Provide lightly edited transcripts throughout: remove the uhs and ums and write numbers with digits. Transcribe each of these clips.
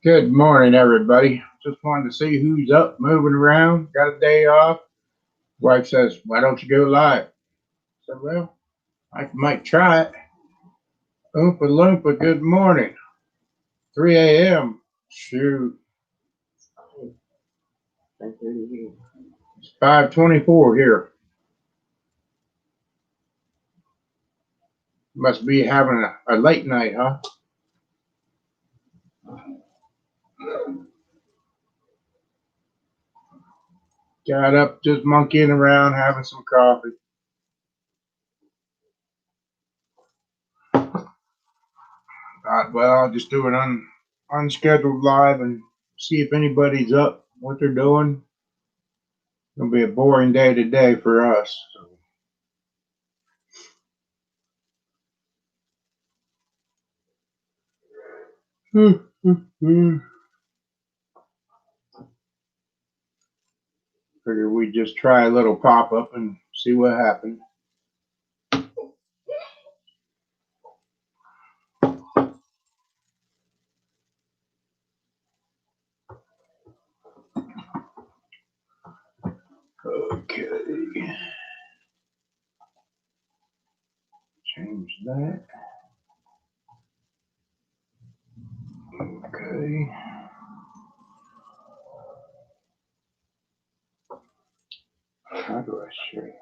Good morning, everybody. Just wanted to see who's up, moving around, got a day off. Wife says, "Why don't you go live?" I said, "Well, I might try it." Oompa Loompa, good morning. 3 a.m. Shoot, it's 5:24 here. Must be having a late night, huh? Got up, just monkeying around, having some coffee. Thought, well, I'll just do an unscheduled live and see if anybody's up, what they're doing. It'll be a boring day today for us. Figure we just try a little pop up and see what happens. Okay. Change that. Okay. How do I share it?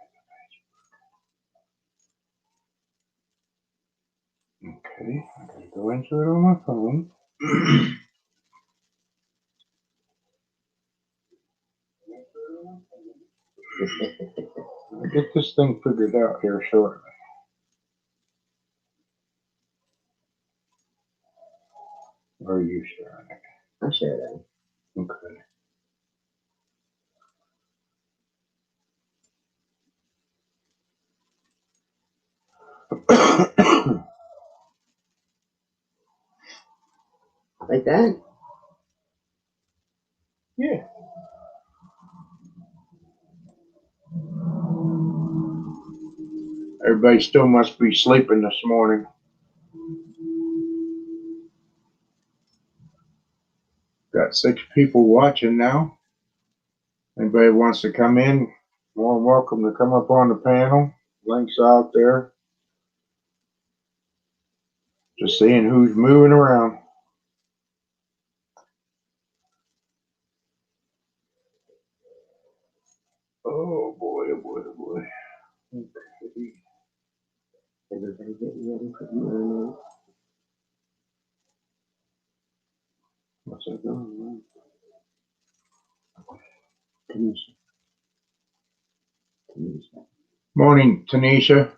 Okay. I gotta go into it on my phone. I'll get this thing figured out here shortly. Or are you sharing it? I'm sharing. Okay. Like that? Yeah. Everybody still must be sleeping this morning. Got 6 people watching now. Anybody wants to come in, more than welcome to come up on the panel. Links out there. Just seeing who's moving around. Oh boy, oh boy, oh boy. Okay. Everybody getting ready for the morning. What's that going Tanisha. Tanisha. Morning, Tanisha.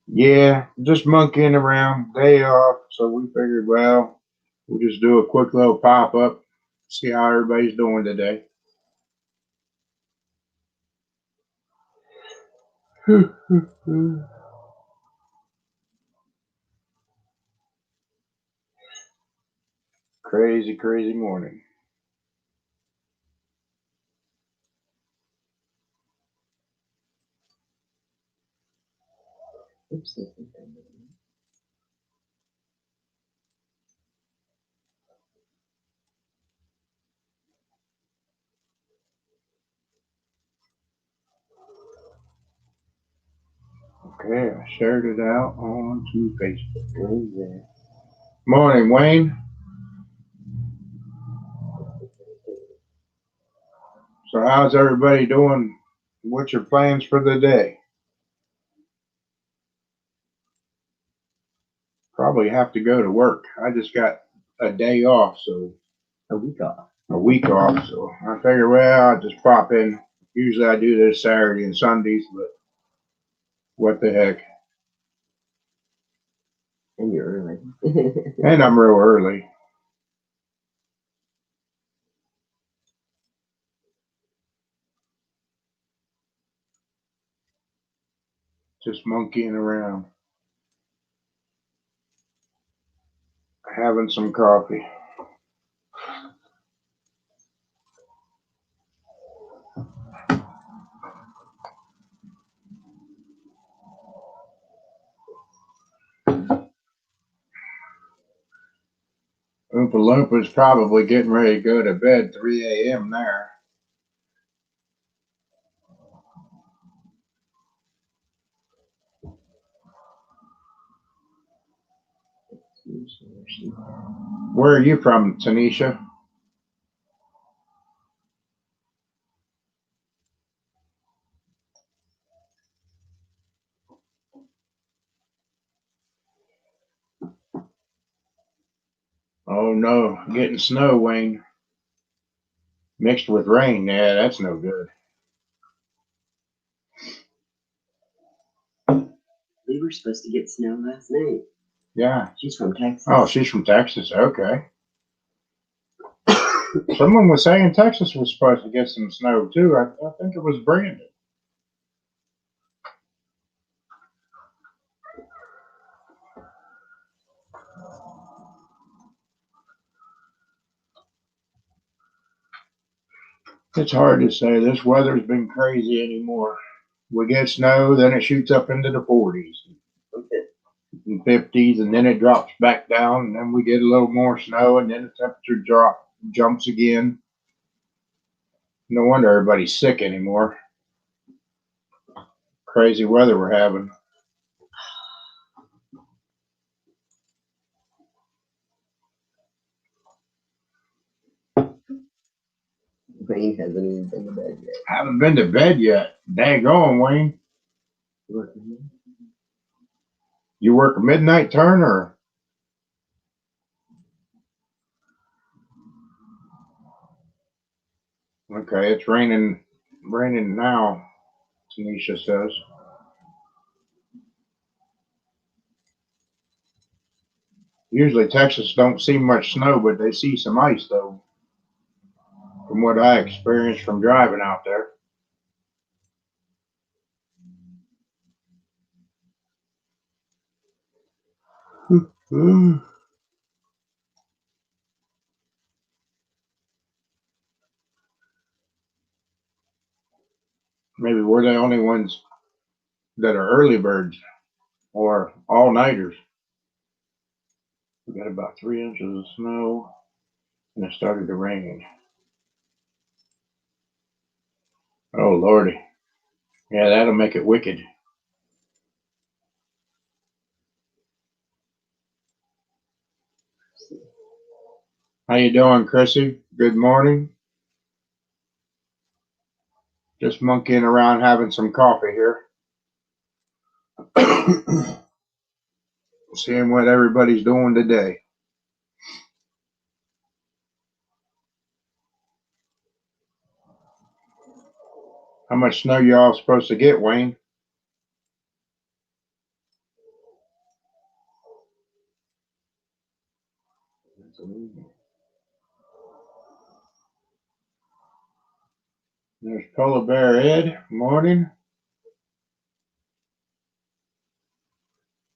Yeah, just monkeying around, day off, so we figured, well, we'll just do a quick little pop up, see how everybody's doing today. Crazy, crazy morning. Oops. Okay, I shared it out onto Facebook. Go there. Morning, Wayne. So, how's everybody doing? What's your plans for the day? Probably have to go to work. I just got a day off, so A week off. a week off, so I figure, well, I'll just pop in. Usually I do this Saturday and Sundays, but what the heck. And you're early. And I'm real early. Just monkeying around. Having some coffee. Oompa Loompa's probably getting ready to go to bed 3 a.m. there. Where are you from, Tanisha? Oh no, getting snow, Wayne. Mixed with rain. Yeah, that's no good. We were supposed to get snow last night. Yeah. She's from Texas. Oh, she's from Texas. Okay. Someone was saying Texas was supposed to get some snow too. I think it was Brandon. It's hard to say. This weather's been crazy anymore. We get snow, then it shoots up into the 40s and 50s, and then it drops back down, and then we get a little more snow, and then the temperature jumps again. No wonder everybody's sick anymore. Crazy weather we're having. Wayne hasn't even been to bed yet. Haven't been to bed yet. Daggone, Wayne. You work a midnight turn or? Okay, it's raining now, Tanisha says. Usually Texas don't see much snow, but they see some ice though, from what I experienced from driving out there. Maybe we're the only ones that are early birds or all-nighters. We got about 3 inches of snow and it started to rain. Oh, Lordy. Yeah, that'll make it wicked. How you doing, Chrissy? Good morning. Just monkeying around having some coffee here. Seeing what everybody's doing today. How much snow y'all supposed to get, Wayne? There's Polar Bear Ed. Morning.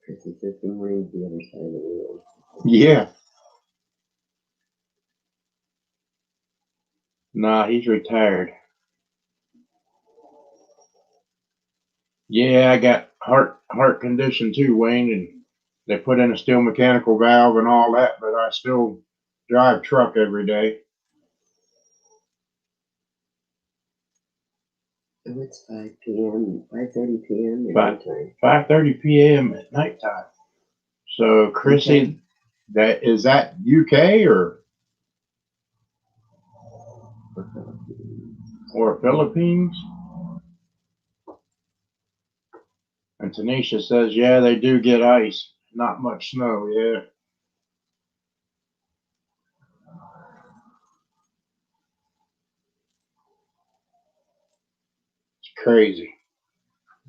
Chrissy says good morning to the other side of the world. Yeah. Nah, he's retired. Yeah, I got heart condition too, Wayne, and they put in a steel mechanical valve and all that, but I still drive truck every day. Oh, it's 5 p.m., 5:30 p.m. at Five- nighttime. 5:30 p.m. at nighttime. So, Chrissy, is that UK or Philippines? And Tanisha says, yeah, they do get ice. Not much snow, yeah. It's crazy.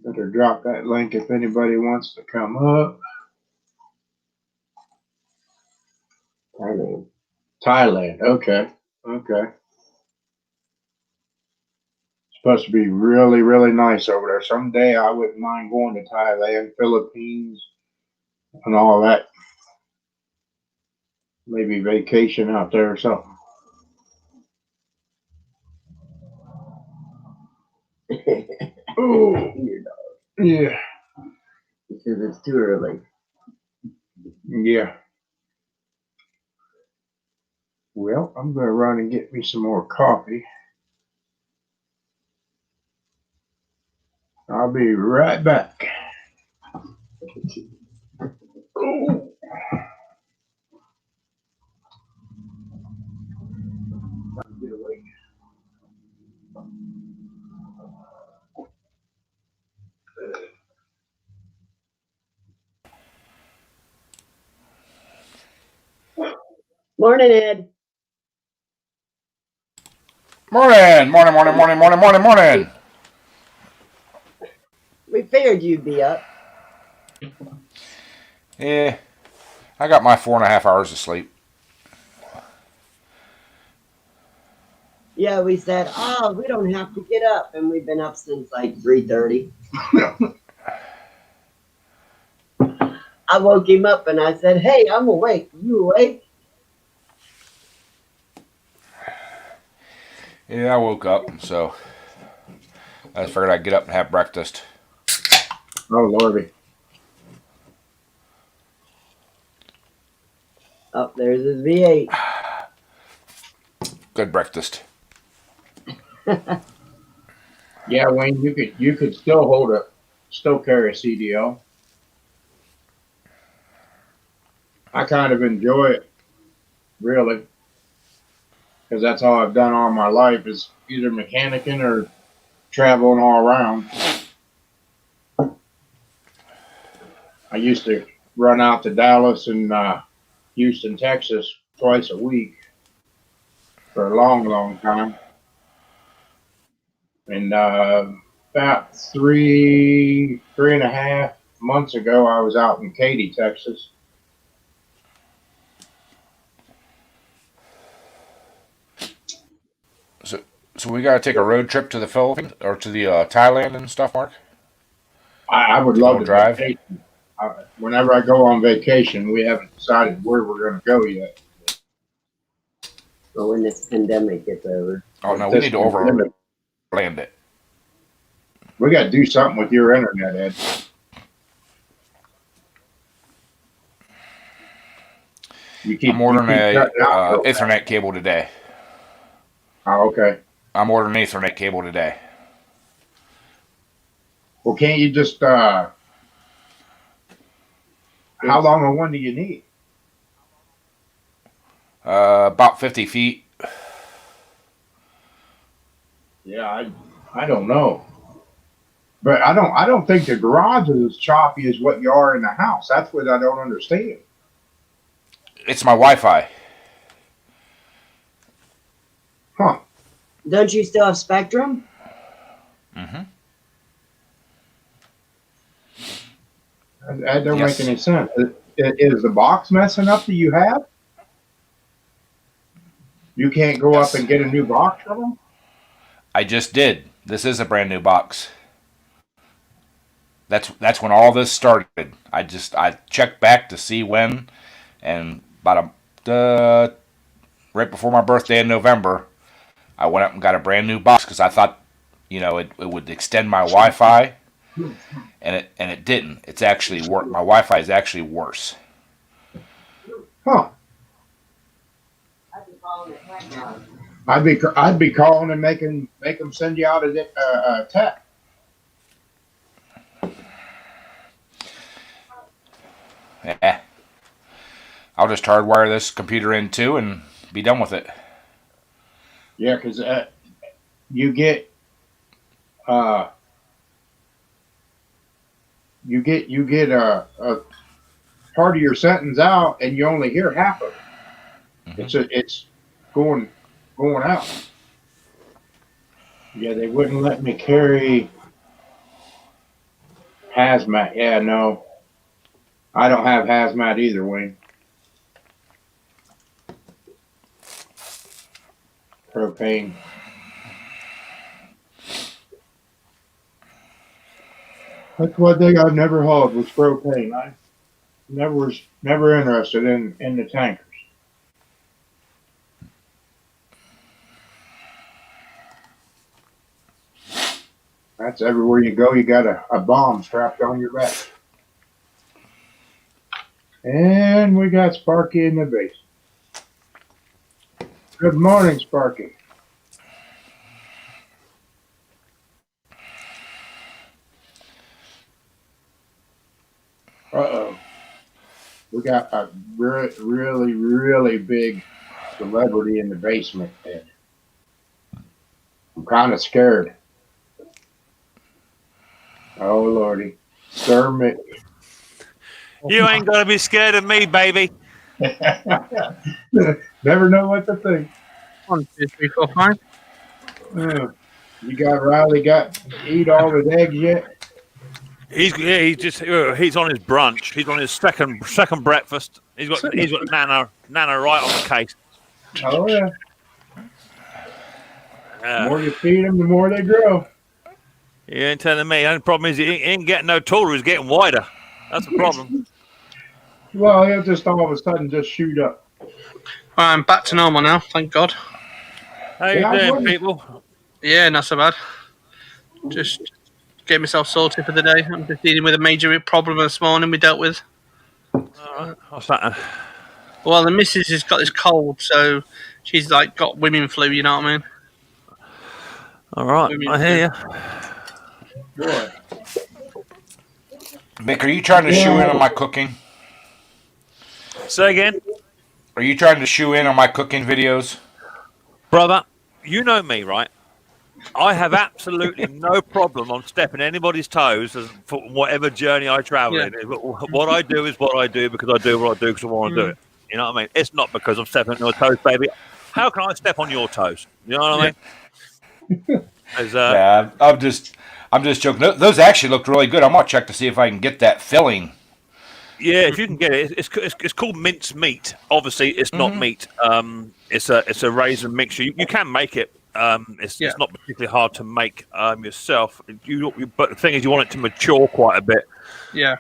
Better drop that link if anybody wants to come up. Thailand, okay. Okay. Supposed to be really, really nice over there. Someday I wouldn't mind going to Thailand, Philippines, and all that. Maybe vacation out there or something. Oh, yeah. Because it's too early. Yeah. Well, I'm going to run and get me some more coffee. I'll be right back. Oh. Get away. Morning, Ed. Morning. We figured you'd be up. Yeah, I got my 4.5 hours of sleep. Yeah, we said, oh, we don't have to get up, and we've been up since like 3:30. I woke him up and I said, hey, I'm awake. You awake? Yeah, I woke up, so I just figured I'd get up and have breakfast. Oh, Lordy. Oh, there's his V8. Good breakfast. Yeah, Wayne, you could still carry a CDL. I kind of enjoy it, really, because that's all I've done all my life is either mechanicking or traveling all around. I used to run out to Dallas and Houston, Texas twice a week for a long, long time. And about three and a half months ago, I was out in Katy, Texas. So we got to take a road trip to the Philippines or to the Thailand and stuff, Mark. I would To love go to drive. vacation. Whenever I go on vacation, we haven't decided where we're going to go yet. Well, when this pandemic gets over. Oh no, we need to overland it. We got to do something with your internet, Ed. I'm ordering a Ethernet cable today. Oh, okay. I'm ordering an Ethernet cable today. Well, can't you just? How long of one do you need? About 50 feet. Yeah, I don't know, but I don't think the garage is as choppy as what you are in the house. That's what I don't understand. It's my Wi-Fi. Huh? Don't you still have Spectrum? Mm-hmm. That don't Yes. make any sense. Is the box messing up that you have? You can't go Yes. up and get a new box from them? I just did. This is a brand new box. That's when all this started. I checked back to see when, and about right before my birthday in November, I went up and got a brand new box because I thought, it would extend my Wi-Fi, and it didn't. It's actually my Wi-Fi is actually worse. Huh? I'd be calling and make them send you out a text. Yeah. I'll just hardwire this computer in too and be done with it. Yeah, because you get a part of your sentence out, and you only hear half of it. Mm-hmm. It's going out. Yeah, they wouldn't let me carry hazmat. Yeah, no, I don't have hazmat either, Wayne. Propane. That's one thing I've never hauled was propane. I was never interested in the tankers. That's everywhere you go. You got a bomb strapped on your back. And we got Sparky in the basement. Good morning, Sparky. Uh-oh. We got a really, really big celebrity in the basement, Ed. I'm kind of scared. Oh, Lordy. Sir Mick. You ain't gonna be scared of me, baby. Never know what to think. 1, 2, 3, 4, 5. You got Riley got eat all his eggs yet? He's on his brunch. He's on his second breakfast. He's got Nana right on the case. Oh yeah. The more you feed them, the more they grow. You ain't telling me. The only problem is he ain't getting no taller. He's getting wider. That's the problem. Well, he'll just all of a sudden just shoot up. I'm back to normal now, thank God. How you doing, people? Yeah, not so bad. Just get myself sorted for the day. I'm just dealing with a major problem this morning we dealt with. What's that? Well, the missus has got this cold, so she's like got women flu, you know what I mean? All right, I hear you. Boy. Mick, are you trying to shoe in on my cooking? Say again? Are you trying to shoe in on my cooking videos? Brother, you know me, right? I have absolutely no problem on stepping anybody's toes for whatever journey I travel in. What I do is what I do because I do what I do because I want to do it. You know what I mean? It's not because I'm stepping on your toes, baby. How can I step on your toes? You know what I mean? Yeah, I'm just joking. Those actually looked really good. I'm gonna check to see if I can get that filling. Yeah, if you can get it, it's called mince meat. Obviously, it's not meat. It's a raisin mixture. You can make it. It's not particularly hard to make yourself. But the thing is, you want it to mature quite a bit. Yeah.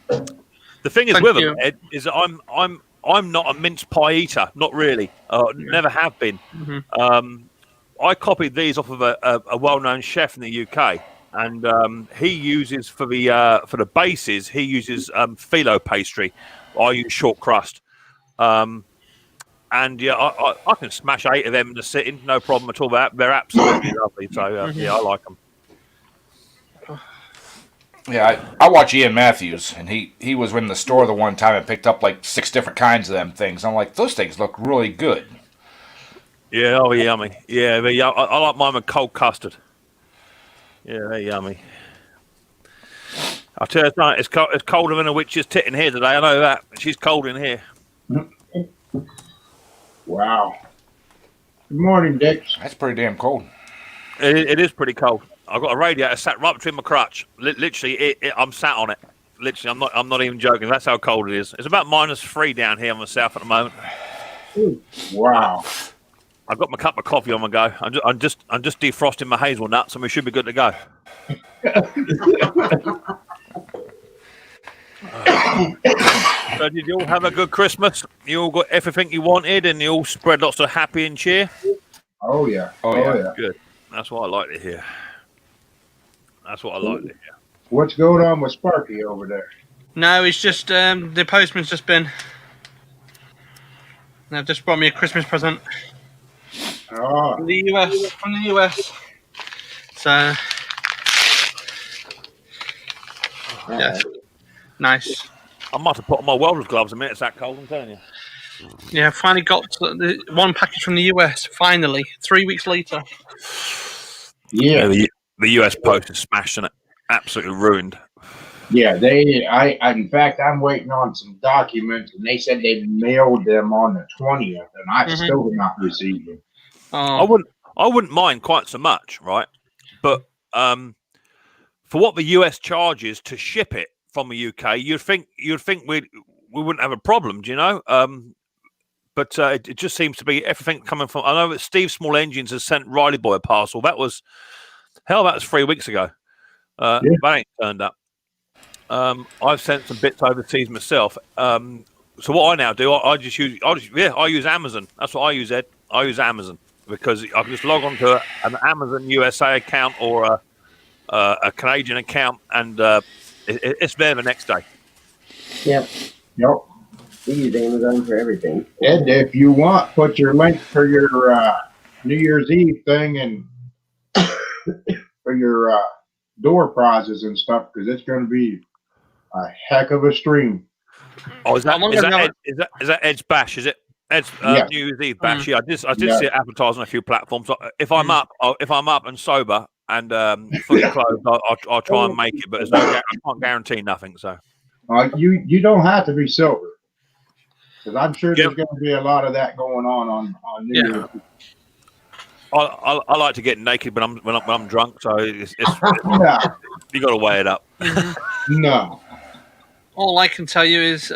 The thing is with them, Ed, is that I'm not a mince pie eater. Not really. Never have been. I copied these off of a well-known chef in the UK, and he uses for the bases. He uses phyllo pastry. I use short crust. And yeah, I can smash 8 of them in a sitting, no problem at all. They're absolutely lovely. So yeah, I like them. Yeah, I watch Ian Matthews, and he was in the store the one time and picked up like 6 different kinds of them things. I'm like, those things look really good. Yeah, oh yummy. Yeah, I like mine with cold custard. Yeah, they're yummy. I'll tell you tonight, it's colder than a witch's tit in here today. I know that. She's cold in here. Wow. Good morning, Dix. That's pretty damn cold. It is pretty cold. I've got a radiator sat right between my crotch. Literally, I'm sat on it. Literally, I'm not even joking. That's how cold it is. It's about -3 down here on the south at the moment. Wow. I've got my cup of coffee on my go. I'm just defrosting my hazelnuts, and we should be good to go. So did you all have a good Christmas? You all got everything you wanted, and you all spread lots of happy and cheer? Oh yeah. Oh, yeah. Good. That's what I like to hear. That's what I like to hear. What's going on with Sparky over there? No, it's just the postman's just been. They've just brought me a Christmas present Oh, from the US. So yeah, nice. I might have put on my welder's gloves a minute. It's that cold, I'm telling you. Yeah, finally got the one package from the US. Finally, 3 weeks later. yeah. The US Post is smashing it. Absolutely ruined. Yeah, in fact, I'm waiting on some documents, and they said they mailed them on the 20th, and I've still not received them. Oh, I wouldn't mind quite so much, right? But for what the US charges to ship it from the UK, you'd think we wouldn't have a problem, do you know? But it just seems to be everything coming from. I know that Steve Small Engines has sent Riley Boy a parcel. That was 3 weeks ago. That ain't turned up. I've sent some bits overseas myself. So what I now do, I use Amazon. That's what I use, Ed. I use Amazon because I can just log on to an Amazon USA account or a Canadian account, and it's there the next day. Yep. Yep. We use Amazon for everything. Ed, if you want, put your link for your New Year's Eve thing and for your door prizes and stuff, because it's going to be a heck of a stream. Oh, is that How long is ago- that Ed's bash? Is it Ed's Yeah. New Year's Eve bash? Yeah, I did Yeah. see it advertised on a few platforms. If I'm up and sober and fully clothed, I'll try and make it. But there's I can't guarantee nothing. So You don't have to be silver, because I'm sure Yeah. there's going to be a lot of that going on New Yeah. Year's. I like to get naked when I'm drunk. So it's No, you got to weigh it up. no. All I can tell you is,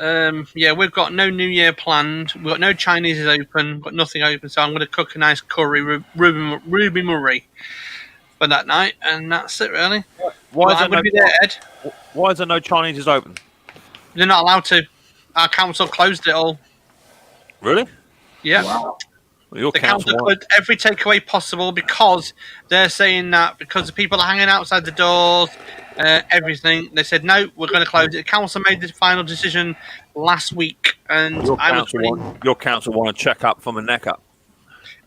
we've got no New Year planned. We've got no Chinese open. Got nothing open. So I'm going to cook a nice curry, Ruby Murray, for that night, and that's it really. Why I'm going to be there, Ed. Why is there no Chinese is open? They're not allowed to. Our council closed it all. Really? Yeah. Wow. Well, your The council council won't. closed every takeaway possible because they're saying that because the people are hanging outside the doors, everything. They said no, we're going to close it. The council made the final decision last week, and Your council want to check up from the neck up.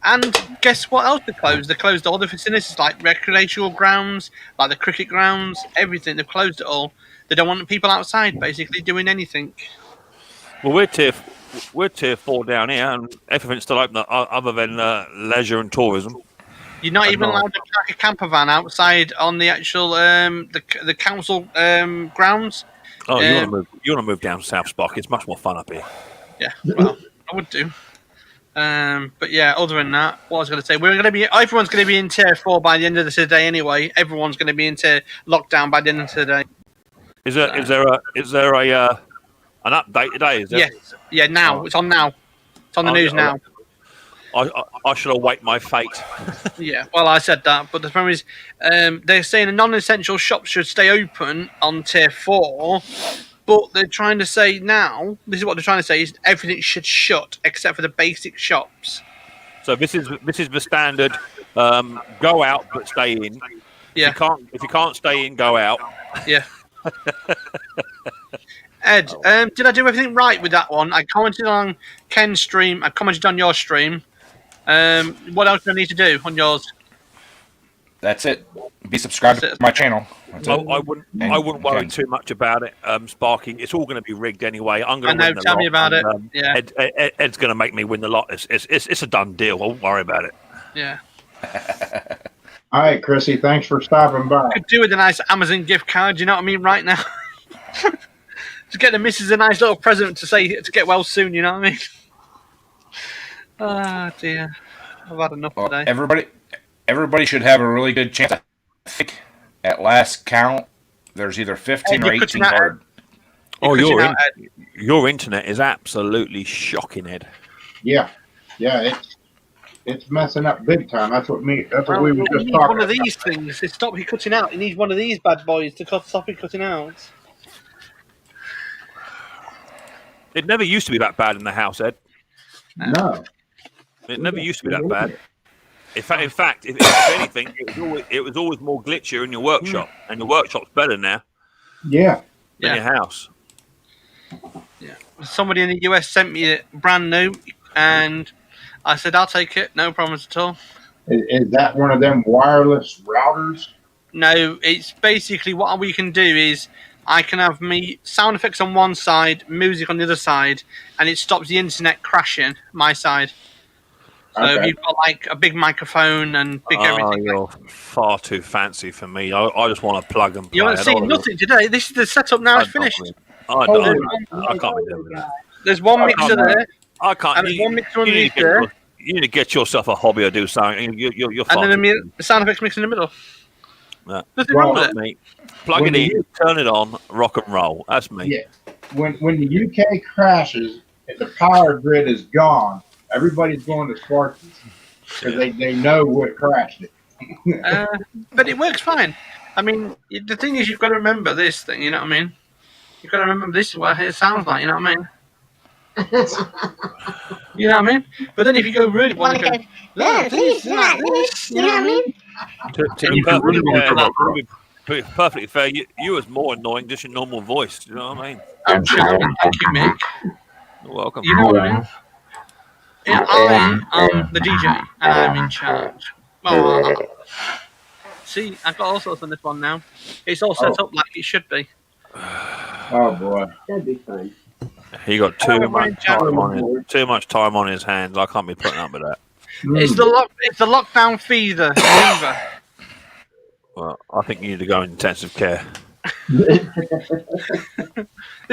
And guess what else they closed? They closed all the facilities like recreational grounds, like the cricket grounds, everything. They've closed it all. They don't want people outside, basically doing anything. Well, we're tier 4 down here, and everything's still open other than leisure and tourism. You're not I'm even not. allowed to park a camper van outside on the actual the council grounds. Oh, Yeah. you want to move down South Spark? It's much more fun up here. Yeah, well, I would do. But yeah, other than that, what I was going to say, everyone's going to be in tier 4 by the end of the day anyway. Everyone's going to be into lockdown by the end of the day. Is there an update today? Is there? Yes, yeah. Now Oh. it's on now. It's on the Oh, news yeah, now. I shall await my fate. Yeah, well, I said that, but the problem is, they're saying the non-essential shops should stay open on tier 4, but they're trying to say now. This is what they're trying to say: is everything should shut except for the basic shops. So this is the standard. Go out but stay in. Yeah, If you can't stay in, go out. yeah. Ed, did I do everything right with that one? I commented on Ken's stream. I commented on your stream. What else do I need to do on yours? That's it. Be subscribed That's it. to my channel. That's it. I wouldn't worry Okay. too much about it, Sparky. It's all going to be rigged anyway. I'm I going to know. win the Tell lot, me about it. and, Yeah, Ed's going to make me win the lot. It's a done deal. I won't worry about it. yeah. All right, Chrissy, thanks for stopping by. Could do with a nice Amazon gift card. You know what I mean? Right now, to get the missus a nice little present to say to get well soon. You know what I mean? Oh dear, I've had enough Well, today. everybody should have a really good chance. I think at last count, there's either 15 Hey, or you're 18 cutting out, card. Oh, You're your cutting out, Ed. your internet is absolutely shocking, Ed. Yeah, it's messing up big time. That's what we were He just needs talking one of about. these things to stop you cutting out. He needs one of these bad boys to stop you cutting out. It never used to be that bad in the house, Ed. No, It never used to be that bad. In fact, if anything, it was always more glitchier in your workshop, and your workshop's better now yeah, than Yeah. your house. Somebody in the US sent me it brand new, and I said I'll take it, no problems at all. is that one of them wireless routers? No, it's basically what we can do is I can have me sound effects on one side, music on the other side, and it stops the internet crashing my side. So Okay. you've got like a big microphone and big Oh, everything. you're far too fancy for me. I just want to plug and play. You haven't I seen don't wanna- nothing today. This is the setup now. It's I don't finished. wanna- Oh, I can't be doing that. There's one I mixer can't- there, I can't. and there's one mixer you, need underneath to get there, you need to get yourself a hobby or do something. You're far and then too the sound effects mix in the middle. No. Nothing Well, wrong with Not it. me. Plug When it in, you- turn it on, rock and roll. That's me. Yeah. When the UK crashes and the power grid is gone, everybody's going to Sparky's because they know what crashed it. But it works fine. I mean, the thing is, you've got to remember this thing. You know what I mean? You've got to remember this is what it sounds like. You know what I mean? You know what I mean? But then if you go really want to go, yeah, this, like this, you know what I mean? To be perfectly fair, perfectly fair, you was more annoying just your normal voice. You know what I mean? I'm sure. Thank you, Mick. Welcome. You know what I mean? Yeah, I am the DJ, and I'm in charge. Oh, see, I've got all sorts on this one now. It's all set up like it should be. Oh boy. That'd be fun. He got Oh, too we're in much time on his hands. I can't be putting up with that. It's the lockdown fever. Well, I think you need to go in intensive care. This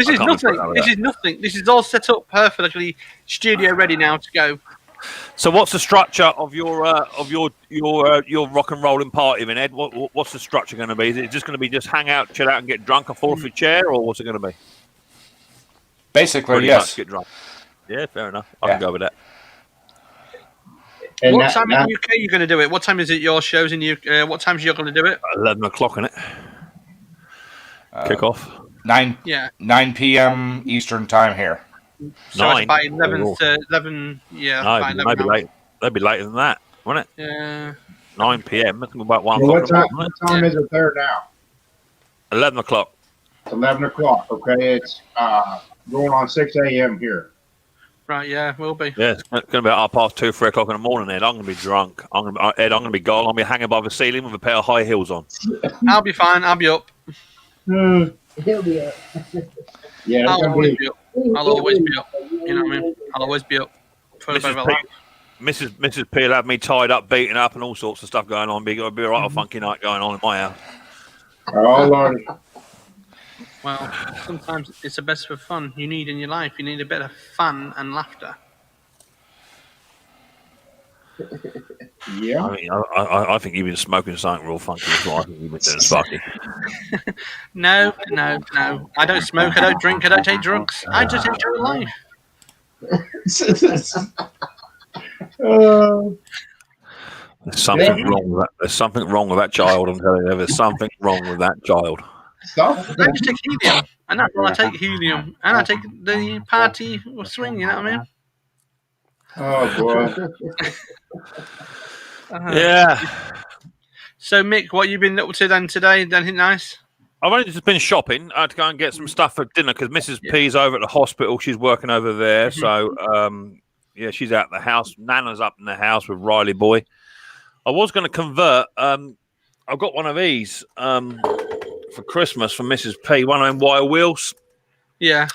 I is can't nothing. be put up with This is nothing. This is all set up perfectly, studio ready now to go. So, what's the structure of your rock and rolling party, then, Ed? What's the structure going to be? Is it just going to be just hang out, chill out, and get drunk and fall off your chair, or what's it going to be? Basically, Pretty yes. much get drunk. Yeah, fair enough. I Yeah. can go with that. And What that- time that- in the UK are you going to do it? What time is it your shows in the UK? What time is you going to do it? 11 o'clock in it. Kick off. 9 Yeah. 9 p.m. Eastern time here. So it's 9. by 11, Oh. 11, yeah. No, by 11 maybe hours. late. Maybe later than that, won't it? Yeah. 9 p.m. That's about 1 Well, o'clock. what in the time, morning, what time is it there now? 11 o'clock. It's 11 o'clock. Okay, it's going on 6 a.m. here. Right, yeah, will be. Yeah, it's going to be at 2:30, 3 o'clock in the morning, Ed. I'm going to be drunk. I'm going to be gone. I'm going to be hanging by the ceiling with a pair of high heels on. I'll be fine. I'll be up. He'll be up. Yeah, it's I'll gonna always be. be up. I'll always be up. You know what I mean? I'll always be up. For the Mrs. life. P, Mrs. P will have me tied up, beaten up, and all sorts of stuff going on. It'll be a right funky night going on in my house. Oh Lordy. Well, sometimes it's the best for fun you need in your life. You need a bit of fun and laughter. Yeah. I mean, I think you've been smoking something real funky as well. I think you've been doing sparky. No. I don't smoke. I don't drink. I don't take drugs. I just enjoy life. There's something wrong with that. There's something wrong with that child. I'm telling you, there's something wrong with that child. Stuff. I just take helium, and that's all I take helium, and I take the party swing. You know what I mean? Oh boy. Yeah, So Mick, what you been up to then today? Anything nice? I've only just been shopping. I had to go and get some stuff for dinner because Mrs. P's over at the hospital. She's working over there, so yeah, she's out of the house. Nana's up in the house with Riley boy. I was going to convert. I've got one of these for Christmas from Mrs. P. One of them wire wheels. Yeah.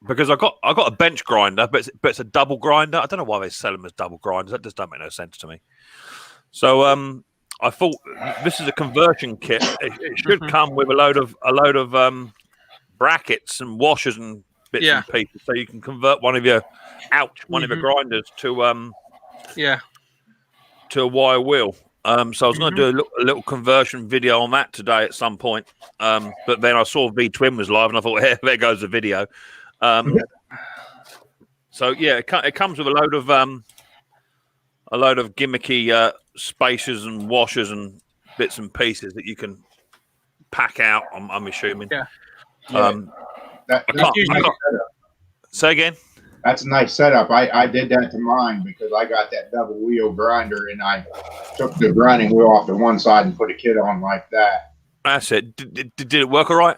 Because I got a bench grinder, but it's a double grinder. I don't know why they sell them as double grinders. That just don't make no sense to me. So I thought this is a conversion kit. It should come with a load of brackets and washers and bits and pieces, so you can convert one of your grinders to Yeah. to a wire wheel. So I was going to do a little conversion video on that today at some point. But then I saw V Twin was live, and I thought, hey, there goes the video. So yeah, it comes with a load of gimmicky spacers and washers and bits and pieces that you can pack out. I'm assuming. Yeah. That's I can't- Say again. a nice setup. I did that to mine because I got that double wheel grinder and I took the grinding wheel off to one side and put a kit on like that. That's it. Did it work all right?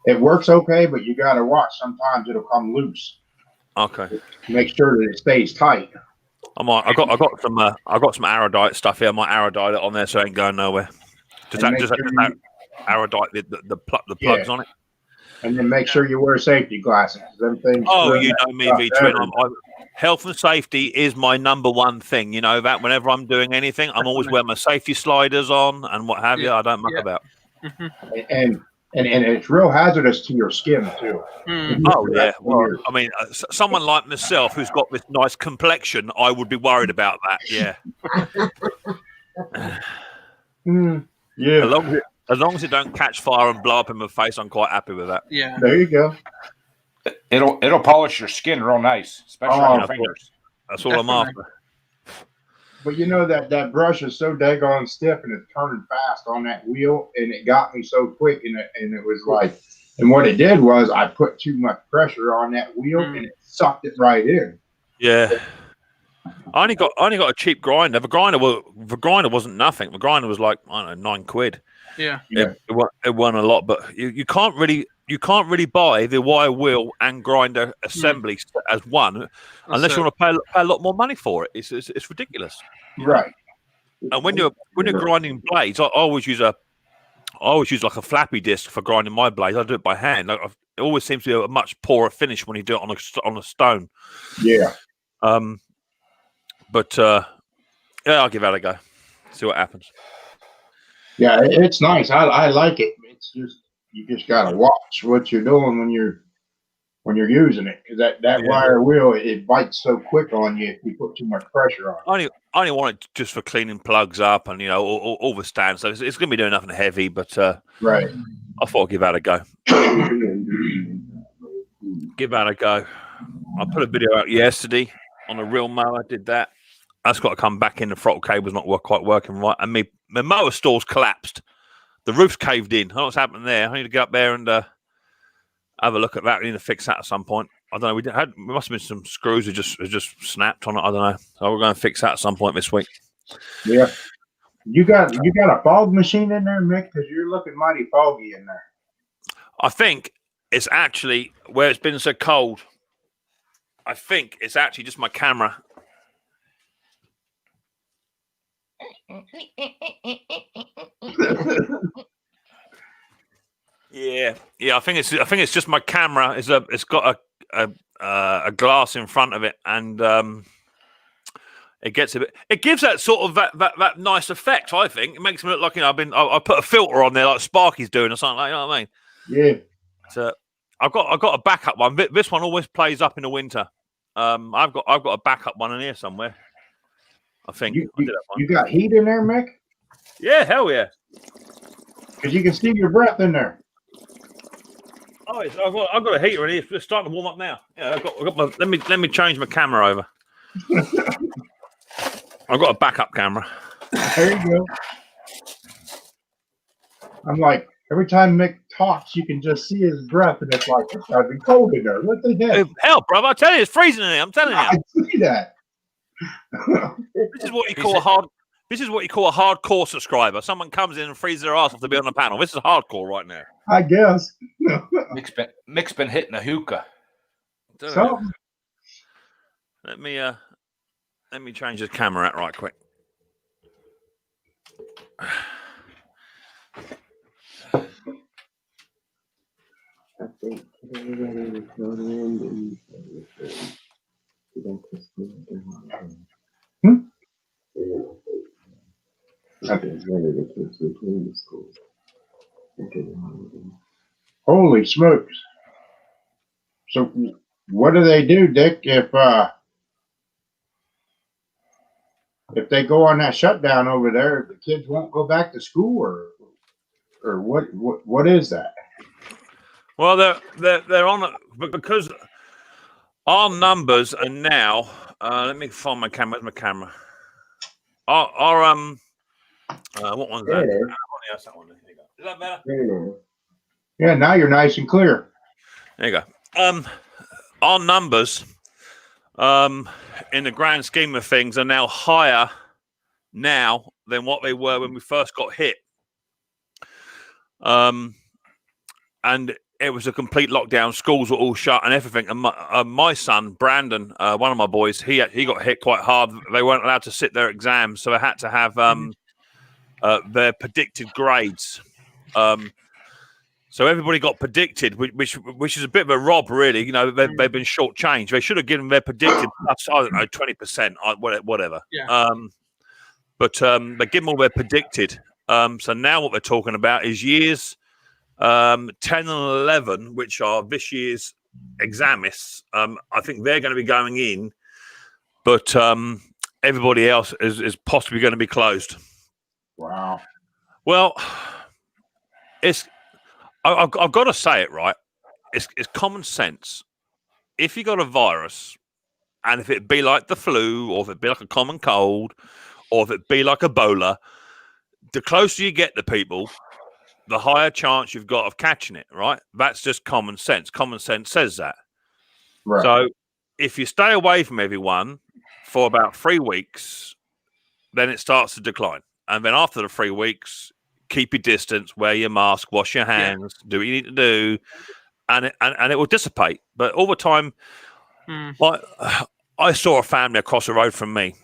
It works okay, but you got to watch. Sometimes it'll come loose. Okay. Make sure that it stays tight. I got some Aerodite stuff here. I might Aerodite it on there so it ain't going nowhere. Just And make sure you- Aerodite the plugs Yeah. on it. And then make sure you wear safety glasses. Them things. Oh, ruin you that know me, stuff V Twin. everywhere. Health and safety is my number one thing. You know that whenever I'm doing anything, I'm always wearing my safety sliders on and what have you. I don't muck about. And it's real hazardous to your skin too. Oh yeah. Well, I mean, someone like myself who's got this nice complexion, I would be worried about that. Yeah. Yeah. As long as it don't catch fire and blow up in my face, I'm quite happy with that. Yeah. There you go. It'll polish your skin real nice, especially Oh, on your of fingers. That's all I'm after. But you know that brush is so daggone stiff and it's turning fast on that wheel, and it got me so quick, and it was like, and what it did was I put too much pressure on that wheel, and it sucked it right in. Yeah. I only got a cheap grinder. The grinder wasn't nothing. The grinder was like, I don't know, £9. Yeah. Yeah. It won a lot, but you can't really you can't really buy the wire wheel and grinder assembly as one unless you want to pay a lot more money for it. It's ridiculous. Right. And when you're grinding blades, I always use like a flappy disc for grinding my blades. I do it by hand. It always seems to be a much poorer finish when you do it on a stone. Yeah. But yeah, I'll give that a go. See what happens. Yeah, it's nice. I like it. It's just you just gotta watch what you're doing when you're using it, because that wire wheel, it bites so quick on you if you put too much pressure on it. I only want it just for cleaning plugs up and all the stands. So it's going to be doing nothing heavy, but Right. I thought I'd give that a go. Give that a go. I put a video out yesterday on a real mower. Did that. That's got to come back in. The throttle cable's not quite working right, and my mower stall's collapsed. The roof's caved in. I don't know what's happening there. I need to get up there and have a look at that. We need to fix that at some point. I don't know. There must have been some screws that just snapped on it. I don't know. So we're going to fix that at some point this week. Yeah. You got a fog machine in there, Mick? Because you're looking mighty foggy in there. I think it's actually where it's been so cold. I think it's actually just my camera. Yeah. I think it's just my camera. It's got a glass in front of it, and it gets a bit. It gives that sort of that nice effect. I think it makes me look like I put a filter on there like Sparky's doing or something like that. You know what I mean? Yeah. So I've got a backup one. This one always plays up in the winter. I've got a backup one in here somewhere. I think I did that one. You got heat in there, Mick? Yeah, hell yeah. Because you can see your breath in there. Oh, I've got a heater in here. It's starting to warm up now. Yeah, I've got my. Let me change my camera over. I've got a backup camera. There you go. I'm like, every time Mick talks, you can just see his breath, and it's like, it's gotta be cold in there. Look at that. Hell, brother, I tell you, it's freezing in there. I'm telling you. I see that. This is what you call a hard. This is what you call a hardcore subscriber. Someone comes in and freezes their ass off to be on the panel. This is hardcore right now. I guess. Mick's been hitting a hookah. So, Let me change the camera out right quick. holy smokes. So what do they do, Dick, if they go on that shutdown over there, the kids won't go back to school, or what is that? Well, they're on it because our numbers are now. Let me find my camera. Where's my camera? Our what one's that? Yes, that one. There you go. Is that better? Yeah, now you're nice and clear. There you go. Our numbers, in the grand scheme of things, are now higher now than what they were when we first got hit. And it was a complete lockdown. Schools were all shut and everything. And my son, Brandon, one of my boys, he got hit quite hard. They weren't allowed to sit their exams, so they had to have their predicted grades. So everybody got predicted, which is a bit of a rob, really. You know, they've been shortchanged. They should have given their predicted plus, I don't know, 20%, whatever. Yeah. But they give them all their predicted. So now what they're talking about is years 10 and 11, which are this year's examists. I think they're going to be going in, but everybody else is possibly going to be closed. Wow. Well, I've got to say it, right? It's common sense. If you got a virus, and if it be like the flu, or if it be like a common cold, or if it be like Ebola, the closer you get to people, the higher chance you've got of catching it, right? That's just common sense. Common sense says that. Right. So if you stay away from everyone for about 3 weeks, then it starts to decline. And then after the 3 weeks, keep your distance, wear your mask, wash your hands, do what you need to do, and it will dissipate. But all the time, Hmm. like I saw a family across the road from me.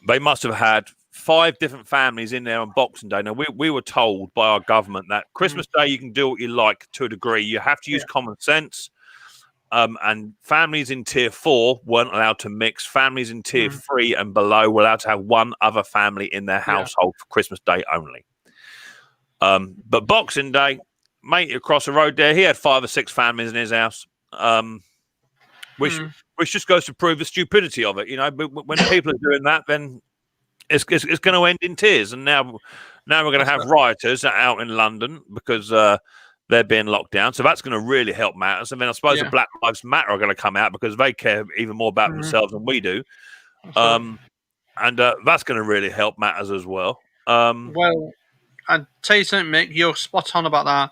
They must have had 5 different families in there on Boxing Day. Now we were told by our government that Christmas Day you can do what you like to a degree. You have to use common sense. And families in tier 4 weren't allowed to mix. Families in tier 3 and below were allowed to have one other family in their household for Christmas Day only. But Boxing Day, mate across the road there, he had 5 or 6 families in his house. Which just goes to prove the stupidity of it. You know, but when people are doing that, then it's going to end in tears. And now we're going to have rioters out in London because they're being locked down. So that's going to really help matters. And then I suppose the Black Lives Matter are going to come out because they care even more about themselves than we do. And that's going to really help matters as well. Well, I'd tell you something, Mick. You're spot on about that.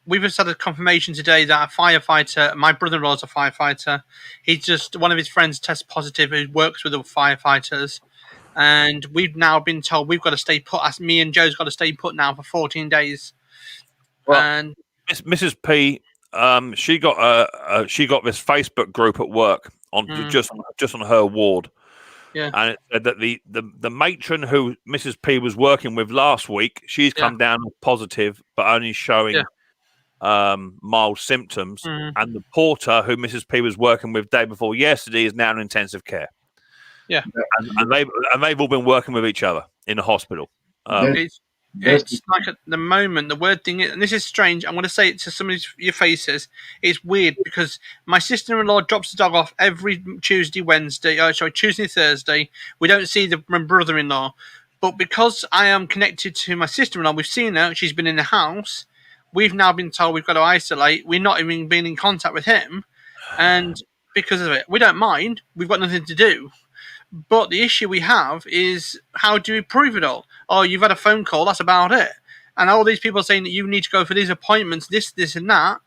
We've just had a confirmation today that a firefighter, my brother-in-law is a firefighter. He's just, one of his friends tested positive who works with the firefighters. And we've now been told we've got to stay put. Me and Joe's got to stay put now for 14 days. Well, and Mrs. P, she got this Facebook group at work on just on her ward. Yeah. And it said that the matron who Mrs. P was working with last week, she's come down positive, but only showing mild symptoms. And the porter who Mrs. P was working with day before yesterday is now in intensive care. Yeah. And they've all been working with each other in the hospital. It's like at the moment, the weird thing is, and this is strange, I'm going to say it to some of your faces, it's weird because my sister-in-law drops the dog off every Tuesday, Thursday. We don't see my brother-in-law. But because I am connected to my sister-in-law, we've seen her, she's been in the house, we've now been told we've got to isolate, we're not even being in contact with him, and because of it, we don't mind, we've got nothing to do. But the issue we have is, how do we prove it all? Oh, you've had a phone call, that's about it. And all these people saying that you need to go for these appointments, this and that,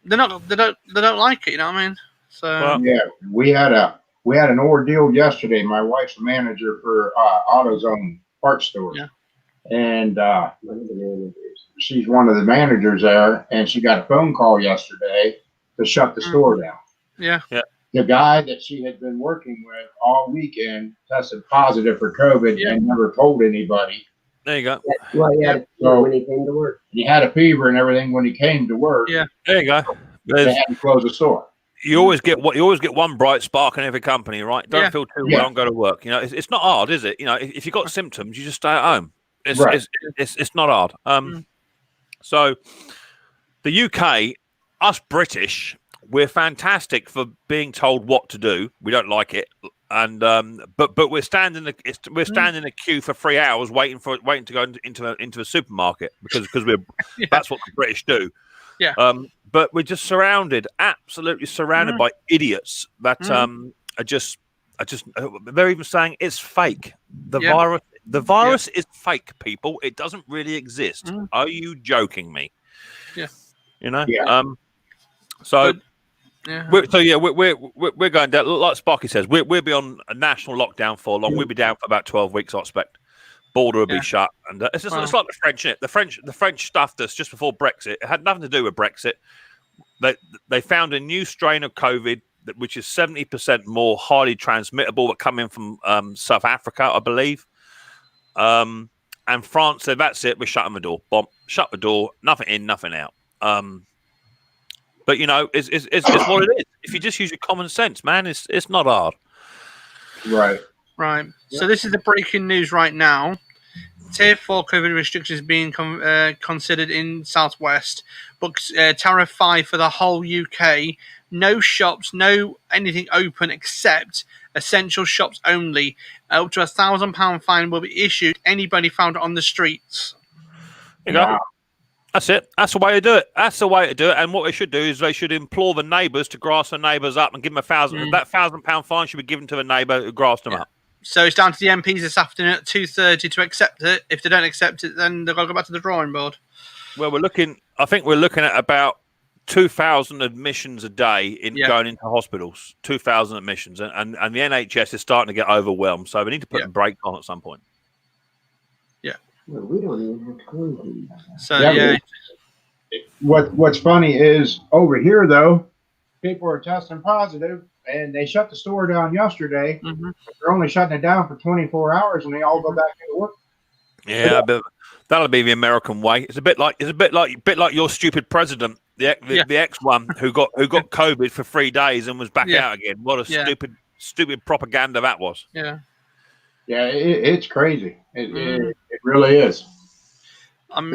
they don't like it, you know what I mean? So we had an ordeal yesterday. My wife's a manager for AutoZone parts store. Yeah. And she's one of the managers there, and she got a phone call yesterday to shut the store down. Yeah. The guy that she had been working with all weekend tested positive for COVID and never told anybody. There you go. Well, he had a fever when he came to work. He had a fever and everything when he came to work. Yeah. There you go. They had to close the store. You always get one bright spark in every company, right? Don't feel too well and go to work. You know, it's not hard, is it? You know, if you've got symptoms, you just stay at home. It's not hard. So the UK, us British, we're fantastic for being told what to do. We don't like it, and but we're standing in a queue for 3 hours waiting to go into a supermarket because we're that's what the British do. Yeah. But we're just absolutely surrounded by idiots that are just they're even saying it's fake. The virus is fake, people. It doesn't really exist. Are you joking me? Yeah. You know. Yeah. We're going down. Like Sparky says, we'll be on a national lockdown for long. We'll be down for about 12 weeks, I expect. Border will be shut, and it's like the French, isn't it? The French stuffed us just before Brexit. It had nothing to do with Brexit. They found a new strain of COVID which is 70% more highly transmittable, that come in from South Africa, I believe. And France said, "That's it. We're shutting the door. Bomb. Shut the door. Nothing in, nothing out." But you know, it's what it is. If you just use your common sense, man, it's not hard. Right. Right. Yeah. So this is the breaking news right now. Tier 4 COVID restrictions being considered in Southwest, but Tariff 5 for the whole UK. No shops, no anything open except essential shops only. Up to £1,000 fine will be issued anybody found on the streets. You know, that's it. That's the way to do it. That's the way to do it. And what they should do is they should implore the neighbours to grass the neighbours up and give them £1,000. That £1,000 fine should be given to the neighbour who grassed them up. So it's down to the MPs this afternoon at 2:30 to accept it. If they don't accept it, then they've got to go back to the drawing board. Well, I think we're looking at about 2,000 admissions a day going into hospitals. 2,000 admissions, and the NHS is starting to get overwhelmed. So we need to put a break on at some point. Yeah. Well, we don't even have quarantine. So What's funny is over here though, people are testing positive, and they shut the store down yesterday. Mhm. They're only shutting it down for 24 hours, and they all go back into work. Yeah, but that'll be the American way. It's a bit like your stupid president, the ex one who got COVID for 3 days and was back Yeah. out again. What a Yeah. stupid propaganda that was. Yeah. Yeah, it's crazy. It really is. I'm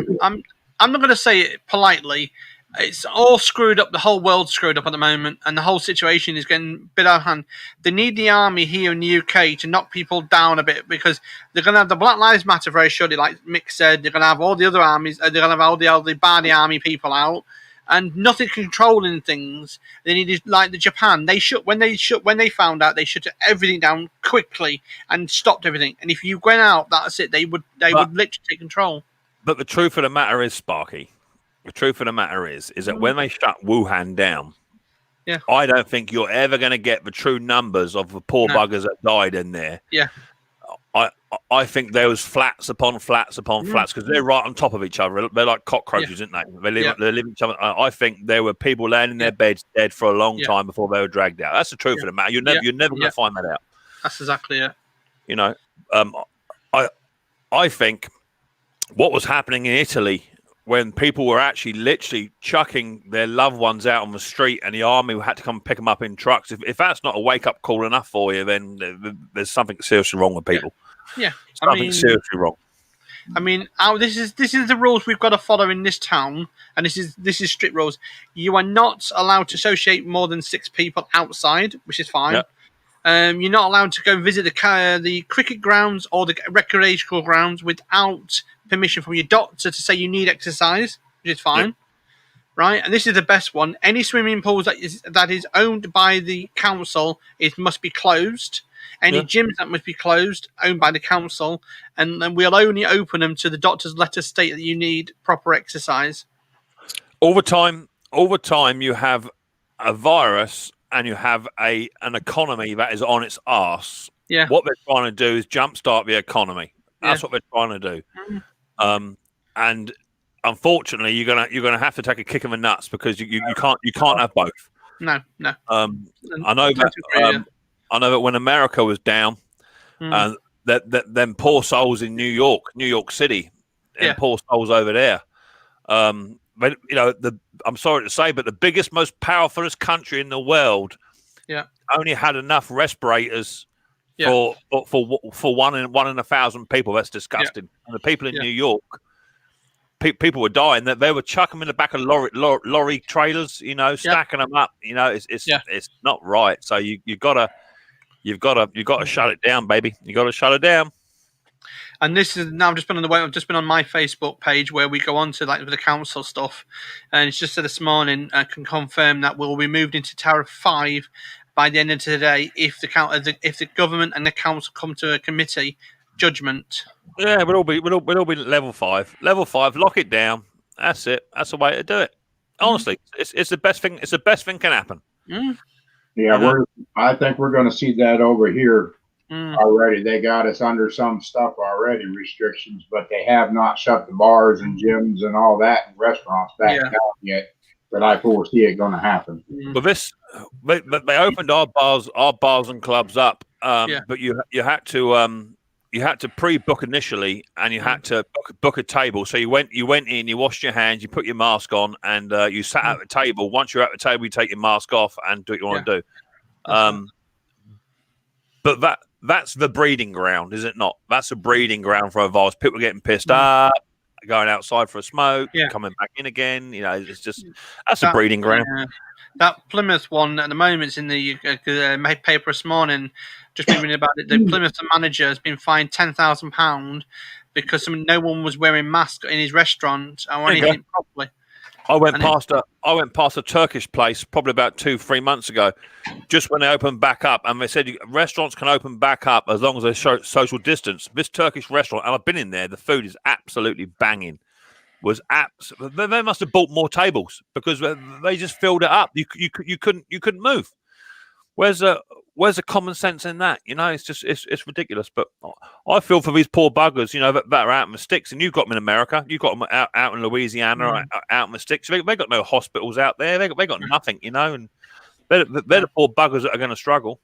not going to say it politely. It's all screwed up. The whole world's screwed up at the moment, and the whole situation is getting a bit out of hand. They need the army here in the UK to knock people down a bit, because they're going to have the Black Lives Matter very shortly, like Mick said. They're going to have all the other armies. They're going to have all the bad army people out, and nothing controlling things. They need, like the Japan. When they found out, they shut everything down quickly and stopped everything. And if you went out, that's it. They would literally take control. But the truth of the matter is, Sparky, the truth of the matter is that when they shut Wuhan down, Yeah. I don't think you're ever going to get the true numbers of the poor No. buggers that died in there. Yeah. I think there was flats upon flats upon flats, because they're right on top of each other. They're like cockroaches, aren't they? They live each other. I think there were people laying in their beds dead for a long time before they were dragged out. That's the truth of the matter. You're never going to find that out. That's exactly it. You know, I think what was happening in Italy when people were actually literally chucking their loved ones out on the street, and the army had to come pick them up in trucks. If that's not a wake up call enough for you, then there's something seriously wrong with people. Yeah. Something seriously wrong. I mean, this is the rules we've got to follow in this town, and this is strict rules. You are not allowed to associate more than 6 people outside, which is fine. Yeah. You're not allowed to go visit the cricket grounds or the recreational grounds without permission from your doctor to say you need exercise, which is fine. Yeah. Right? And this is the best one. Any swimming pools that is owned by the council must be closed. Any gyms that must be closed, owned by the council, and then we'll only open them to the doctor's letter state that you need proper exercise. All the time you have a virus and you have an economy that is on its arse. Yeah. What they're trying to do is jumpstart the economy. That's what they're trying to do. And unfortunately, you're gonna have to take a kick in the nuts, because you can't have both. No. I know that when America was down, then poor souls in New York City, and poor souls over there. But I'm sorry to say, but the biggest, most powerfulest country in the world, only had enough respirators for 1 in 1,000 people. That's disgusting. And the people in New York, people were dying. That they were chucking them in the back of lorry trailers, stacking them up. It's not right. So you've got to shut it down, baby. You got to shut it down. And this is now. I've just been on my Facebook page where we go on to the council stuff, and it's just this morning I can confirm that we'll be moved into Tariff 5 by the end of today if the government and the council come to a committee judgment. Yeah, we'll all be level 5. Level 5, lock it down. That's it. That's the way to do it. Honestly, it's the best thing. It's the best thing can happen. Yeah, I think we're going to see that over here already. They got us under some stuff already, restrictions, but they have not shut the bars and gyms and all that and restaurants back down yet. But I foresee it going to happen. But they opened our bars and clubs up, but you had to pre-book initially, and you had to book a table. So you went in, you washed your hands, you put your mask on, and you sat at the table. Once you're at the table, you take your mask off and do what you want to do. But that's the breeding ground, is it not? That's a breeding ground for a virus. People getting pissed up, going outside for a smoke, coming back in again. It's just that's a breeding ground. That Plymouth one at the moment is in the paper this morning. Just reading about it. The Plymouth manager has been fined £10,000 because no one was wearing masks in his restaurant or anything properly. I went past a Turkish place probably about 2-3 months ago, just when they opened back up, and they said restaurants can open back up as long as they show social distance. This Turkish restaurant, and I've been in there, the food is absolutely banging. They must have bought more tables because they just filled it up. You couldn't move. Where's where's the common sense in that? You know, it's just it's ridiculous. But I feel for these poor buggers, you know, that are out in the sticks. And you've got them in America, you've got them out in Louisiana, out in the sticks. They got no hospitals out there. They got nothing, you know. And they're the poor buggers that are going to struggle.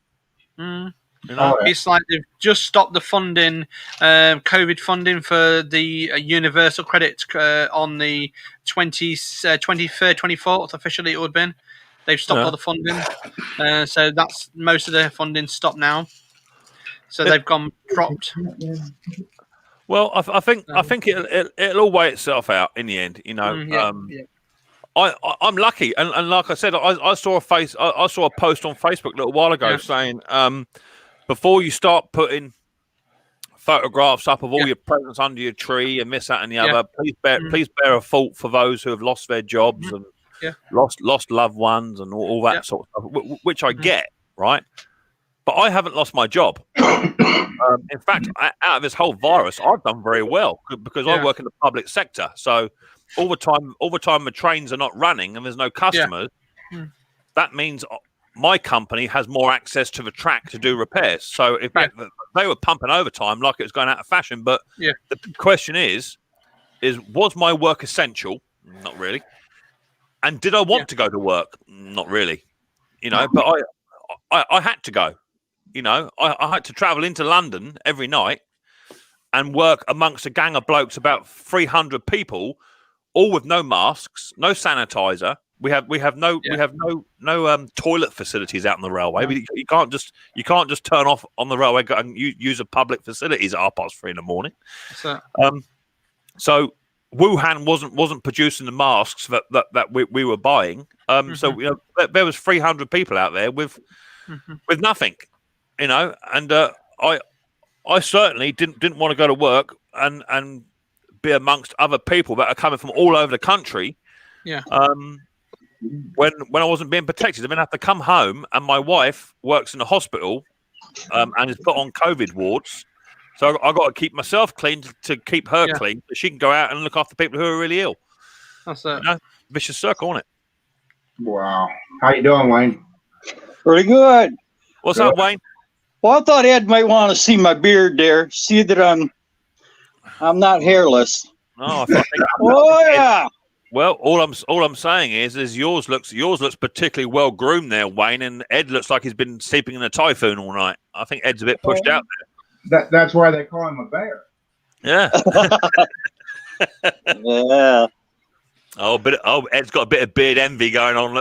Mm. You know? Oh, yeah. It's like they've just stopped the funding, COVID funding for the universal credit on the 23rd, 24th, officially it would have been. They've stopped all the funding. So that's most of their funding stopped now. So they've gone dropped. Well, I think it'll all weigh itself out in the end. You know, I'm lucky, and like I said, I saw a post on Facebook a little while ago saying, before you start putting photographs up of all your presents under your tree and this, that, and the other, please bear a fault for those who have lost their jobs and lost loved ones and all that sort of stuff, which I get, right? But I haven't lost my job. In fact, out of this whole virus, I've done very well because I work in the public sector. So all the time the trains are not running and there's no customers, that means my company has more access to the track to do repairs. So if they were pumping overtime like it was going out of fashion, but the question is was my work essential? Not really. And did I want to go to work? Not really. You know, but I had to go. You know, I had to travel into London every night and work amongst a gang of blokes, about 300 people, all with no masks, no sanitizer. We have no toilet facilities out on the railway. You can't just turn off on the railway and use a public facilities at 3:30 in the morning. So Wuhan wasn't producing the masks that we were buying. So you know, there was 300 people out there with nothing. You know, and I certainly didn't want to go to work and be amongst other people that are coming from all over the country. Yeah. When I wasn't being protected, I mean, I have to come home, and my wife works in a hospital, and is put on COVID wards. So I got to keep myself clean to keep her clean, so she can go out and look after people who are really ill. That's it. You know? Vicious circle, isn't it? Wow. How you doing, Wayne? Pretty good. What's up, Wayne? Well, I thought Ed might want to see my beard there. See that I'm not hairless. No, I think Oh yeah. well, all I'm saying is yours looks particularly well groomed there, Wayne, and Ed looks like he's been sleeping in a typhoon all night. I think Ed's a bit pushed out there. That's why they call him a bear. Yeah. Yeah. Ed's got a bit of beard envy going on.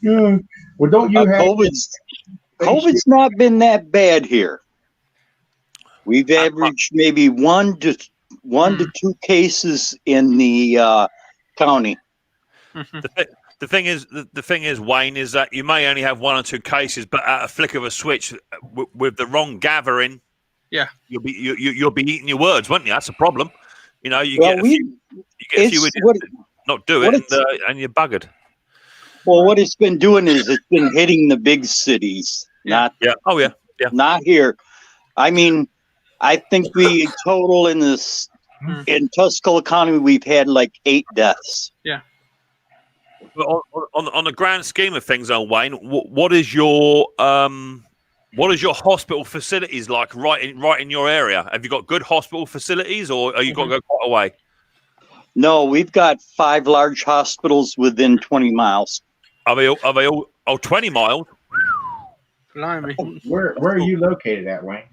Yeah. Well, don't you have COVID's not been that bad here. We've averaged maybe one to 2 cases in the county. The thing is, Wayne, is that you may only have 1 or 2 cases, but at a flick of a switch, with the wrong gathering, you'll be eating your words, won't you? That's a problem. You know, you get a few idiots not do it, and you're buggered. Well, what it's been doing is it's been hitting the big cities, not here. I mean, I think we total in Tuscola County we've had like 8 deaths. Yeah. Well, on the grand scheme of things, Wayne, what is your hospital facilities like right in your area? Have you got good hospital facilities, or are you got to go quite away? No, we've got 5 large hospitals within 20 miles. Are they all 20 miles? Blimey. Where are you located at, Wayne?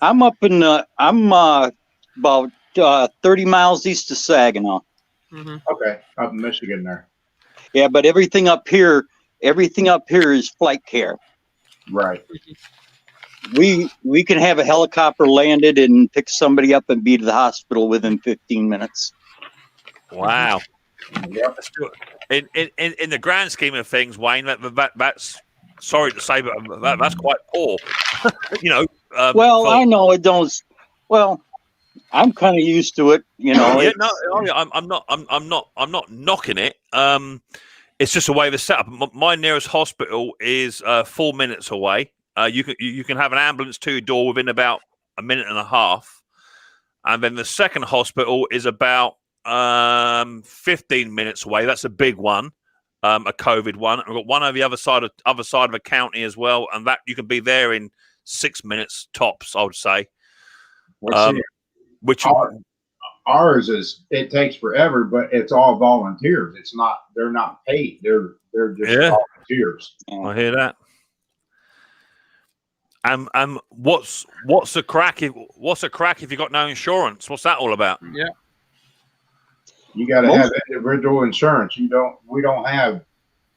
I'm up in about 30 miles east of Saginaw. Okay, up in Michigan there. Yeah, but everything up here is flight care. Right. We can have a helicopter landed and pick somebody up and be to the hospital within 15 minutes. Wow. Yep. In the grand scheme of things, Wayne, that's sorry to say, but that's quite poor. You know. I know it don't. Well, I'm kind of used to it. You know. I'm not knocking it. It's just a way of the setup. My nearest hospital is 4 minutes away. You can have an ambulance to your door within about a minute and a half, and then the second hospital is about 15 minutes away. That's a big one, a COVID one. I've got one over the other side of a county as well, and that you can be there in 6 minutes tops, I would say. Which ours is, it takes forever, but it's all volunteers. It's not, they're not paid. They're just volunteers. I hear that. What's the crack if you got no insurance? What's that all about? Yeah. You got to have individual insurance. We don't have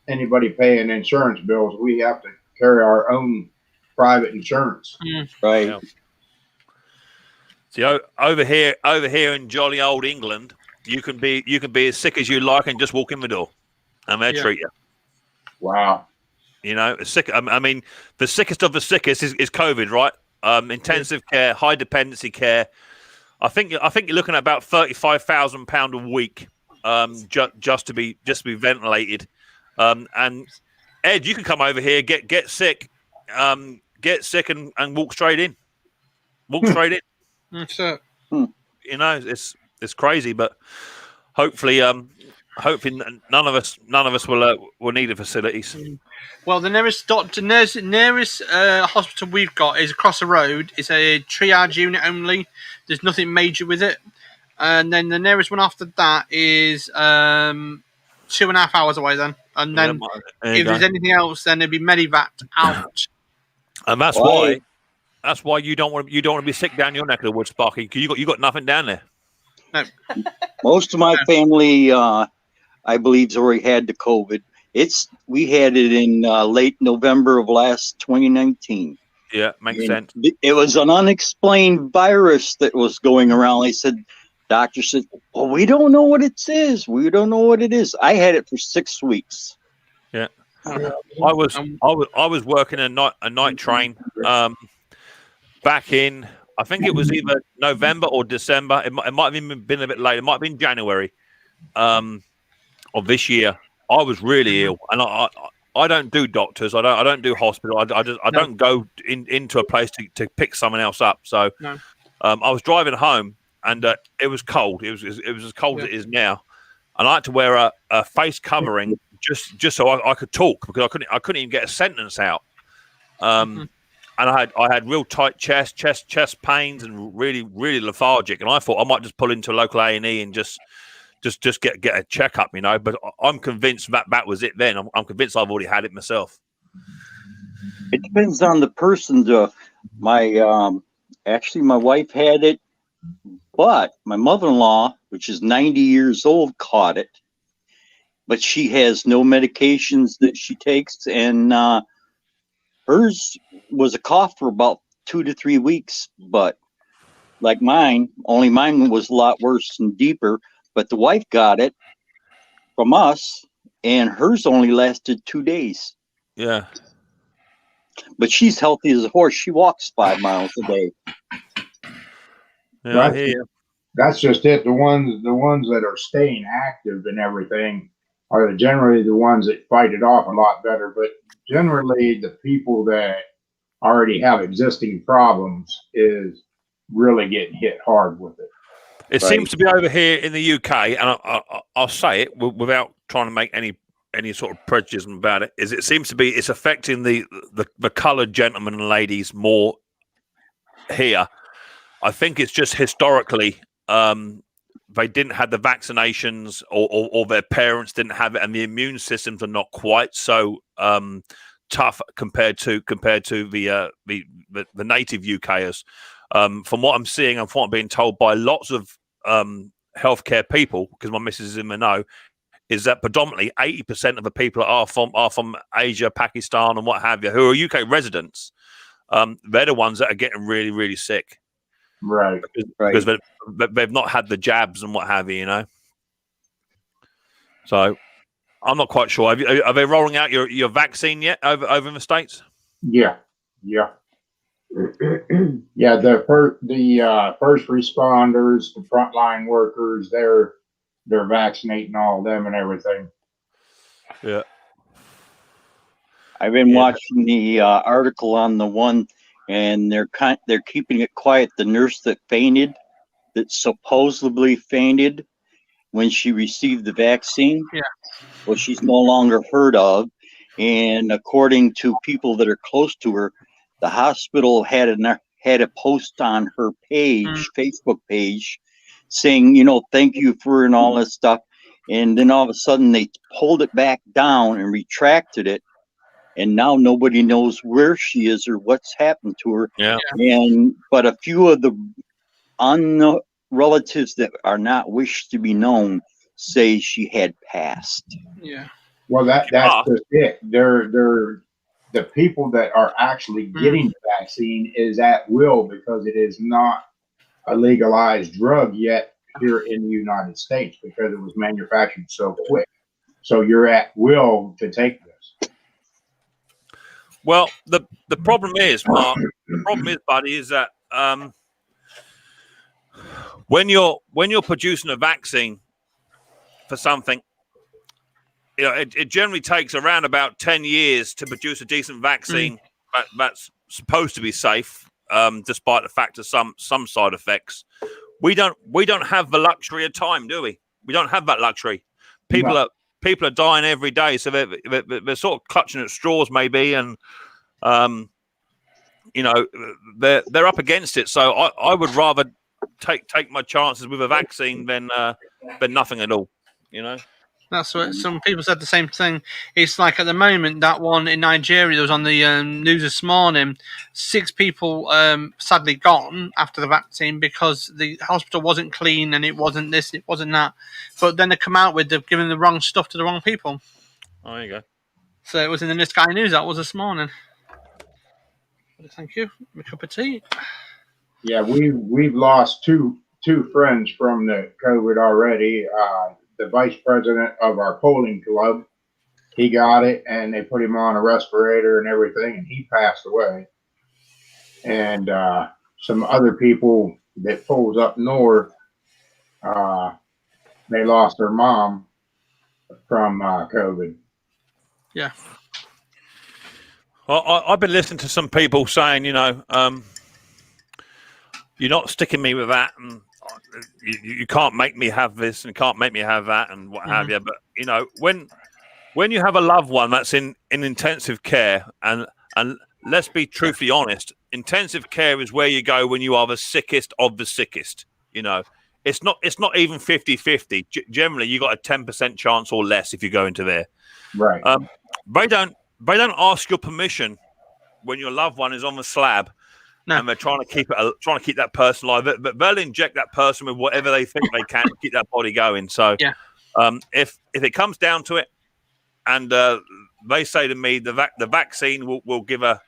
anybody paying insurance bills. We have to carry our own private insurance. Right. Yeah. See, over here in jolly old England, you can be as sick as you like and just walk in the door, and they'll treat you. Wow. You know, sick. I mean, the sickest of the sickest is COVID, right? Intensive care, high dependency care. I think you're looking at about £35,000 a week, just to be ventilated. And Ed, you can come over here, get sick, and walk straight in. Walk straight in. That's it. You know, it's crazy, but hopefully none of us will need the facilities. Well, the nearest hospital we've got is across the road. It's a triage unit only. There's nothing major with it. And then the nearest one after that is 2.5 hours away then. And then if there's anything else, then it'd be Medivac out. And that's why you don't want to be sick down your neck of the woods, Sparky, because you got nothing down there. No. Most of my family, I believe, has already had the COVID. We had it in late November of 2019. Yeah, makes sense. It was an unexplained virus that was going around. Doctor said, well, we don't know what it is. We don't know what it is. I had it for 6 weeks. Yeah. I was working a night train back in, I think it was either November or December. It might have even been a bit late. It might have been January of this year. I was really ill, and I don't do doctors. I don't do hospital. I don't go into a place to pick someone else up. So I was driving home, and it was cold. It was as cold as it is now, and I had to wear a face covering just so I could talk, because I couldn't even get a sentence out. And I had real tight chest pains and really, really lethargic. And I thought I might just pull into a local A&E and just get a checkup, you know. But I'm convinced that was it then. I'm convinced I've already had it myself. It depends on the person. My wife had it, but my mother-in-law, which is 90 years old, caught it. But she has no medications that she takes, and hers was a cough for about 2 to 3 weeks, but like mine was a lot worse and deeper. But the wife got it from us, and hers only lasted 2 days. Yeah. But she's healthy as a horse. She walks 5 miles a day. Yeah, that's just it. The ones that are staying active and everything are generally the ones that fight it off a lot better. But generally, the people that already have existing problems is really getting hit hard with it. It seems to be over here in the UK, and I'll say it without trying to make any sort of prejudice about it. It seems to be it's affecting the coloured gentlemen and ladies more here. I think it's just historically they didn't have the vaccinations, or their parents didn't have it, and the immune systems are not quite so tough compared to the native UKers. From what I'm seeing and from what I'm being told by lots of healthcare people, because my missus is in the know, is that predominantly 80% of the people are from Asia, Pakistan, and what have you, who are UK residents. They're the ones that are getting really, really sick. Right. Because they've not had the jabs and what have you, you know. So I'm not quite sure. Are they rolling out your vaccine yet over in the States? Yeah. Yeah, the first responders, the frontline workers, they're vaccinating all of them and everything. Yeah. I've been watching the article on the one, and they're keeping it quiet. The nurse that supposedly fainted when she received the vaccine. Yeah. Well, she's no longer heard of. And according to people that are close to her, the hospital had a post on her page, Facebook page, saying, thank you for and all this stuff. And then all of a sudden they pulled it back down and retracted it. And now nobody knows where she is or what's happened to her. Yeah. But a few of the relatives that are not wished to be known say she had passed. Yeah. Well, that's just it. They're the people that are actually getting the vaccine is at will because it is not a legalized drug yet here in the United States because it was manufactured so quick. So you're at will to take this. Well, the problem is, Mark. The problem is, buddy, is that when you're producing a vaccine for something, it generally takes around about 10 years to produce a decent vaccine that's supposed to be safe, despite the fact of some side effects. We don't have the luxury of time, do we? We don't have that luxury. People are dying every day, so they're sort of clutching at straws, maybe, and they're up against it. So I would rather take my chances with a vaccine than nothing at all. That's what some people said. The same thing. It's like at the moment that one in Nigeria that was on the news this morning. 6 people sadly gone after the vaccine because the hospital wasn't clean and it wasn't this, it wasn't that. But then they come out with they've given the wrong stuff to the wrong people. Oh, there you go. So it was in the Sky News. That was this morning. Thank you. A cup of tea. Yeah, we've lost two friends from the COVID already. The vice president of our polling club, he got it, and they put him on a respirator and everything, and he passed away. And some other people that polls up north, they lost their mom from COVID. Yeah. Well, I've been listening to some people saying, you're not sticking me with that, and you can't make me have this, and can't make me have that, and what have you. But when you have a loved one that's in intensive care, and let's be truthfully honest, intensive care is where you go when you are the sickest of the sickest. It's not even 50-50. Generally, you got a 10% chance or less if you go into there. Right. They don't ask your permission when your loved one is on the slab. No. And they're trying to keep that person alive. But they'll inject that person with whatever they think they can to keep that body going. So, if it comes down to it, and they say to me the vaccine will give a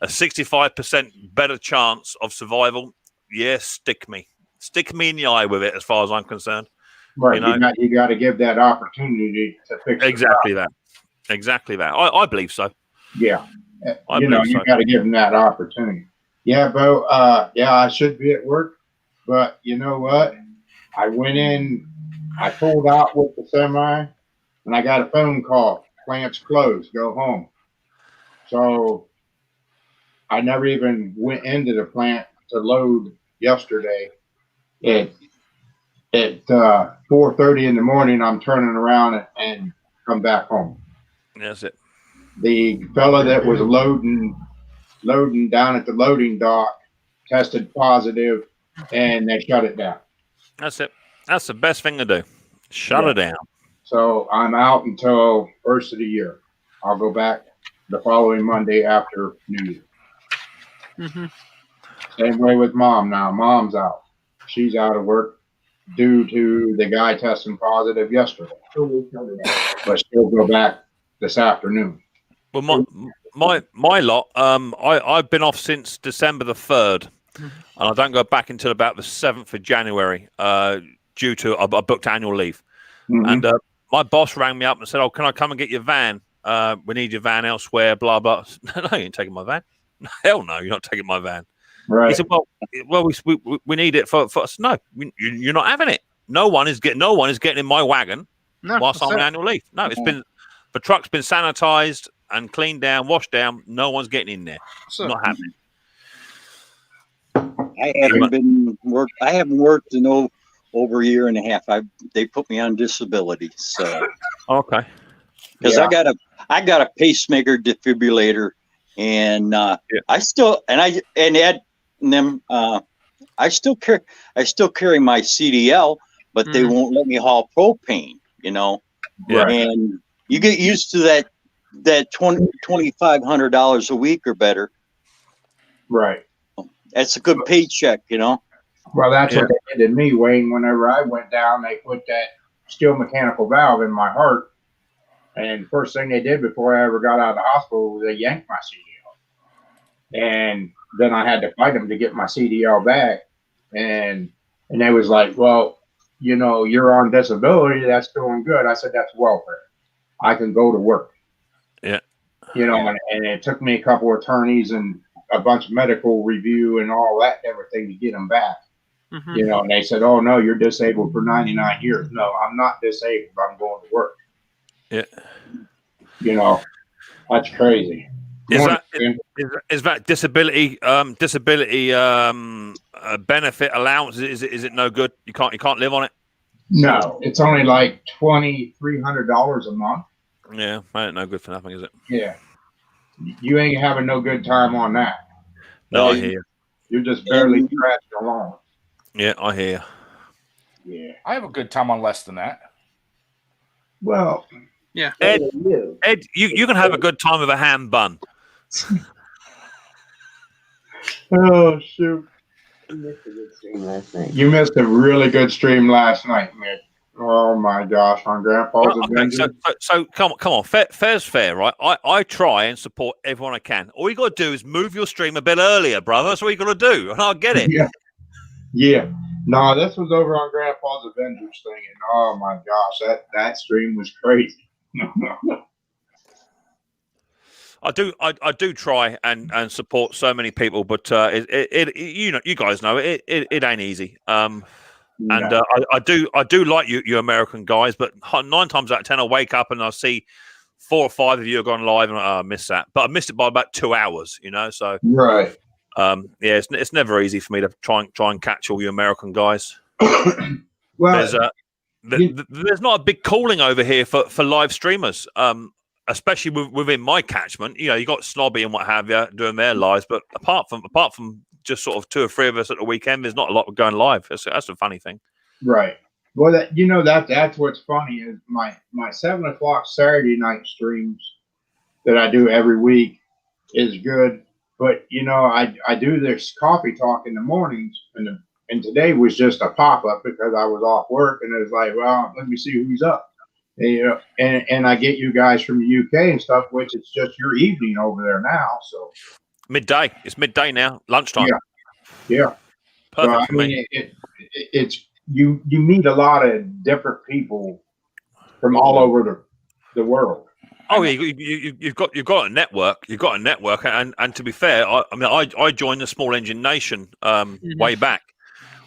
65% better chance of survival, stick me in the eye with it. As far as I'm concerned, right? You got to give that opportunity to fix exactly that. Exactly that. I believe so. Yeah, you got to give them that opportunity. Yeah, Bo. I should be at work, but you know what? I went in, I pulled out with the semi, and I got a phone call. Plant's closed. Go home. So I never even went into the plant to load yesterday. At 4:30 in the morning, I'm turning around and come back home. That's it. The fella that was loading down at the loading dock tested positive, and they shut it down. That's it. That's the best thing to do. Shut it down. So I'm out until first of the year. I'll go back the following Monday after New Year. Mm-hmm. Same way with Mom now. Mom's out. She's out of work due to the guy testing positive yesterday. But she'll go back this afternoon. Well, my lot, I've been off since December the 3rd, and I don't go back until about the 7th of January, due to I booked annual leave. And my boss rang me up and said, "Oh, can I come and get your van? We need your van elsewhere." Blah blah. No, you ain't taking my van. Hell no, you're not taking my van. Right. He said, "Well, we need it for us." No, you're not having it. No one is getting in my wagon whilst I'm on annual leave. No, the truck's been sanitized and cleaned down, washed down. No one's getting in there. It's not happening. I haven't worked in over a year and a half. They put me on disability. So okay. because I got a pacemaker defibrillator, and I still carry my CDL, but they won't let me haul propane. And you get used to that $2,500 a week or better. Right. That's a good paycheck, Well, that's what they did to me, Wayne. Whenever I went down, they put that steel mechanical valve in my heart. And first thing they did before I ever got out of the hospital was they yanked my CDL. And then I had to fight them to get my CDL back. And they was like, well, you're on disability. That's doing good. I said, that's welfare. I can go to work. Yeah. And it took me a couple of attorneys and a bunch of medical review and all that and everything to get them back. And they said, oh, no, you're disabled for 99 years. No, I'm not disabled. I'm going to work. Yeah. That's crazy. Is that disability benefit allowance? Is it no good? You can't live on it? No, it's only like $2,300 a month. Yeah, ain't no good for nothing, is it? Yeah. You ain't having no good time on that. No, I hear you. You're just barely scratching along. Yeah, I hear you. Yeah. I have a good time on less than that. Well, yeah. Ed, you can have a good time with a ham bun. Oh, shoot. You missed a good stream last night. You missed a really good stream last night, Mick. Oh my gosh, on Grandpa's Adventure. So come on, fair's fair, right? I try and support everyone I can. All you got to do is move your stream a bit earlier, brother. That's what you got to do, and I'll get it. Yeah. No, this was over on Grandpa's Avengers thing, and oh my gosh, that stream was crazy. I do try and support so many people, but you guys know it ain't easy. And I do like you American guys, but 9 times out of 10 I wake up and I see 4 or 5 of you have gone live, and I missed that. But I missed it by about 2 hours, So right. It's never easy for me to try and catch all you American guys. Well, there's not a big calling over here for live streamers. Especially within my catchment, you got Snobby and what have you doing their lives, but apart from just sort of 2 or 3 of us at the weekend, there's not a lot going live. That's a funny thing, right? Well, that's what's funny is my 7 o'clock Saturday night streams that I do every week is good, but I do this coffee talk in the mornings, and today was just a pop up because I was off work, and it was like, well, let me see who's up. And I get you guys from the UK and stuff, which it's just your evening over there now. So midday. It's midday now. Lunchtime. Yeah. Perfect so, for me. It's you meet a lot of different people from all over the world. Oh yeah, you've got a network. You've got a network, and to be fair, I joined the Small Engine Nation way back,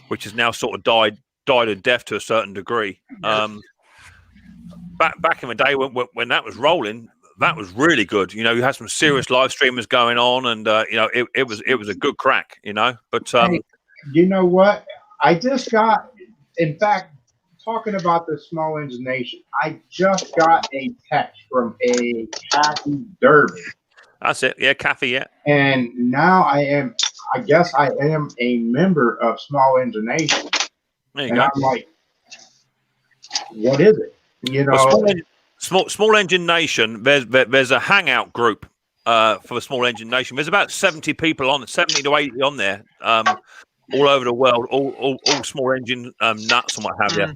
which has now sort of died a death to a certain degree. Back in the day when that was rolling, that was really good. You had some serious live streamers going on, and it was a good crack. But hey, you know what? I just got, in fact, talking about the Small Engine Nation, I just got a text from a Kathy Durbin. That's it. Yeah, Kathy. Yeah. And now I guess I am a member of Small Engine Nation. There you and go. I'm like, what is it? Small Engine Nation. There's a hangout group for the Small Engine Nation. There's about 70 people 70 to 80 on there, all over the world, all small engine nuts and what have you.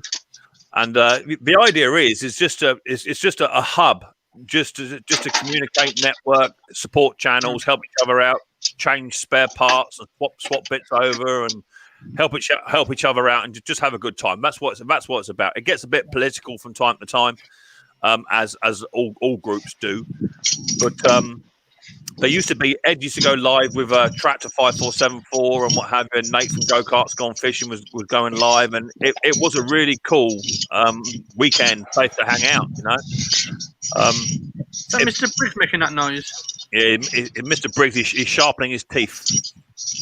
And the idea is just a hub, just to communicate, network, support channels, help each other out, change spare parts, and swap bits over, and help each other out, and just have a good time. That's what it's about. It gets a bit political from time to time, as all groups do. But there used to be Ed used to go live with Tractor 5474 and what have you. And Nathan Go-Kart's Gone Fishing was going live, and it was a really cool weekend place to hang out. Is that Mr. Briggs making that noise? Yeah, Mr. Briggs, he's sharpening his teeth.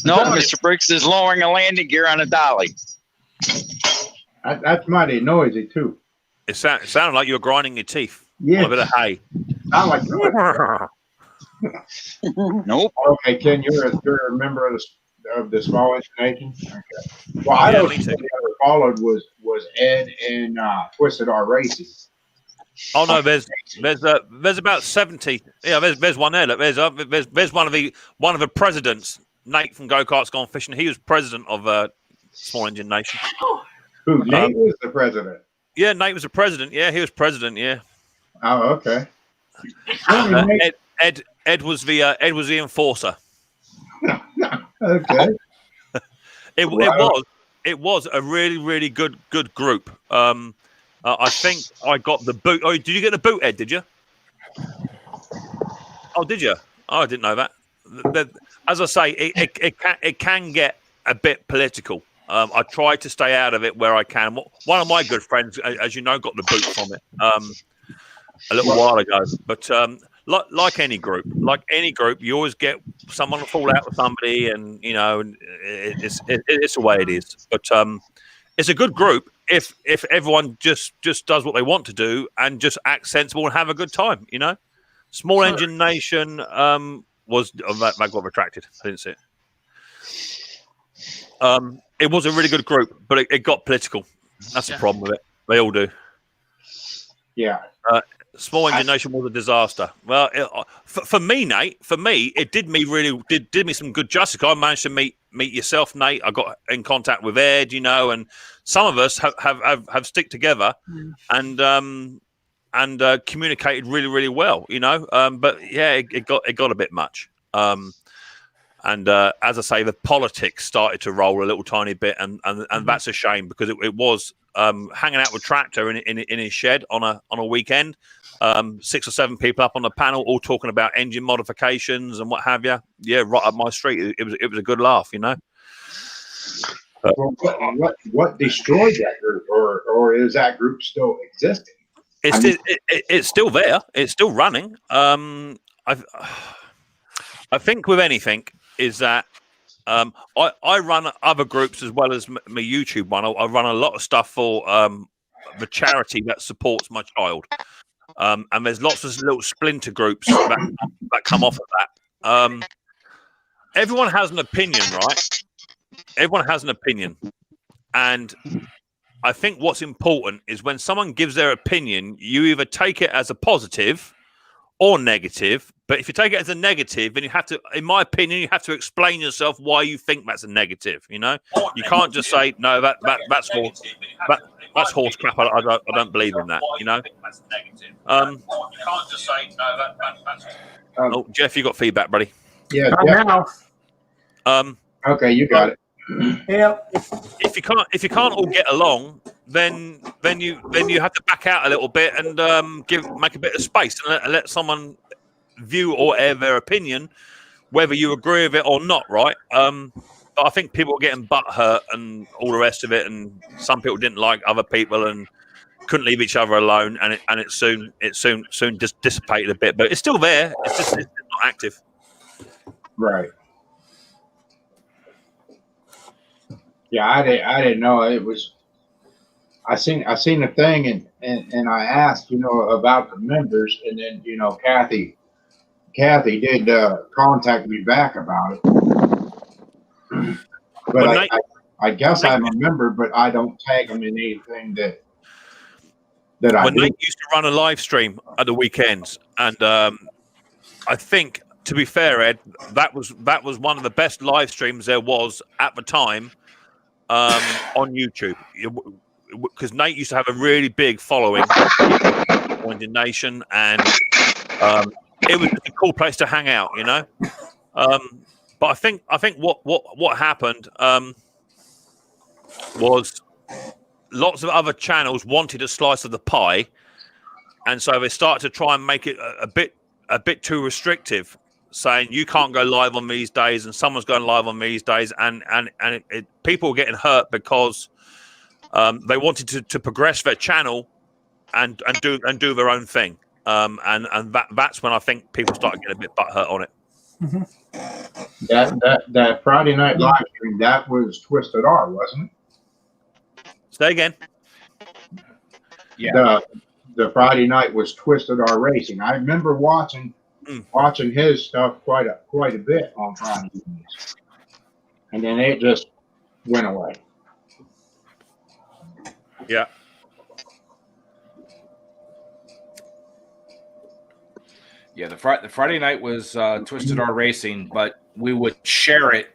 No, Mr. Briggs is lowering a landing gear on a dolly. That's mighty noisy too. It sounded like you were grinding your teeth. Yeah. Want a bit of hay. I like that. Nope. Okay, Ken, you're a member of the Small Engine Nation. Okay. Well, I Yeah, don't me think too. the ever followed was Ed and Twisted R Racing. Oh no, there's about 70. Yeah, there's one there. Look, there's one of the presidents. Nate from Go Karts Gone Fishing. He was president of Small Engine Nation. Who? Nate was the president. Yeah, Nate was the president. Yeah, he was president. Yeah. Oh, okay. Ed was the enforcer. Okay. It was a really good group. I think I got the boot. Oh, did you get the boot, Ed? Did you? Oh, did you? Oh, I didn't know that. As I say, it can get a bit political. I try to stay out of it where I can. One of my good friends, as you know, got the boot from it a little while ago. But like any group, you always get someone to fall out with somebody, and you know, it's the way it is. But it's a good group if everyone just does what they want to do and just act sensible and have a good time. You know, Small Engine Nation was that got retracted. I didn't see it. It was a really good group, but it got political. That's the problem with it. They all do. Yeah. Small Engine Nation was a disaster. Well, for me, Nate, it did me some good justice. I managed to meet yourself, Nate. I got in contact with Ed, you know, and some of us have stick together and communicated really well, you know. But yeah, it got a bit much. And as I say, the politics started to roll a little tiny bit, and that's a shame because it was hanging out with Tractor in his shed on a weekend. 6 or 7 people up on the panel, all talking about engine modifications and what have you. Yeah, right up my street. It was a good laugh, you know. Well, what destroyed that group, or is that group still existing? It's still there. It's still running. I think with anything is that I run other groups as well as my YouTube one. I run a lot of stuff for the charity that supports my child. And there's lots of little splinter groups that come off of that. Everyone has an opinion, right? Everyone has an opinion. And I think what's important is when someone gives their opinion, you either take it as a positive or negative. But if you take it as a negative, then you have to, in my opinion, you have to explain yourself why you think that's a negative. You know, you can't just say no. That's horse crap. I don't believe in that. You know. You can't just say no. That's. Oh, Jeff, you got feedback, buddy? Yeah. Now. Okay, you got it. Yeah. If you can't all get along, then you have to back out a little bit and make a bit of space and let someone view or air their opinion, whether you agree with it or not, right? But I think people are getting butthurt and all the rest of it, and some people didn't like other people and couldn't leave each other alone, and it soon just dissipated a bit, but it's still there. It's not active. Right. Yeah, I didn't know it was. I seen a thing and I asked, you know, about the members, and then you know Kathy did contact me back about it. But I guess I'm a member, but I don't tag them in anything that I do. Nate used to run a live stream at the weekends, and I think, to be fair, Ed, that was one of the best live streams there was at the time on YouTube. Because Nate used to have a really big following in Nation, and it was a cool place to hang out, you know. But I think what happened was lots of other channels wanted a slice of the pie, and so they started to try and make it a bit too restrictive, saying you can't go live on these days, and someone's going live on these days, and people were getting hurt because they wanted to progress their channel and do their own thing, and that's when I think people started getting a bit butthurt on it. Mm-hmm. That Friday night live stream, that was Twisted R, wasn't it? Say again. Yeah. the Friday night was Twisted R Racing. I remember watching his stuff quite a bit on Friday evenings, and then it just went away. Yeah. Yeah, the Friday night was Twisted R Racing, but we would share it.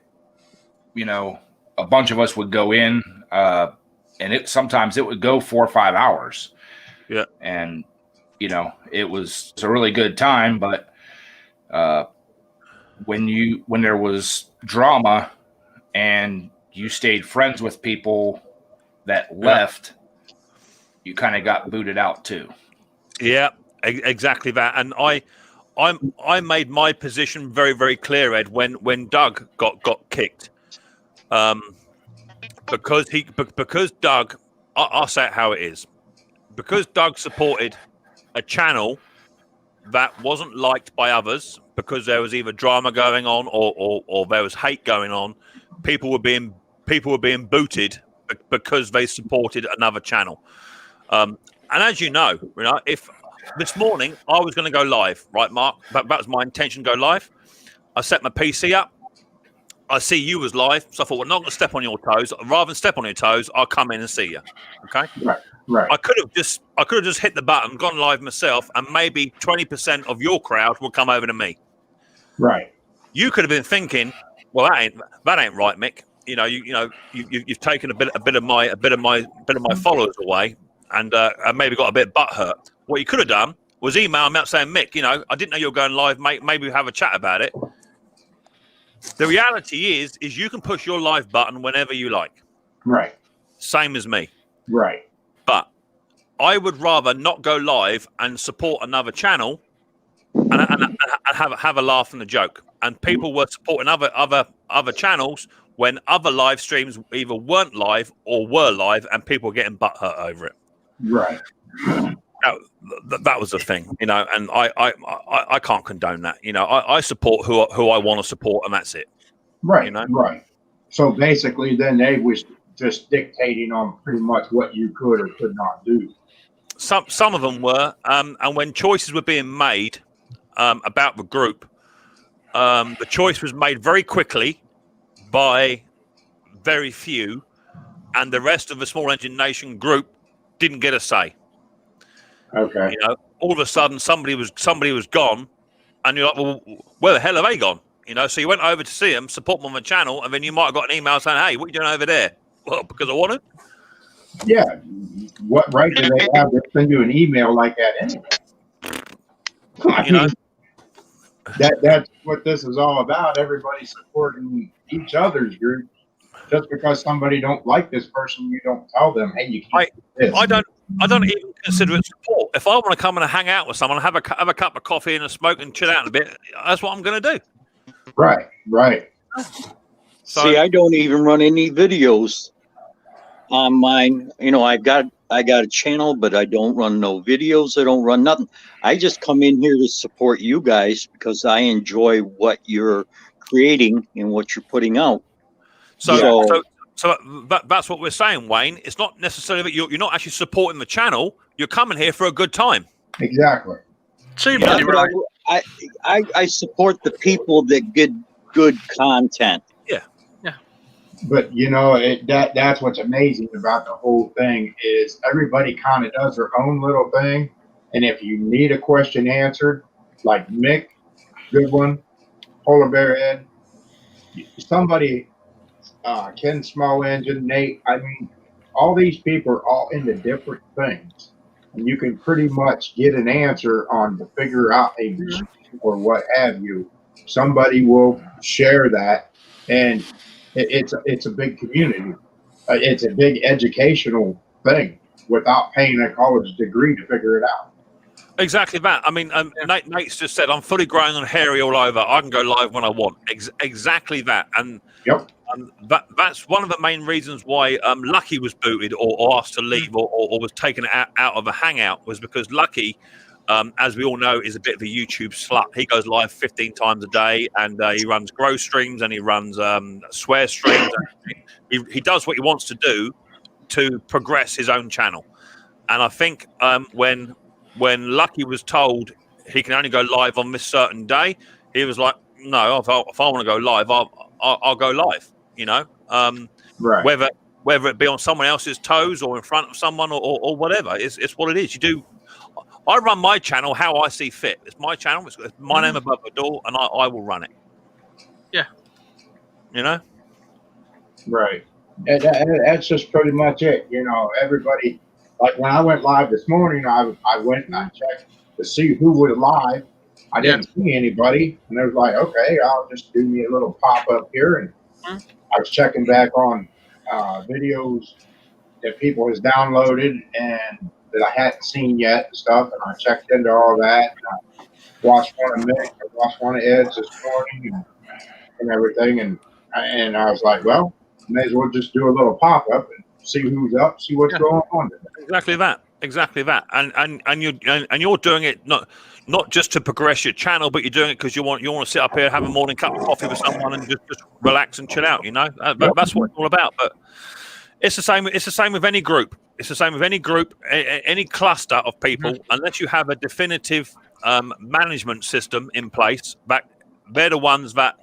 You know, a bunch of us would go in, and sometimes it would go 4 or 5 hours. Yeah, and you know, it was a really good time. But when there was drama, and you stayed friends with people that left, you kind of got booted out too. Yeah, exactly that. And I made my position very, very clear, Ed, when Doug got kicked, because Doug, I'll say it how it is, because Doug supported a channel that wasn't liked by others, because there was either drama going on or there was hate going on. People were being booted because they supported another channel. And as you know, if this morning I was going to go live, right, Mark? That was my intention, go live. I set my PC up. I see you was live, so I thought, we're not going to step on your toes. Rather than step on your toes, I'll come in and see you. Okay. Right. I could have just hit the button, gone live myself, and maybe 20% of your crowd will come over to me. Right. You could have been thinking, well, that ain't right, Mick. You've taken a bit of my followers away, and I maybe got a bit butthurt. What you could have done was email me out saying, Mick, I didn't know you were going live, mate. Maybe we have a chat about it. The reality is you can push your live button whenever you like. Right. Same as me. Right. But I would rather not go live and support another channel and have a laugh and a joke. And people were supporting other channels when other live streams either weren't live or were live, and people were getting butthurt over it. Right. That was the thing, and I can't condone that. I support who I want to support, and that's it. Right. Right. So basically, then they was just dictating on pretty much what you could or could not do. Some of them were, and when choices were being made about the group, the choice was made very quickly by very few, and the rest of the Small Engine Nation group didn't get a say. Okay. All of a sudden somebody was gone, and you're like, well, where the hell are they gone? So you went over to see them, support them on the channel, and then you might have got an email saying, hey, what are you doing over there? Well, because I wanted. Yeah. What right do they have to send you an email like that anyway? I mean, that's what this is all about. Everybody supporting each other's group. Just because somebody don't like this person, you don't tell them, hey, you can't do this. I don't even consider it support. If I want to come and hang out with someone, have a cup of coffee and a smoke and chill out a bit, that's what I'm going to do. Right. So, see, I don't even run any videos on mine. I got a channel, but I don't run no videos. I don't run nothing. I just come in here to support you guys because I enjoy what you're creating and what you're putting out. So that's what we're saying, Wayne. It's not necessarily that you're not actually supporting the channel. You're coming here for a good time. Exactly. Right. I support the people that get good content. Yeah. But that's what's amazing about the whole thing is everybody kind of does their own little thing, and if you need a question answered, like Mick, good one, Polar Bear Ed, somebody. Ken Small Engine, Nate. I mean, all these people are all into different things, and you can pretty much get an answer on to figure out a machine or what have you. Somebody will share that, and it's a big community. It's a big educational thing without paying a college degree to figure it out. Exactly that. I mean, Nate's just said, I'm fully grown and hairy all over. I can go live when I want. Exactly that. And yep. That's one of the main reasons why Lucky was booted or asked to leave or was taken out of a hangout, was because Lucky, as we all know, is a bit of a YouTube slut. He goes live 15 times a day, and he runs grow streams, and he runs swear streams. He does what he wants to do to progress his own channel. And I think when when Lucky was told he can only go live on this certain day, he was like, "No, if I want to go live, I'll go live." You know, Right. whether it be on someone else's toes or in front of someone or whatever, it's what it is. You do. I run my channel how I see fit. It's my channel. It's my name above the door, and I will run it. Yeah. You know. Right. And that's just pretty much it. You know, everybody, like when I went live this morning, I went and I checked to see who was live. I didn't see anybody. And I was like, okay, I'll just do me a little pop up here. And I was checking back on videos that people has downloaded and that I hadn't seen yet and stuff. And I checked into all that. And I watched one of Mick, I watched one of Ed's this morning and everything. And I was like, well, may as well just do a little pop up and see who's up, see what's going on. Exactly that. And you're doing it not just to progress your channel, but you're doing it because you want to sit up here, have a morning cup of coffee with someone, and just relax and chill out. You know, that's what it's all about. But it's the same. It's the same with any group. It's the same with any group, any cluster of people. Unless you have a definitive management system in place, they're the ones that,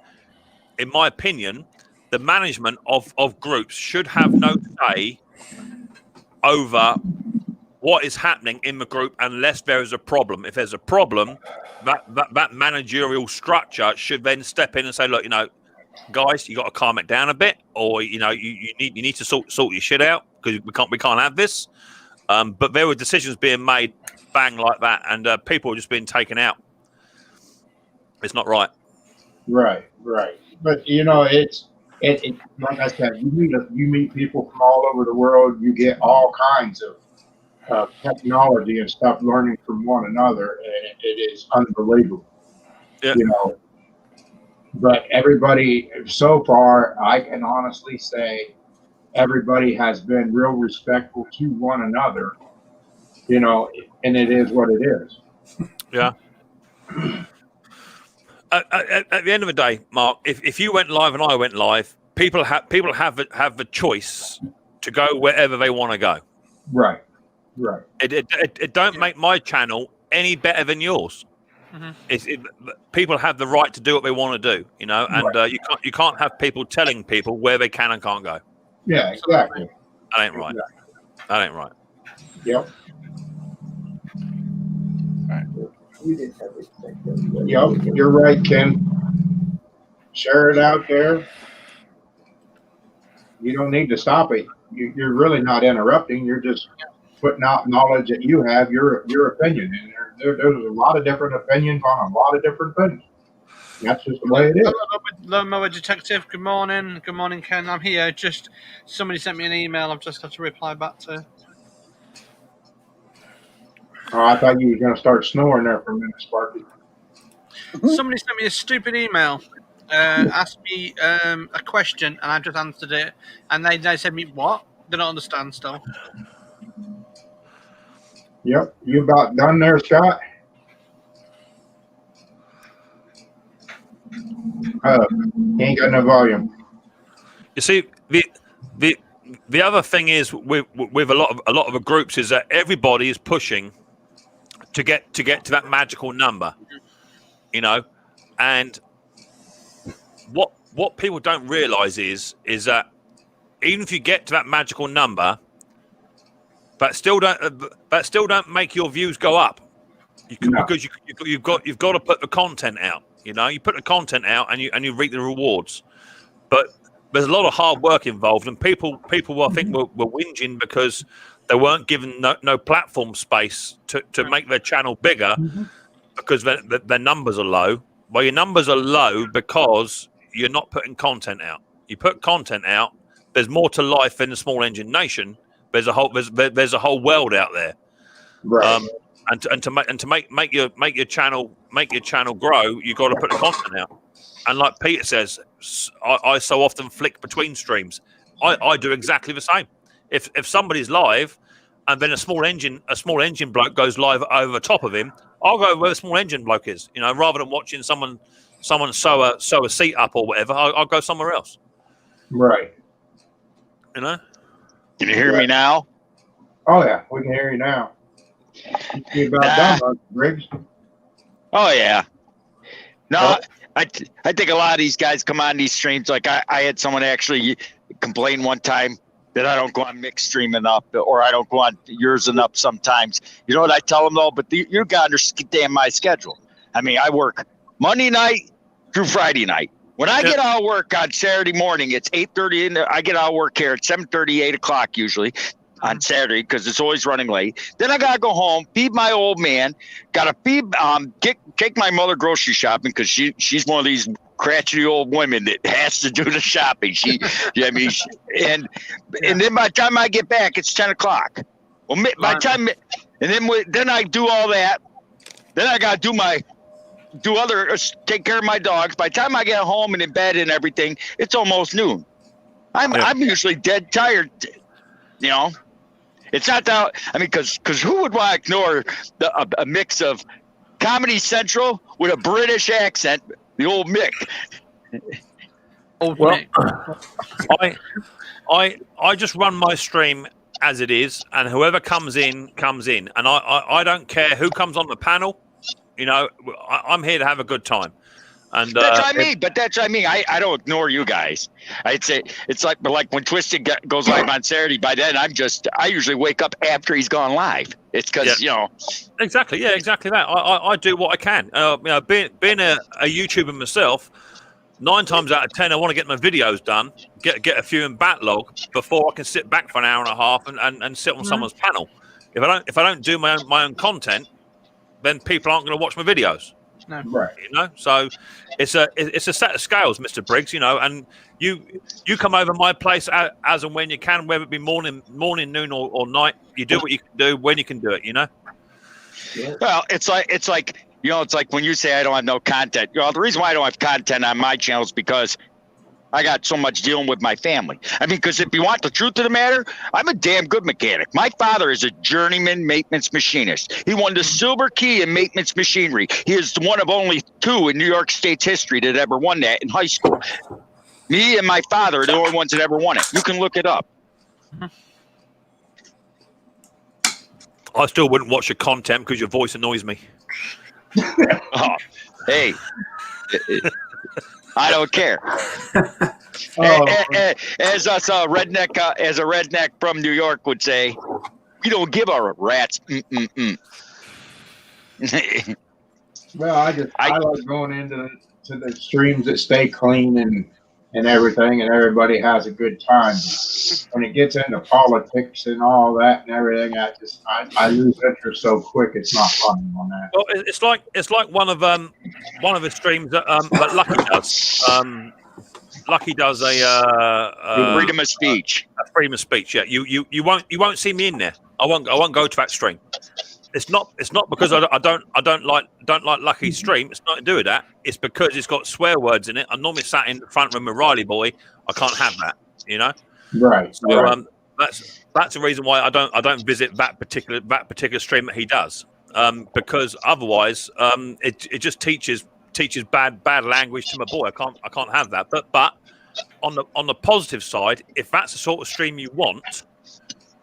in my opinion, the management of groups should have no say over what is happening in the group unless there is a problem. If there's a problem, that managerial structure should then step in and say, look, you know, guys, you got to calm it down a bit, or you know, you need to sort your shit out because we can't have this. But there were decisions being made, bang, like that, and people are just being taken out. It's not right. Right. But you know, it's like I said, you meet people from all over the world. You get all kinds of technology and stuff, learning from one another, and it is unbelievable. Yeah. You know, but everybody so far, I can honestly say, everybody has been real respectful to one another. You know, and it is what it is. Yeah. At the end of the day, Mark, if you went live and I went live, people have the choice to go wherever they want to go. Right. It don't make my channel any better than yours. People have the right to do what they want to do, you know, and you can't have people telling people where they can and can't go. Yeah, exactly. That ain't right. That ain't right. Yep. Yep, you're right, Ken. Share it out there. You don't need to stop it. You're really not interrupting. You're just putting out knowledge that you have, your opinion. And there's a lot of different opinions on a lot of different things. That's just the way it is. Hello, Moa Detective. Good morning. Good morning, Ken. I'm here. Just somebody sent me an email. I've just got to reply back to. Oh, I thought you were going to start snoring there for a minute, Sparky. Somebody sent me a stupid email, asked me a question, and I just answered it. And they said me, what? They don't understand still. Yep. You about done there, Scott? He ain't got no volume. You see, the other thing is with a lot of the groups is that everybody is pushing to get to that magical number, you know, and what people don't realize is that even if you get to that magical number, but still don't make your views go up, because you've got to put the content out. You know, you put the content out and you reap the rewards, but there's a lot of hard work involved, and people I think were whinging because they weren't given no platform space to make their channel bigger because their numbers are low. Well, your numbers are low because you're not putting content out. You put content out, there's more to life than the Small Engine Nation. There's a whole world out there, right? And to make your channel grow, you got to put the content out. And like Peter says, I so often flick between streams. I do exactly the same. If somebody's live, and then a small engine bloke goes live over the top of him, I'll go where the small engine bloke is. You know, rather than watching someone sew a seat up or whatever, I'll go somewhere else. Right. You know. Can you hear me now? Oh yeah, we can hear you now. You about done, Briggs. Oh yeah. No, I think a lot of these guys come on these streams. Like I had someone actually complain one time that I don't go on mixed stream enough, or I don't go on yours enough sometimes. You know what I tell them though? But you got to understand my schedule. I mean, I work Monday night through Friday night. When I get out of work on Saturday morning, it's 8:30. I get out of work here at 7:30, 8 o'clock usually on Saturday because it's always running late. Then I gotta go home, feed my old man. Gotta feed, take my mother grocery shopping because she's one of these crotchety old women that has to do the shopping. And then by the time I get back, it's 10 o'clock. Well, by the time, and then I do all that. Then I gotta take care of my dogs. By the time I get home and in bed and everything, it's almost noon. I'm usually dead tired. You know, it's not that. I mean, because who would want to ignore a mix of Comedy Central with a British accent, the old Mick? Old Well, Mick. I just run my stream as it is, and whoever comes in, and I don't care who comes on the panel. You know, I'm here to have a good time. And that's what I mean. But that's what I mean. I don't ignore you guys. I'd say it's like when Twisted goes live on Saturday. By then, I usually wake up after he's gone live. It's because you know. Exactly. Yeah. Exactly that. I do what I can. You know, being a YouTuber myself, 9 times out of 10, I want to get my videos done, get a few in backlog before I can sit back for an hour and a half and sit on someone's panel. If I don't do my own content, then people aren't going to watch my videos. No. Right. You know, so it's a set of scales, Mr. Briggs. You know, and you come over my place as and when you can, whether it be morning, noon, or night. You do what you can do when you can do it. You know. Well, it's like you know, it's like when you say I don't have no content. You know, the reason why I don't have content on my channel is because I got so much dealing with my family. I mean, because if you want the truth of the matter, I'm a damn good mechanic. My father is a journeyman maintenance machinist. He won the Silver Key in maintenance machinery. He is one of only 2 in New York State's history that ever won that in high school. Me and my father are the only ones that ever won it. You can look it up. I still wouldn't watch your content because your voice annoys me. Oh, hey. I don't care. As a redneck from New York would say, we don't give a rat's. Well, I like going into the streams that stay clean and everything, and everybody has a good time. When it gets into politics and all that and everything, I lose interest so quick. It's not fun on that. Well, it's like one of his streams that Lucky does. Lucky does a freedom of speech. A freedom of speech. Yeah, you won't see me in there. I won't go to that stream. It's not because I don't like Lucky's stream. It's nothing to do with that. It's because it's got swear words in it. I'm normally sat in the front room with Riley boy. I can't have that. You know. Right. So right. That's the reason why I don't visit that particular stream that he does. Because otherwise, it just teaches bad language to my boy. I can't have that. But on the positive side, if that's the sort of stream you want,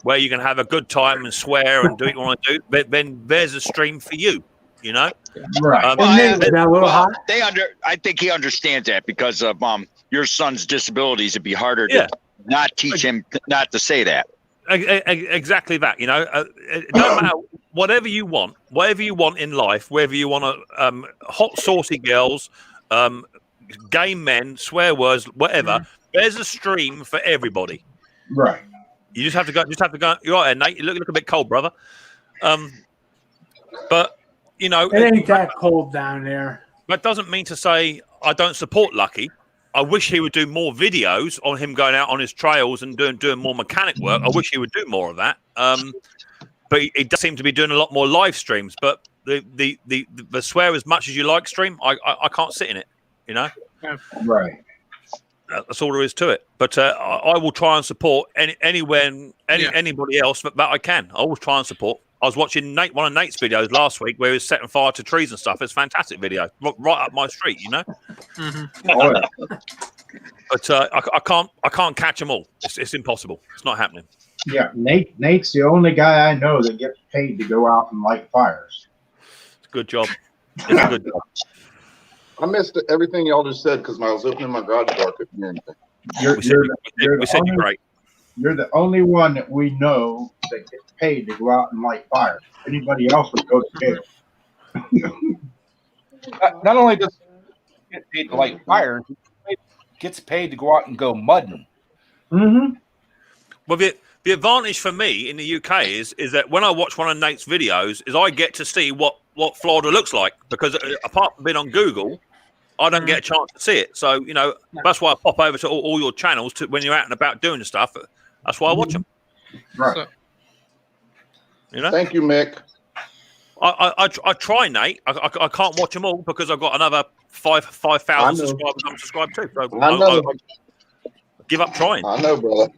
where you can have a good time and swear and do what you want to do, then there's a stream for you. You know, right? I think he understands that because of your son's disabilities. It'd be harder to not teach him not to say that. Exactly that. You know, it doesn't matter. Whatever you want in life, whether you want hot saucy girls, gay men, swear words, whatever. There's a stream for everybody. Right. You just have to go. You're right, Nate. You look a bit cold, brother. But you know, it ain't that cold down there. That doesn't mean to say I don't support Lucky. I wish he would do more videos on him going out on his trails and doing more mechanic work. I wish he would do more of that. But he does seem to be doing a lot more live streams. But the swear as much as you like stream, I can't sit in it. You know. Right. That's all there is to it. But I will try and support anybody else that I can. I always try and support. I was watching one of Nate's videos last week where he was setting fire to trees and stuff. It's a fantastic video, right up my street, you know. But I can't catch them all. It's impossible. It's not happening. Yeah, Nate's the only guy I know that gets paid to go out and light fires. It's a good job. It's a good job. I missed everything y'all just said because when I was opening my garage door, I couldn't hear anything. You're the only one that we know that gets paid to go out and light fires. Anybody else would go to jail. Not only does he get paid to light fires, he gets paid to go out and go mudding. Mm-hmm. Well, the advantage for me in the UK is that when I watch one of Nate's videos, is I get to see what Florida looks like, because apart from being on Google, I don't get a chance to see it. So, that's why I pop over to all your channels to when you're out and about doing the stuff. That's why I watch them. Right. Thank you, Mick. I try, Nate. I can't watch them all because I've got another 5,000 subscribers I'm subscribed to. So I give up trying. I know, brother.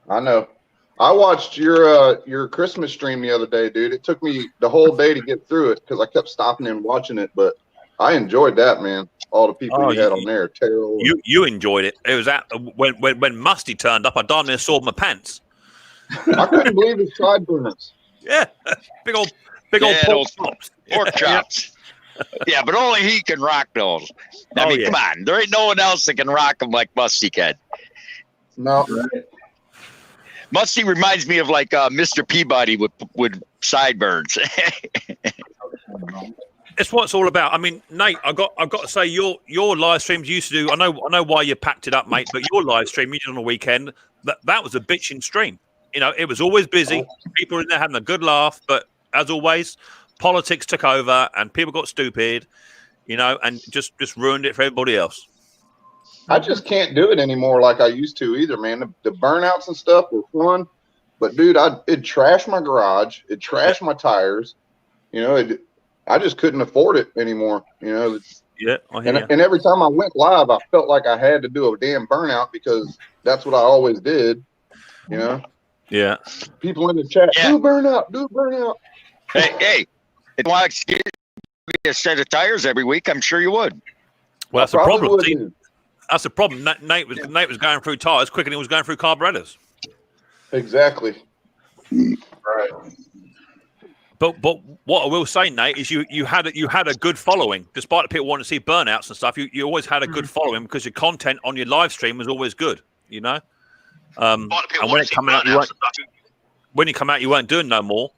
I know. I watched your Christmas stream the other day, dude. It took me the whole day to get through it because I kept stopping and watching it, but I enjoyed that, man. All the people you had on there, Terrell. You enjoyed it. It was when Musty turned up. I darn near sawed my pants. I couldn't believe his sideburns. Yeah, big old pork chops. Pork chops. Yeah, but only he can rock those. I mean, come on, there ain't no one else that can rock them like Musty can. No. Right. Musty reminds me of like Mr. Peabody with sideburns. It's what it's all about. I mean, Nate, I got to say your live streams you used to do. I know why you packed it up, mate. But your live stream you did on the weekend, that was a bitching stream. It was always busy. People were in there having a good laugh, but as always, politics took over and people got stupid, and just ruined it for everybody else. I just can't do it anymore like I used to either, man. The burnouts and stuff were fun, but dude, it trashed my garage. It trashed my tires. I just couldn't afford it anymore. Yeah, I hear you. And every time I went live, I felt like I had to do a damn burnout because that's what I always did. Yeah. People in the chat, do burnout. Hey, if you want to get a set of tires every week, I'm sure you would. Well, that's the problem. That's the problem. Nate was going through tires quicker than he was going through carburetors. Exactly. Right. But what I will say, Nate, is you had a good following, despite the people wanting to see burnouts and stuff. You always had a good following because your content on your live stream was always good. And when it come out, you weren't doing no more.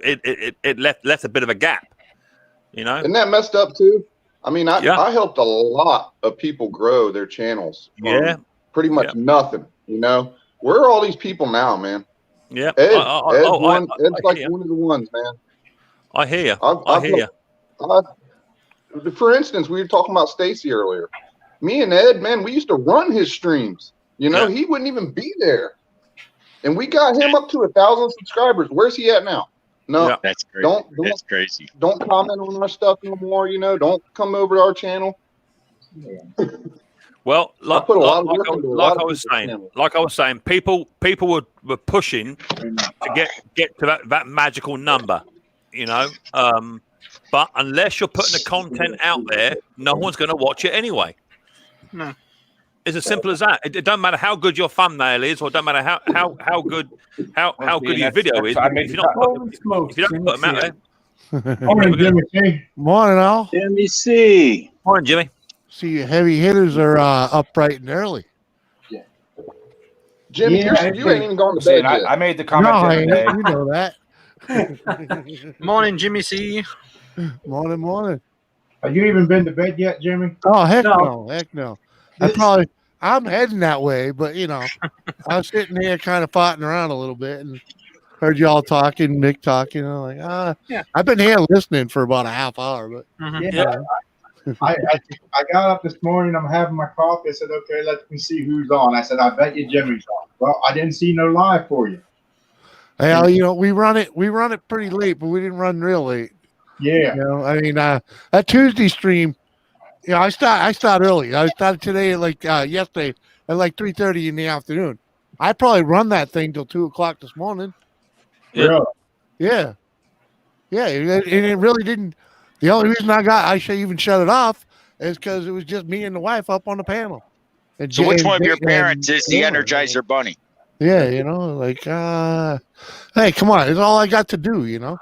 It left a bit of a gap. Isn't that messed up too? I mean, I helped a lot of people grow their channels. Pretty much nothing. Where are all these people now, man? Yeah, Ed's like one of the ones, man. I hear you. I hear you. For instance, we were talking about Stacy earlier. Me and Ed, man, we used to run his streams. He wouldn't even be there, and we got him up to 1,000 subscribers. Where's he at now? No, that's crazy. That's crazy. Don't comment on our stuff no more. Don't come over to our channel. Well, like I was saying, people were pushing to get to that magical number, but unless you're putting the content out there, no one's going to watch it anyway. No, it's as simple as that. It don't matter how good your thumbnail is, or it don't matter how good your video is. If you don't put them out there. Morning, Jimmy. Morning, all. Jimmy C. Morning, Jimmy. See, heavy hitters are up bright and early. Yeah. Jimmy, you ain't even gone to bed yet. I made the comment. No, I ain't. You know that. Morning, Jimmy C. Morning. Have you even been to bed yet, Jimmy? Oh, heck no. I'm heading that way, but I was sitting here kind of potting around a little bit and heard y'all talking, Mick talking. I'm like, I've been here listening for about a half hour, but I got up this morning. I'm having my coffee. I said, okay, let me see who's on. I said, I bet you Jimmy's on. Well, I didn't see no live for you. Well, we run it pretty late, but we didn't run real late. Yeah. That Tuesday stream, I start early. I started today at yesterday at 3:30 in the afternoon. I probably run that thing till 2:00 this morning. Yeah. Yeah. And it really didn't. The only reason I even shut it off is because it was just me and the wife up on the panel. So which one of your parents is the Energizer Bunny? Yeah, you know, like, hey, come on, it's all I got to do, you know.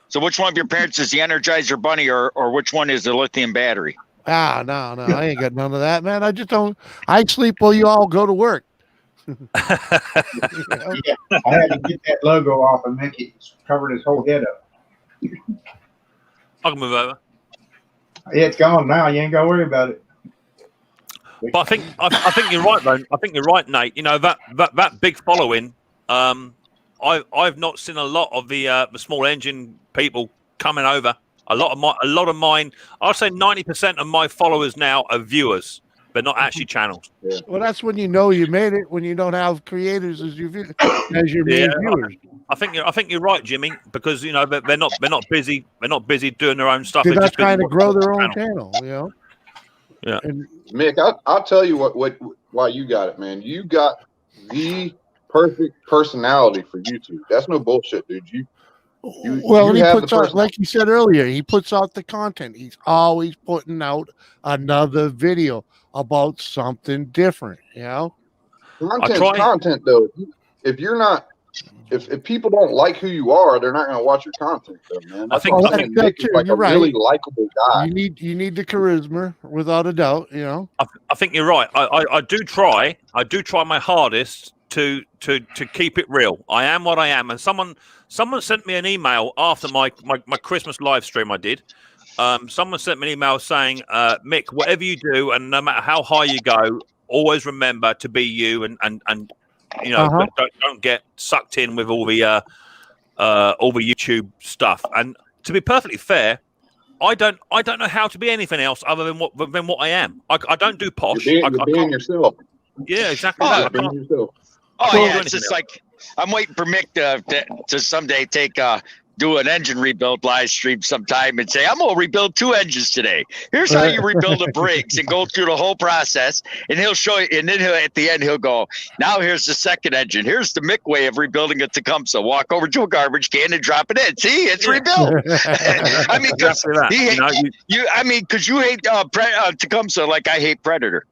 So which one of your parents is the Energizer Bunny, or which one is the lithium battery? No, I ain't got none of that, man. I just don't. I sleep while you all go to work. Yeah, I had to get that logo off and make it cover his whole head up. I can move over. Yeah, it's gone now. You ain't got to worry about it. But I think you're right, though. I think you're right, Nate. You know that big following. I've not seen a lot of the small engine people coming over. A lot of mine. I'd say 90% of my followers now are viewers. They're not actually channels. Yeah. Well, that's when you know you made it. When you don't have creators as your main viewers. I think you're right, Jimmy, because you know they're not busy. They're not busy doing their own stuff. They're not just trying to grow their own channel. You know. Yeah. And Mick, I'll tell you what why you got it, man. You got the perfect personality for YouTube. That's no bullshit, dude. You he have puts the out, like you said earlier, he puts out the content. He's always putting out another video about something different, you know. Content though. If you're not, if people don't like who you are, they're not going to watch your content, though, man. I think Mick is like you're a right. really likable guy. You need the charisma, without a doubt. You know. I think you're right. I do try my hardest to keep it real. I am what I am, and someone sent me an email after my Christmas live stream I did. Someone sent me an email saying, Mick, whatever you do, and no matter how high you go, always remember to be you, and you know, don't get sucked in with all the YouTube stuff. And to be perfectly fair, I don't know how to be anything else other than what I am. I don't do posh. You're being yourself. Yeah, exactly. Oh, That. yeah, it's just like I'm waiting for Mick to someday do an engine rebuild live stream sometime and say, I'm going to rebuild 2 engines today. Here's how you rebuild a Briggs, and go through the whole process. And he'll show you. And then at the end, he'll go, now here's the second engine. Here's the Mick way of rebuilding a Tecumseh. Walk over to a garbage can and drop it in. See, it's rebuilt. I mean, because you hate Tecumseh like I hate Predator.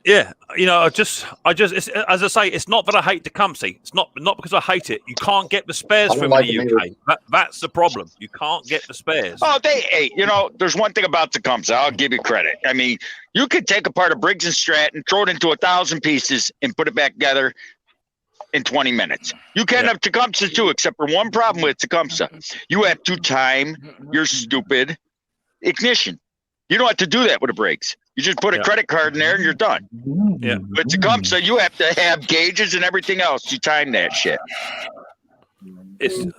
Yeah, you know, it's, as I say, it's not that I hate Tecumseh. It's not because I hate it. You can't get the spares from the UK. That's the problem. You can't get the spares. Oh, you know, there's one thing about Tecumseh. I'll give you credit. I mean, you could take apart a Briggs and Stratton, throw it into 1,000 pieces, and put it back together in 20 minutes. You can have Tecumseh too, except for one problem with Tecumseh. You have to time your stupid ignition. You don't have to do that with a Briggs. You just put a credit card in there and you're done. Yeah. But Tecumseh, you have to have gauges and everything else. You time that shit. It's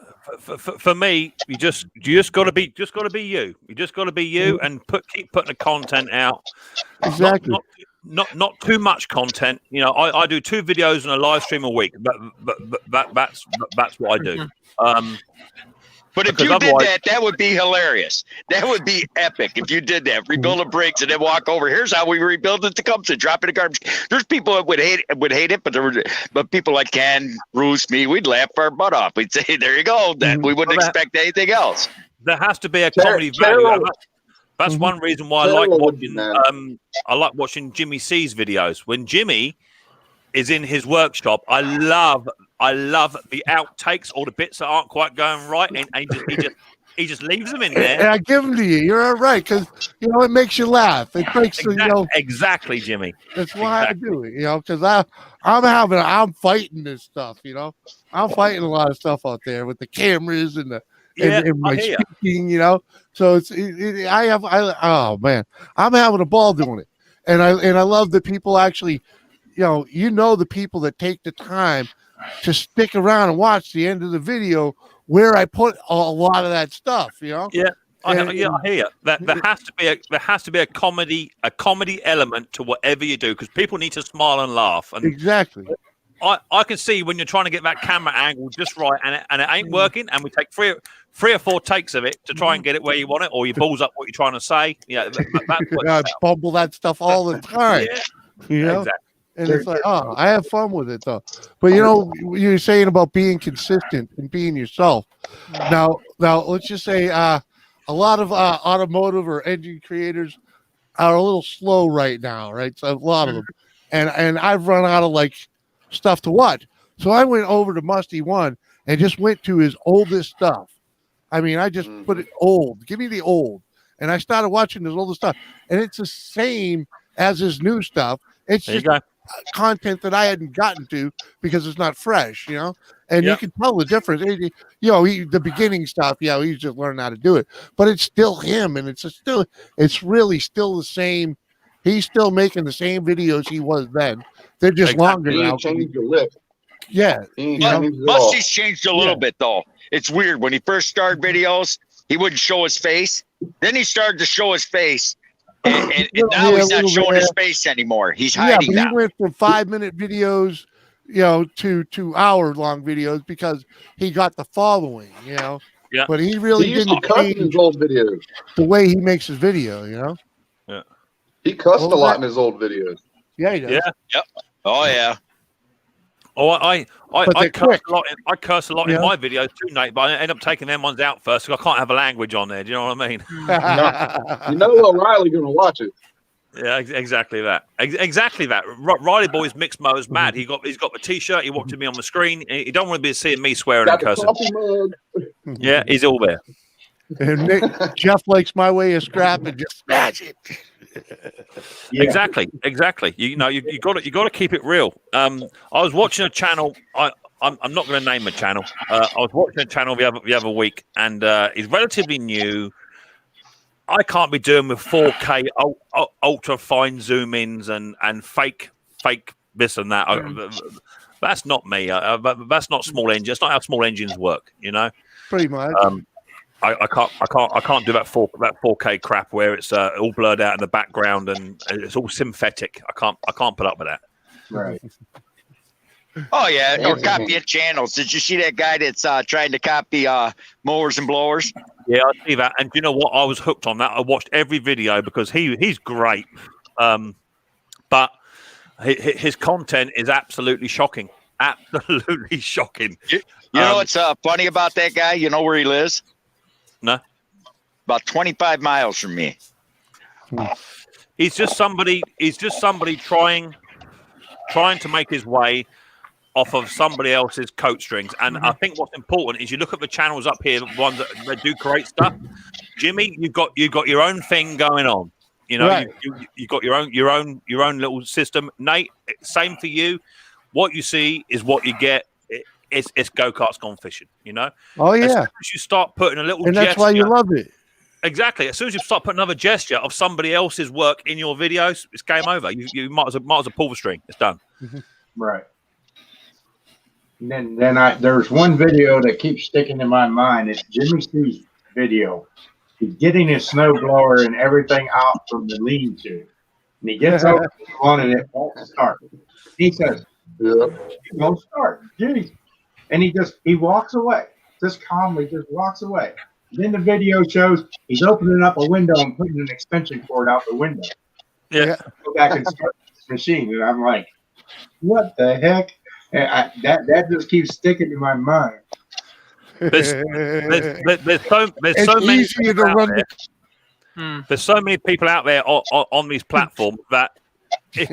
for me. You just got to be you. You just got to be you and keep putting the content out. Exactly. Not too much content. You know, I do 2 videos and a live stream a week. That's what I do. But if you did that would be hilarious. That would be epic if you did that. Rebuild a Briggs and then walk over. Here's how we rebuild the Tecumseh. Drop it in garbage. There's people that would hate it, but people like Ken, Bruce, me, we'd laugh our butt off. We'd say, "There you go." That we wouldn't expect anything else. There has to be a comedy value. That's one reason why I like watching Jimmy C's videos. When Jimmy is in his workshop, I love the outtakes, all the bits that aren't quite going right, and he just leaves them in there. And I give them to you. You're all right, because you know it makes you laugh. It makes exactly, Jimmy. That's why I do it. You know, because I'm fighting this stuff. You know, I'm fighting a lot of stuff out there with the cameras and and my speaking. You know, so oh man, I'm having a ball doing it, and I love that people actually. You know the people that take the time to stick around and watch the end of the video where I put a lot of that stuff. You know. Yeah, I hear that. There has to be a comedy element to whatever you do, because people need to smile and laugh. And exactly. I can see when you're trying to get that camera angle just right, and it ain't working, and we take three or four takes of it to try and get it where you want it, or you balls up what you're trying to say. Yeah, that's what I bumble that stuff all the time. Yeah, you know. Exactly. And it's like, I have fun with it though. But you're saying about being consistent and being yourself. Now let's just say a lot of automotive or engine creators are a little slow right now, right? So a lot of them, and I've run out of stuff to watch. So I went over to Musty One and just went to his oldest stuff. I mean, I just put it old. Give me the old. And I started watching his older stuff. And it's the same as his new stuff. It's just content that I hadn't gotten to because it's not fresh, you know? And you can tell the difference. You know, the beginning stuff, he's just learning how to do it. But it's still him. And it's really still the same. He's still making the same videos he was then. They're just longer now. Changed the lip. Yeah. Musty's changed a little bit, though. It's weird. When he first started videos, he wouldn't show his face. Then he started to show his face. And now he's not showing his face anymore. He's hiding now. He went from 5-minute videos, to 2-hour-long videos because he got the following, Yeah. But he really didn't cuss in his old videos. The way he makes his video, Yeah. He cussed a lot in his old videos. Yeah, he does. Yeah. Yep. Oh yeah. Oh, I curse a lot. I curse a lot in my videos too, Nate. But I end up taking them ones out first because I can't have a language on there. Do you know what I mean? You know O'Reilly gonna watch it. Yeah, exactly that. Exactly that. Riley Boy's mixed mode's mad. He's got the T-shirt. He watching me on the screen. He don't want to be seeing me swearing and cursing. Yeah, he's all there. And Jeff likes my way of scrap and just smash it. Exactly. You got to keep it real. I was watching a channel. I'm not going to name a channel. I was watching a channel the other week, and it's relatively new. I can't be doing with 4K ultra fine zoom ins and fake this and that. That's not me. That's not small engine. That's not how small engines work. Pretty much. I can't do that 4K crap where it's all blurred out in the background and it's all synthetic. I can't put up with that. Right. Oh yeah, or copying channels. Did you see that guy that's trying to copy mowers and blowers? Yeah, I see that. And you know what? I was hooked on that. I watched every video because he's great. But his content is absolutely shocking. Absolutely shocking. You know what's funny about that guy? You know where he lives? No. About 25 miles from me. He's just somebody trying to make his way off of somebody else's coat strings. And I think what's important is you look at the channels up here, the ones that do great stuff. Jimmy, you've got your own thing going on. Right. You got your own little system. Nate, same for you. What you see is what you get. It's go-karts gone fishing, Oh yeah. As soon as you start putting a little and that's gesture, why you love it. Exactly. As soon as you start putting another gesture of somebody else's work in your videos, it's game over. You might as well pull the string. It's done. Right. And then there's one video that keeps sticking in my mind. It's Jimmy C's video. He's getting his snowblower and everything out from the lean-to. And he gets over one and it won't start. He says, it won't start. Jimmy. And he walks away. Just calmly just walks away. Then the video shows he's opening up a window and putting an extension cord out the window. Yeah. Go back and start this machine. And I'm like, what the heck? And that just keeps sticking in my mind. There's so many people out there. There's so many people out there on these platforms that if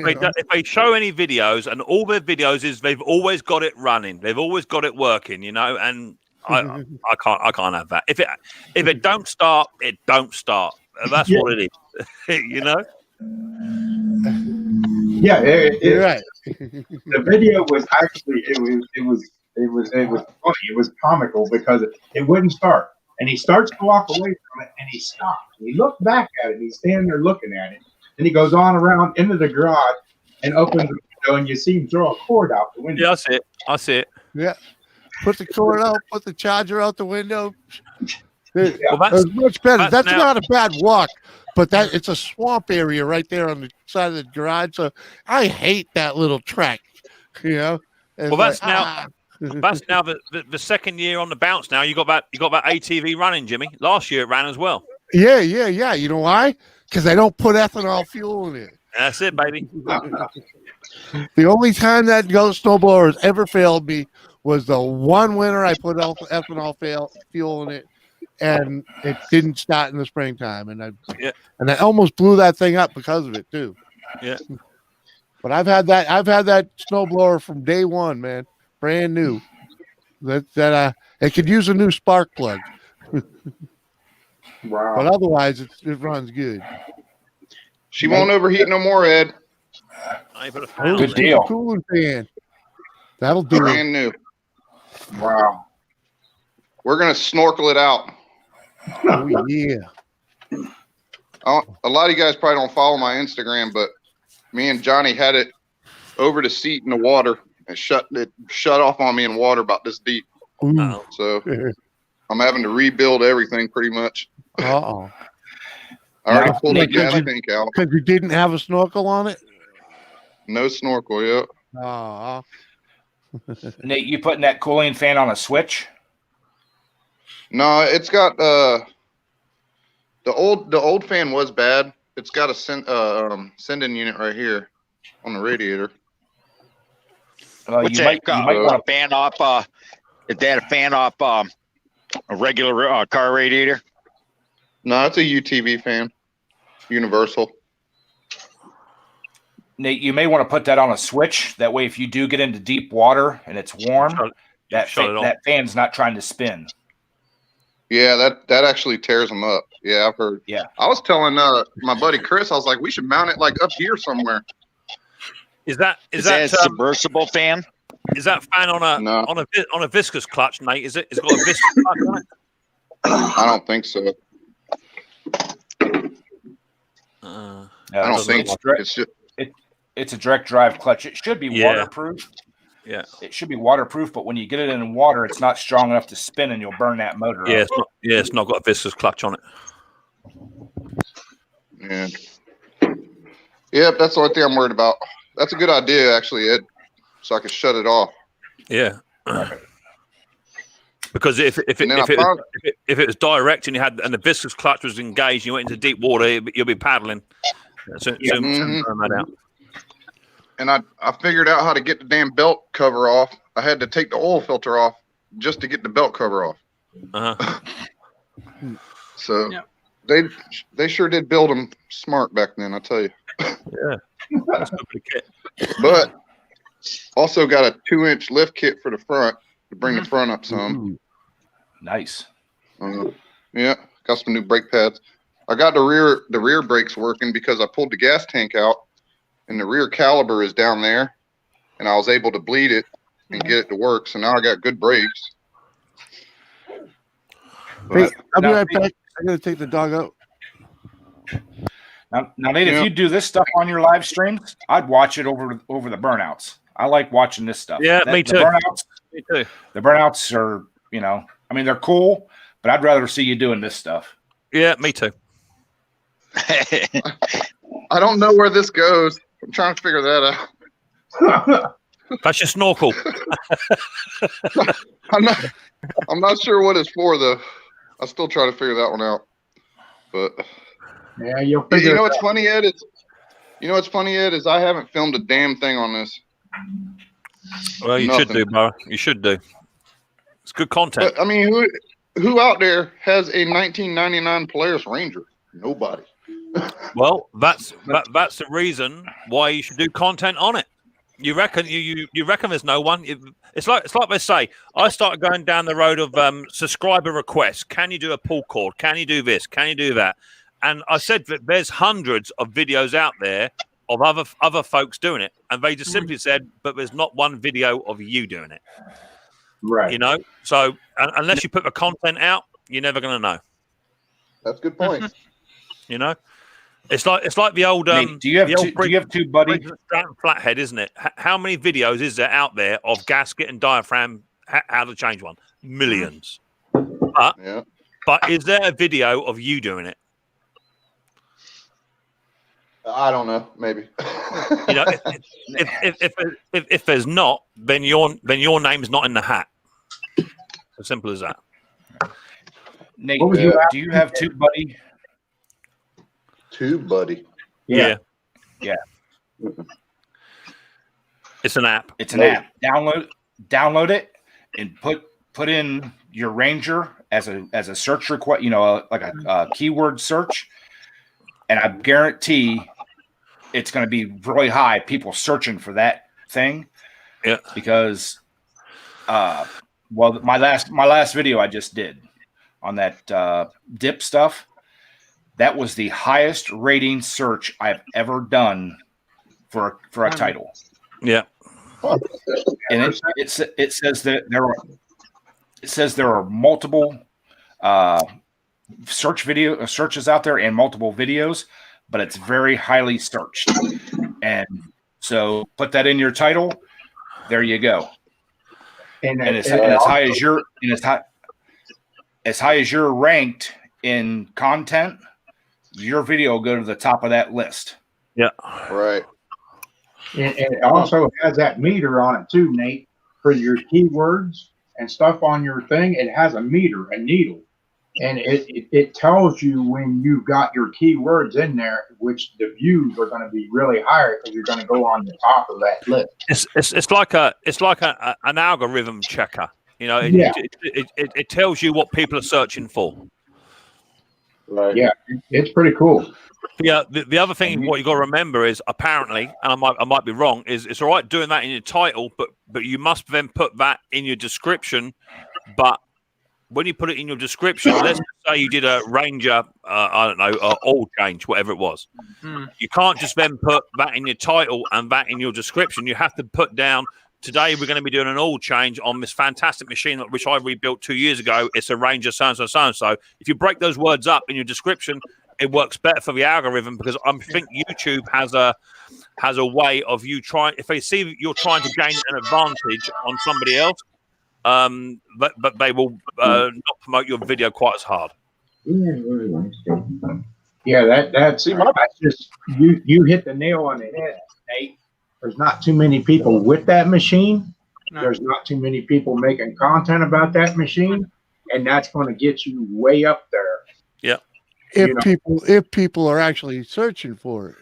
they show any videos and all their videos is they've always got it running, they've always got it working, and I can't have that. If it don't start, it don't start. That's what it is. Yeah, You're right. The video was actually it was funny. It was comical because it wouldn't start, and he starts to walk away from it, and he stops. And he looked back at it. And he's standing there looking at it, and he goes on around into the garage and opens the window, and you see him throw a cord out the window. Yeah, I see it. Yeah. Put the cord out. Put the charger out the window. Yeah. Well, that's much better. That's now, not a bad walk, but it's a swamp area right there on the side of the garage. So I hate that little track. It's well, that's now the second year on the bounce. Now you got that ATV running, Jimmy. Last year it ran as well. Yeah. You know why? Because I don't put ethanol fuel in it. That's it, baby. The only time that ghost snowblower has ever failed me was the one winter I put ethanol fuel in it, and it didn't start in the springtime, and I almost blew that thing up because of it too. Yeah. But I've had that snowblower from day one, man, brand new. It could use a new spark plug. Wow. But otherwise, it runs good. She won't overheat no more, Ed. Good deal. Cooling fan. That'll do Brand it. new. Wow. We're gonna snorkel it out. Oh yeah. A lot of you guys probably don't follow my Instagram, but me and Johnny had it over the seat in the water and shut off on me in water about this deep. Ooh. So I'm having to rebuild everything pretty much. Uh-oh. I already pulled the gas tank out. Because you didn't have a snorkel on it? No snorkel, yep. Oh. Nate, you putting that cooling fan on a switch? No, it's got the old fan was bad. It's got a sending unit right here on the radiator. What's that? You might want to fan off. Is that a fan off a regular car radiator? No, it's a UTV fan, universal. Nate, you may want to put that on a switch. That way, if you do get into deep water and it's warm, that fan's not trying to spin. Yeah, that actually tears them up. Yeah, I've heard. Yeah, I was telling my buddy Chris, I was like, we should mount it like up here somewhere. Is that a submersible fan? Is that fan on a viscous clutch, Nate? Is it? It's got a viscous clutch on it. I don't think so. I don't think so. It's a direct drive clutch. It should be waterproof. Yeah, it should be waterproof. But when you get it in water, it's not strong enough to spin, and you'll burn that motor. Yeah, up. it's not got a viscous clutch on it. Yeah. Yep, that's the only thing I'm worried about. That's a good idea, actually, Ed. So I can shut it off. Yeah. Because if it was direct and the viscous clutch was engaged, and you went into deep water, you'll be paddling. Soon burn that out. And I figured out how to get the damn belt cover off. I had to take the oil filter off just to get the belt cover off. So they sure did build them smart back then, I tell you. Yeah, that's a good kit. But also got a 2-inch lift kit for the front to bring the front up some. Nice. Yeah, got some new brake pads. I got the rear brakes working because I pulled the gas tank out, and the rear caliper is down there, and I was able to bleed it and get it to work. So now I got good brakes. Hey, I'll be right back. I gotta take the dog out. Now, Nate, if you do this stuff on your live streams, I'd watch it over the burnouts. I like watching this stuff. Yeah, me too. Me too. The burnouts are, I mean, they're cool, but I'd rather see you doing this stuff. Yeah, me too. I don't know where this goes. I'm trying to figure that out. That's your snorkel. I'm not sure what it's for though. I'm still trying to figure that one out. But yeah, you'll figure. You know what's funny, Ed? Is I haven't filmed a damn thing on this. Well, you should do, bro. You should do. It's good content. But, I mean, who out there has a 1999 Polaris Ranger? Nobody. Well, that's the reason why you should do content on it. You reckon you reckon there's no one? It's like they say. I started going down the road of subscriber requests. Can you do a pull cord? Can you do this? Can you do that? And I said that there's hundreds of videos out there of other folks doing it, and they just simply said, but there's not one video of you doing it. Right. So unless you put the content out, you're never going to know. That's a good point. It's like the old. Nate, do you have two buddy flathead, isn't it? How many videos is there out there of gasket and diaphragm? How to change one? Millions. But is there a video of you doing it? I don't know. Maybe. If there's not, then your name's not in the hat. As simple as that. Nate, do you have TubeBuddy? TubeBuddy. Yeah. It's an app. It's an app. Download it and put in your Ranger as a search request. Like a keyword search, and I guarantee it's going to be really high. People searching for that thing. Yeah. Because, well, my last video I just did on that dip stuff, that was the highest rating search I've ever done for a title. Yeah. And it says that there are multiple searches out there and multiple videos, but it's very highly searched. And so put that in your title. There you go. And as high as you're ranked in content, your video will go to the top of that list. Yeah. Right. And it also has that meter on it too, Nate, for your keywords and stuff on your thing. It has a meter, a needle, and it tells you when you've got your keywords in there, which the views are going to be really higher because you're going to go on the top of that list. It's like an algorithm checker. You know, it tells you what people are searching for. Right. Yeah, it's pretty cool. Yeah, the other thing what you got to remember is apparently, and I might be wrong, is it's all right doing that in your title, but you must then put that in your description. But when you put it in your description, let's say you did a Ranger, I don't know, oil change, whatever it was. You can't just then put that in your title and that in your description. You have to put down, today we're going to be doing an oil change on this fantastic machine which I rebuilt 2 years ago. It's a Ranger so-and-so, so-and-so. If you break those words up in your description, it works better for the algorithm, because I think YouTube has a way of you trying, if they see you're trying to gain an advantage on somebody else, but they will not promote your video quite as hard. Yeah, that's just you hit the nail on the head, Nate. There's not too many people with that machine. No. There's not too many people making content about that machine, and that's going to get you way up there. Yeah. If people are actually searching for it,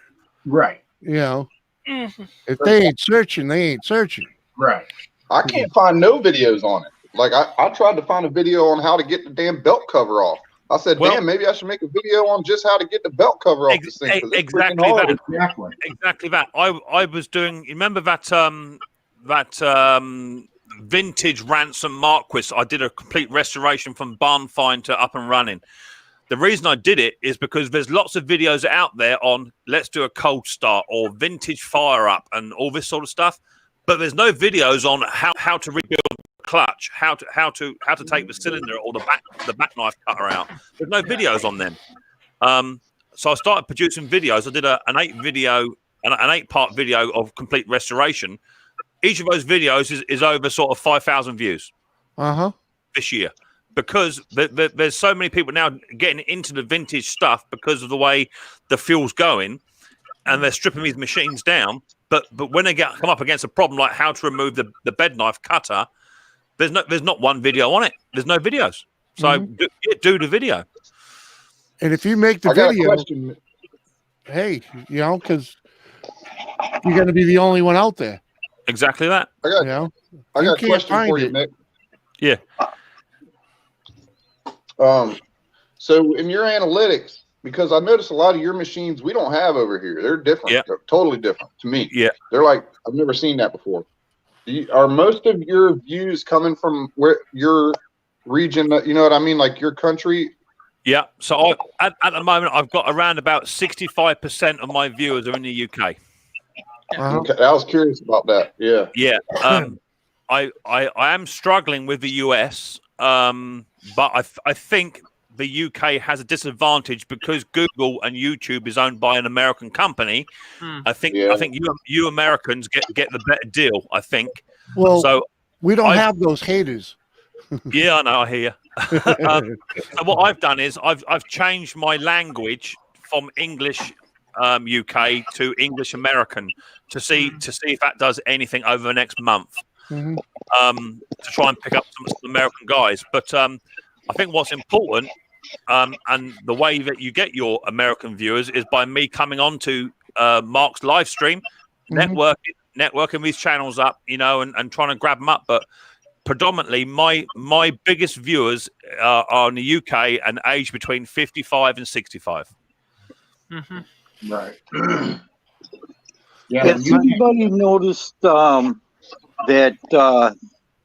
right? You know, if they ain't searching, they ain't searching. Right. I can't find no videos on it. Like I tried to find a video on how to get the damn belt cover off. I said, damn, maybe I should make a video on just how to get the belt cover off this thing. Exactly that. I was doing. Remember that vintage Ransom Marquis? I did a complete restoration from barn find to up and running. The reason I did it is because there's lots of videos out there on let's do a cold start or vintage fire up and all this sort of stuff, but there's no videos on how to rebuild the clutch, how to take the cylinder or the back knife cutter out. There's no videos on them. So I started producing videos. I did an 8-part video of complete restoration. Each of those videos is over sort of 5,000 views this year. Because there's so many people now getting into the vintage stuff because of the way the fuel's going, and they're stripping these machines down. But when they come up against a problem like how to remove the bed knife cutter, there's not one video on it. There's no videos. So do the video. And if you make the video, hey, you know, because you're going to be the only one out there. Exactly that. I got a question for you, Nick. Yeah. So in your analytics, because I noticed a lot of your machines we don't have over here. They're different. Yeah. They're totally different to me. Yeah. They're like, I've never seen that before. Are most of your views coming from where your region, you know what I mean? Like your country? Yeah. So at the moment, I've got around about 65% of my viewers are in the UK. Okay. I was curious about that. Yeah. Yeah. I am struggling with the US. But I think the UK has a disadvantage because Google and YouTube is owned by an American company. I think you Americans get the better deal. I think. Well, so we don't have those haters. Yeah, I know. I hear you. So what I've done is I've changed my language from English UK to English American to see if that does anything over the next month. To try and pick up some American guys. But I think what's important and the way that you get your American viewers is by me coming on to Mark's live stream, networking these channels up, you know, and trying to grab them up. But predominantly my biggest viewers are in the UK and aged between 55 and 65. Right. Yeah. Has anybody noticed that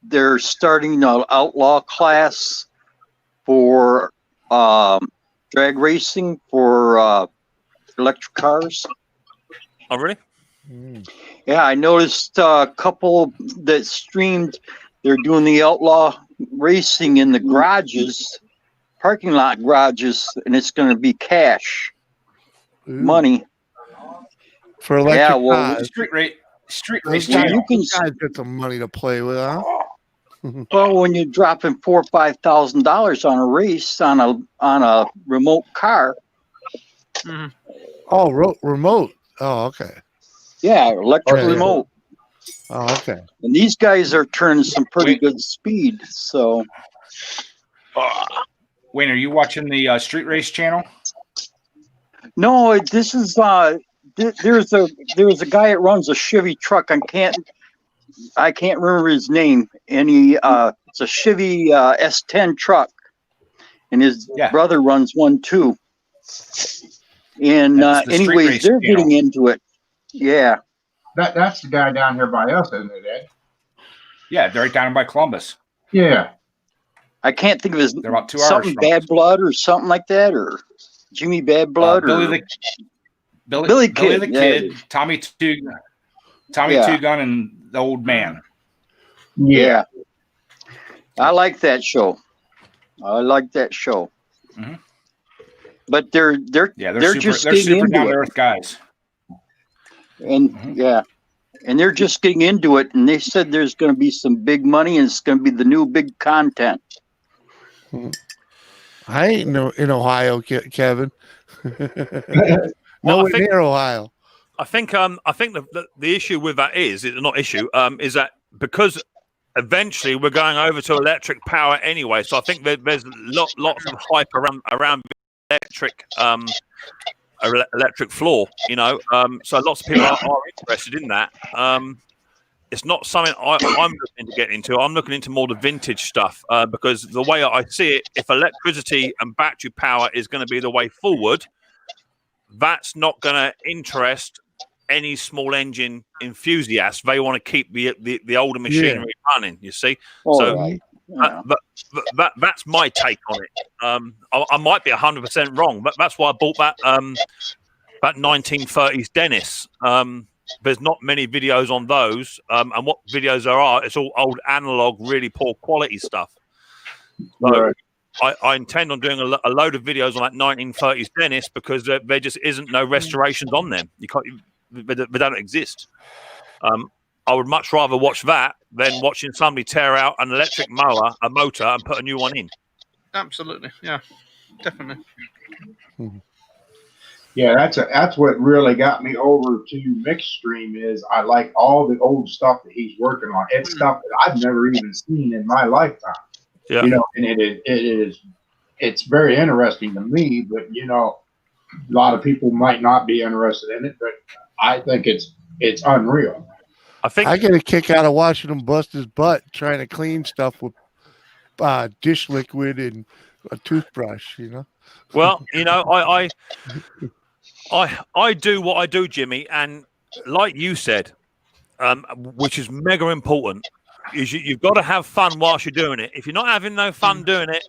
they're starting an outlaw class for drag racing for electric cars? Oh, really? Yeah, I noticed a couple that streamed. They're doing the outlaw racing in the garages, parking lot garages, and it's going to be cash money for electric yeah, well, cars. Street race. Well, you can guys get some money to play with, huh? Well, when you're dropping $4,000 or $5,000 on a race on a remote car. Oh, remote. Oh, okay. Yeah, electric remote. Oh, okay. And these guys are turning some pretty good speed. So, Wayne, are you watching the Street Race channel? No, this is there's a guy that runs a Chevy truck. I can't remember his name. And it's a Chevy S10 truck, and his brother runs one too. And anyways, they're getting into it. Yeah. That's the guy down here by us, isn't it, Ed? Yeah, they're right down by Columbus. Yeah. I can't think of his They're about 2 hours something from Bad Blood or something like that, or Jimmy Bad Blood Billy or the Kid, Kid, Tommy Two Gun, and the Old Man. Yeah. I like that show. Mm-hmm. But they're just they're super into down to it. earth guys. And and they're just getting into it, and they said there's going to be some big money, and it's going to be the new big content. I ain't in Ohio, Kevin. Nowhere near Ohio. I think the issue with that is that because eventually we're going over to electric power anyway. So I think there's lots of hype around electric floor, so lots of people are interested in that. It's not something I'm looking to get into. I'm looking into more the vintage stuff because the way I see it, if electricity and battery power is going to be the way forward, that's not going to interest any small engine enthusiast. They want to keep the older machinery running, you see. Right. That's my take on it. I might be 100% wrong, but that's why I bought that 1930s Dennis. There's not many videos on those, and what videos there are, it's all old analog, really poor quality stuff. So I intend on doing a load of videos on that 1930s Dennis because there just isn't no restorations on them. You can't, they don't exist. I would much rather watch that than watching somebody tear out an electric motor and put a new one in. Absolutely, yeah, definitely. Yeah, that's what really got me over to Mixstream is I like all the old stuff that he's working on. It's stuff that I've never even seen in my lifetime. Yeah. And it's very interesting to me, but a lot of people might not be interested in it, but I think it's unreal. I get a kick out of watching him bust his butt trying to clean stuff with dish liquid and a toothbrush, Well, I do what I do, Jimmy, and like you said, which is mega important, is you've got to have fun whilst you're doing it. If you're not having no fun doing it,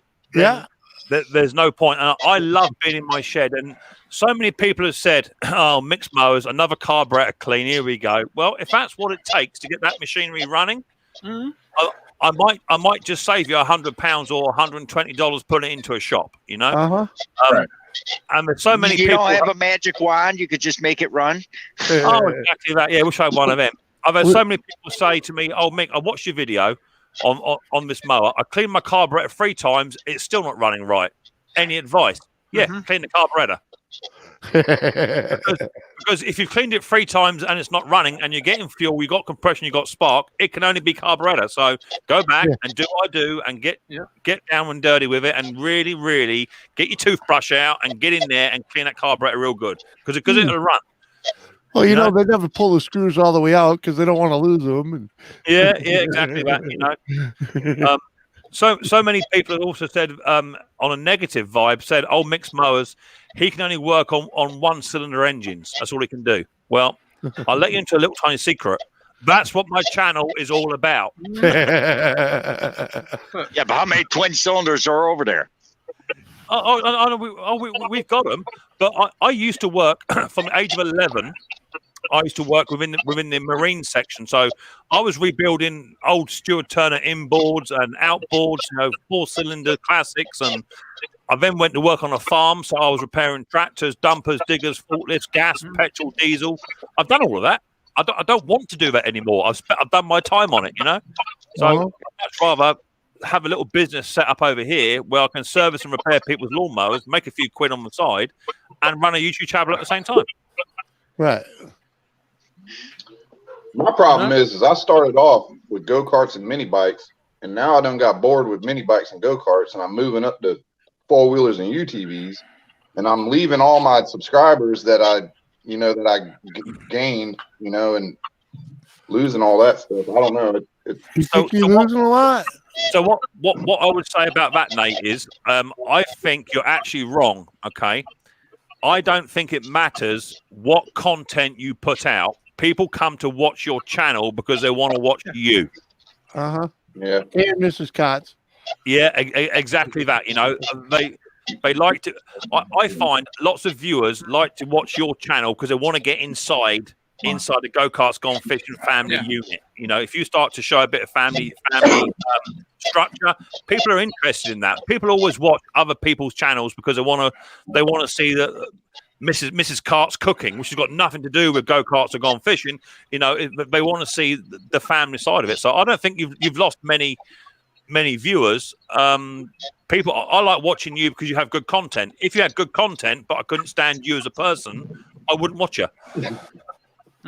there's no point. And I love being in my shed, and so many people have said, "Oh, mixed mowers, another carburetor clean. Here we go." Well, if that's what it takes to get that machinery running, I might just save you £100 or $120 putting it into a shop. Right. And there's so many you people. don't have a magic wand; you could just make it run. Oh, exactly that. Yeah, I wish I had one of them. I've had so many people say to me, "Oh, Mick, I watched your video on this mower. I cleaned my carburetor 3 times. It's still not running right. Any advice?" Yeah, clean the carburetor. because if you've cleaned it 3 times and it's not running and you're getting fuel, you got compression, you got spark, it can only be carburetor. So go back and do what I do and get down and dirty with it and really, really get your toothbrush out and get in there and clean that carburetor real good because it'll run. Well, they never pull the screws all the way out because they don't want to lose them. And... Yeah, exactly that. So many people have also said on a negative vibe, said, "Oh, mixed mowers, he can only work on 1-cylinder engines. That's all he can do." Well, I'll let you into a little tiny secret. That's what my channel is all about. Yeah, but how many twin cylinders are over there? We've got them. But I used to work from the age of 11. I used to work within the marine section. So I was rebuilding old Stuart Turner inboards and outboards, 4-cylinder classics. And I then went to work on a farm. So I was repairing tractors, dumpers, diggers, forklifts, gas, petrol, diesel. I've done all of that. I don't want to do that anymore. I've done my time on it, So I'd much rather have a little business set up over here where I can service and repair people's lawnmowers, make a few quid on the side, and run a YouTube channel at the same time. Right. My problem is I started off with go-karts and mini bikes, and now I done got bored with mini bikes and go-karts, and I'm moving up to four-wheelers and UTVs, and I'm leaving all my subscribers that I gained, and losing all that stuff. I don't know. You're losing a lot. So what I would say about that, Nate, is I think you're actually wrong. Okay, I don't think it matters what content you put out. People come to watch your channel because they want to watch you. Yeah. And Mrs. Cots. Yeah, exactly that. They like to. I find lots of viewers like to watch your channel because they want to get inside the Go-Karts Gone Fishing family unit. If you start to show a bit of family structure, people are interested in that. People always watch other people's channels because they want to see that Mrs. Cart's cooking, which has got nothing to do with Go-Karts or Gone Fishing. They want to see the family side of it. So I don't think you've lost many viewers. People, I like watching you because you have good content. If you had good content, but I couldn't stand you as a person, I wouldn't watch you.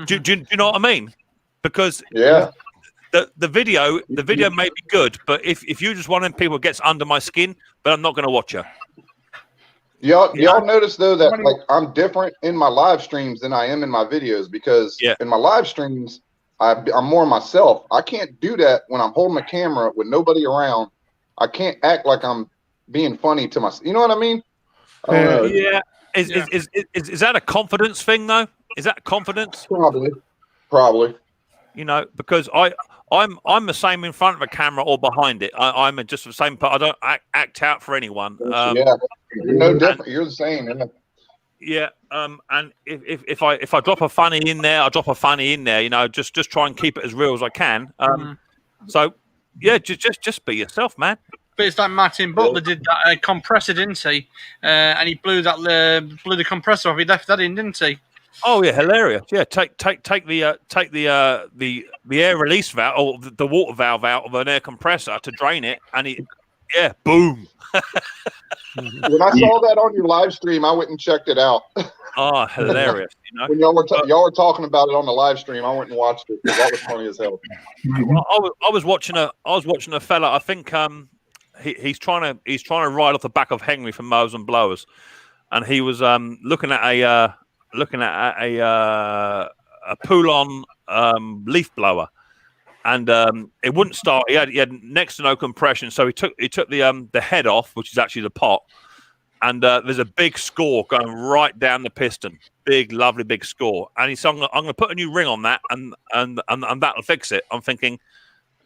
Do you know what I mean? Because the video may be good, but if you just one of them people gets under my skin, but I'm not going to watch you. Y'all notice though that I'm different in my live streams than I am in my videos, because in my live streams I'm more myself. I can't do that when I'm holding a camera with nobody around. I can't act like I'm being funny to myself. You know what I mean? I don't know. Yeah. Is that a confidence thing though? Is that confidence? Probably. Because I'm the same in front of a camera or behind it. I'm just the same. I don't act out for anyone. You're no different. You're the same. Isn't it? Yeah. And if I drop a funny in there, I drop a funny in there. Just try and keep it as real as I can. So yeah, just be yourself, man. But it's like Martin Butler did that compressor, didn't he? And he blew the compressor off. He left that in, didn't he? Oh yeah, hilarious! Yeah, take the air release valve or the water valve out of an air compressor to drain it, and boom. When I saw that on your live stream, I went and checked it out. Oh, hilarious! When y'all were talking about it on the live stream, I went and watched it. That was funny as hell. Well, I was watching a fella. I think he's trying to ride off the back of Henry from Mowers and Blowers, and he was looking at a Poulon leaf blower, and it wouldn't start. He had next to no compression, so he took the head off, which is actually the pot, and there's a big score going right down the piston, big lovely big score, and he said, I'm going to put a new ring on that, and that'll fix it. I'm thinking,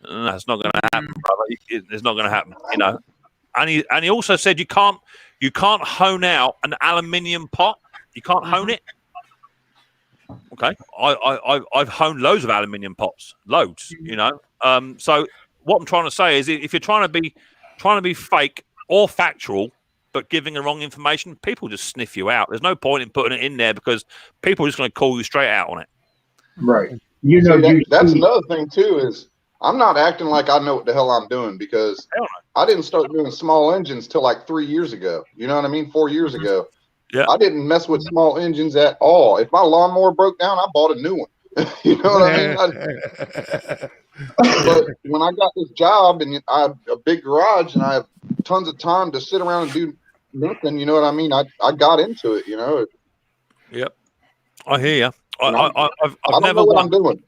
that's not going to happen, brother. It's not going to happen, And he also said you can't hone out an aluminium pot. You can't hone it. Okay, I've honed loads of aluminium pots, loads. So what I'm trying to say is, if you're trying to be fake or factual, but giving the wrong information, people just sniff you out. There's no point in putting it in there because people are just going to call you straight out on it. Right. That's another thing too. Is I'm not acting like I know what the hell I'm doing, because I didn't start doing small engines till like 3 years ago. You know what I mean? 4 years ago. Yeah. I didn't mess with small engines at all. If my lawnmower broke down, I bought a new one. You know what I mean? But when I got this job and I have a big garage and I have tons of time to sit around and do nothing, you know what I mean? I got into it, Yep. I hear you. I've never know what I'm doing.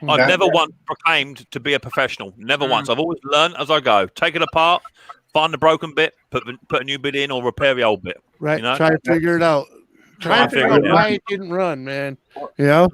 I've never once proclaimed to be a professional. Never once. I've always learned as I go. Take it apart, find the broken bit, put a new bit in, or repair the old bit. Right. Try to figure it out. Try to figure out why it didn't run, man. You know?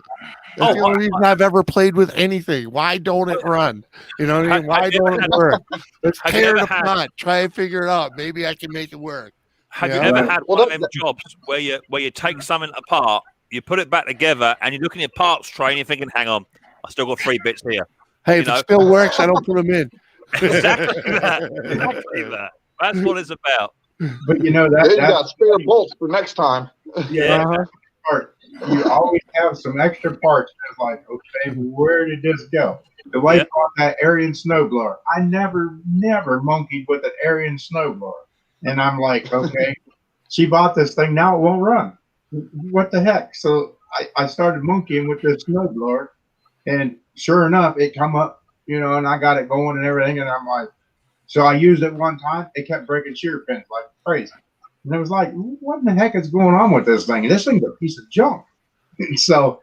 That's the only reason I've ever played with anything. Why don't it run? You know what I mean? Why don't it work? Let's tear it apart. Try and figure it out. Maybe I can make it work. Have you ever had one of them jobs where you take something apart, you put it back together, and you're looking at parts tray and you're thinking, hang on, I still got 3 bits here. Hey, if it still works, I don't put them in. Exactly that. That's what it's about. But you know you got spare bolts for next time. Yeah. You always have some extra parts. That's like, okay, where did this go? The wife on that Arian snowblower. I never monkeyed with an Arian snowblower. And I'm like, okay, she bought this thing. Now it won't run. What the heck? So I started monkeying with this snowblower. And sure enough, it come up, and I got it going and everything. And I'm like, so I used it one time. It kept breaking shear pins like crazy. And it was like, what in the heck is going on with this thing? And this thing's a piece of junk. So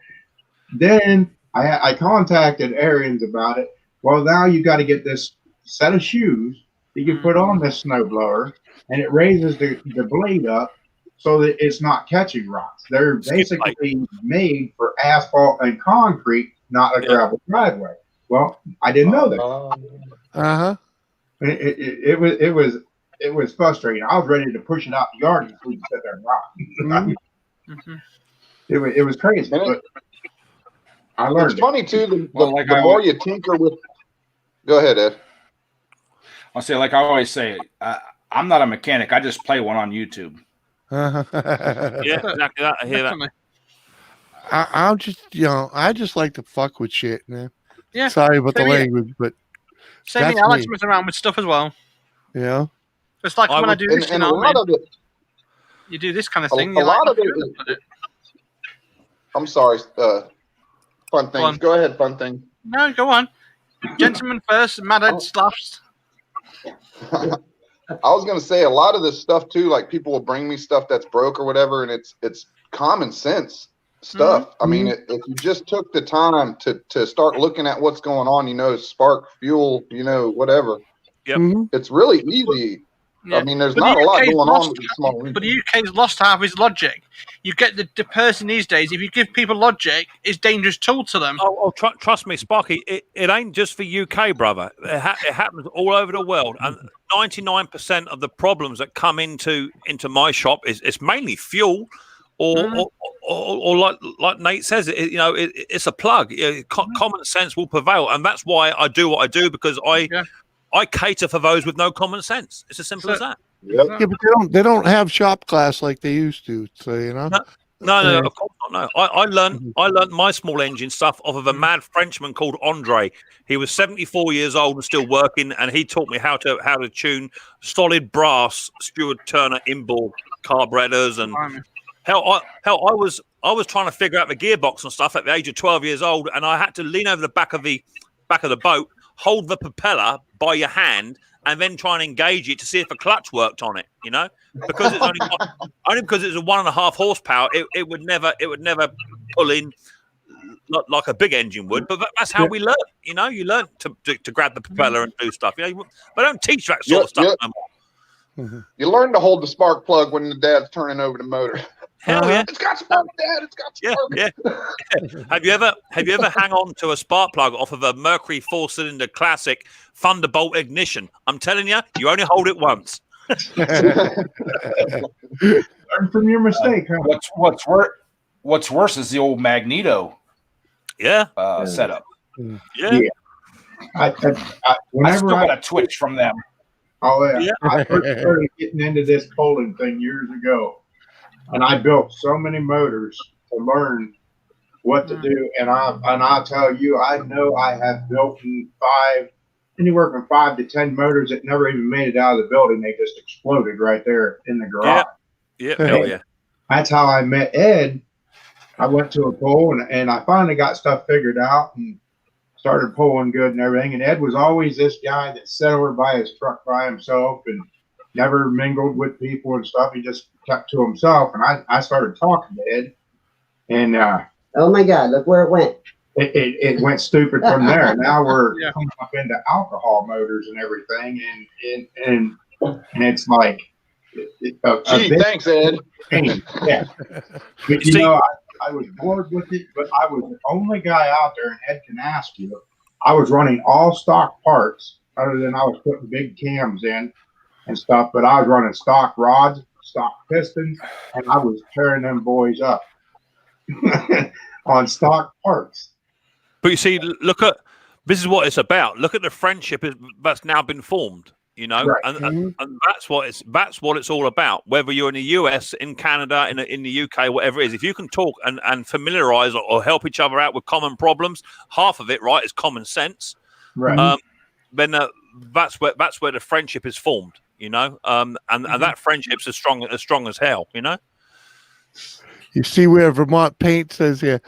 then I contacted Arians about it. Well, now you got to get this set of shoes that you put on this snowblower, and it raises the blade up so that it's not catching rocks. They're basically made for asphalt and concrete, not a gravel driveway. Well, I didn't know that. It was frustrating. I was ready to push it out the yard and we sit there and rock. It was crazy, but I learned. It's funny too. The more you tinker with, go ahead, Ed. I'll say, like I always say, I'm not a mechanic. I just play one on YouTube. Yeah, exactly that. I hear that. I'm just, I just like to fuck with shit, man. Yeah. Sorry about the language, but same thing. I like to mess around with stuff as well. Yeah. It's like when I do this, and a lot of it, you do this kind of thing. A lot of it. I'm sorry, fun things. Go ahead, fun thing. No, go on. Gentlemen first, Mad Ed last. I was gonna say a lot of this stuff too. Like people will bring me stuff that's broke or whatever, and it's common sense stuff. I mean, if you just took the time to start looking at what's going on, spark, fuel, whatever. Yep. It's really easy. Yeah. I mean, there's not a lot going on with small engines. But the UK's lost half his logic. You get the person these days, if you give people logic, it's a dangerous tool to them. Trust me, Sparky, it ain't just for UK, brother. It happens all over the world. And 99% of the problems that come into my shop it's mainly fuel or like Nate says, it's a plug. Common sense will prevail. And that's why I do what I do, because I cater for those with no common sense. It's as simple as that. Yeah, but they don't have shop class like they used to. So No, of course not. No, I learned my small engine stuff off of a mad Frenchman called Andre. He was 74 years old and still working, and he taught me how to tune solid brass Stuart Turner inboard carburetors and hell I was trying to figure out the gearbox and stuff at the age of 12 years old, and I had to lean over the back of the boat, hold the propeller by your hand, and then try and engage it to see if a clutch worked on it. Because it's only because it's a 1.5 horsepower, it would never pull in like a big engine would. But that's how we learn. You learn to grab the propeller and do stuff. They don't teach that sort of stuff anymore. You learn to hold the spark plug when the dad's turning over the motor. Hell yeah! It's got spark, Dad. It's got spark. Yeah. Have you ever hang on to a spark plug off of a Mercury 4-cylinder classic Thunderbolt ignition? I'm telling you, you only hold it once. Learn from your mistake. What's worse is the old Magneto. Setup. Yeah. I still got a twitch from them. Oh yeah. I first started getting into this Poland thing years ago. And I built so many motors to learn what to do. And I'll tell you, I know I have built anywhere from 5 to 10 motors that never even made it out of the building. They just exploded right there in the garage. Yeah. Hell yeah. That's how I met Ed. I went to a pull and I finally got stuff figured out and started pulling good and everything. And Ed was always this guy that sat over by his truck by himself and never mingled with people and stuff. He just kept to himself. And I started talking to Ed. And oh my God, look where it went. It went stupid from there. Now we're coming up into alcohol motors and everything. And it's like, Gee, thanks, Ed. Yeah. But, you know, I was bored with it, but I was the only guy out there, and Ed can ask you, I was running all stock parts, other than I was putting big cams in and stuff, but I was running stock rods, stock pistons, and I was tearing them boys up on stock parts. But you see, this is what it's about. Look at the friendship that's now been formed. You know, right. and that's what it's all about. Whether you're in the US, in Canada, in the UK, whatever it is, if you can talk and familiarize or help each other out with common problems, half of it, right, is common sense. Right. Then that's where the friendship is formed. You know, and that friendship's as strong as hell. You know. You see where Vermont Paint says here,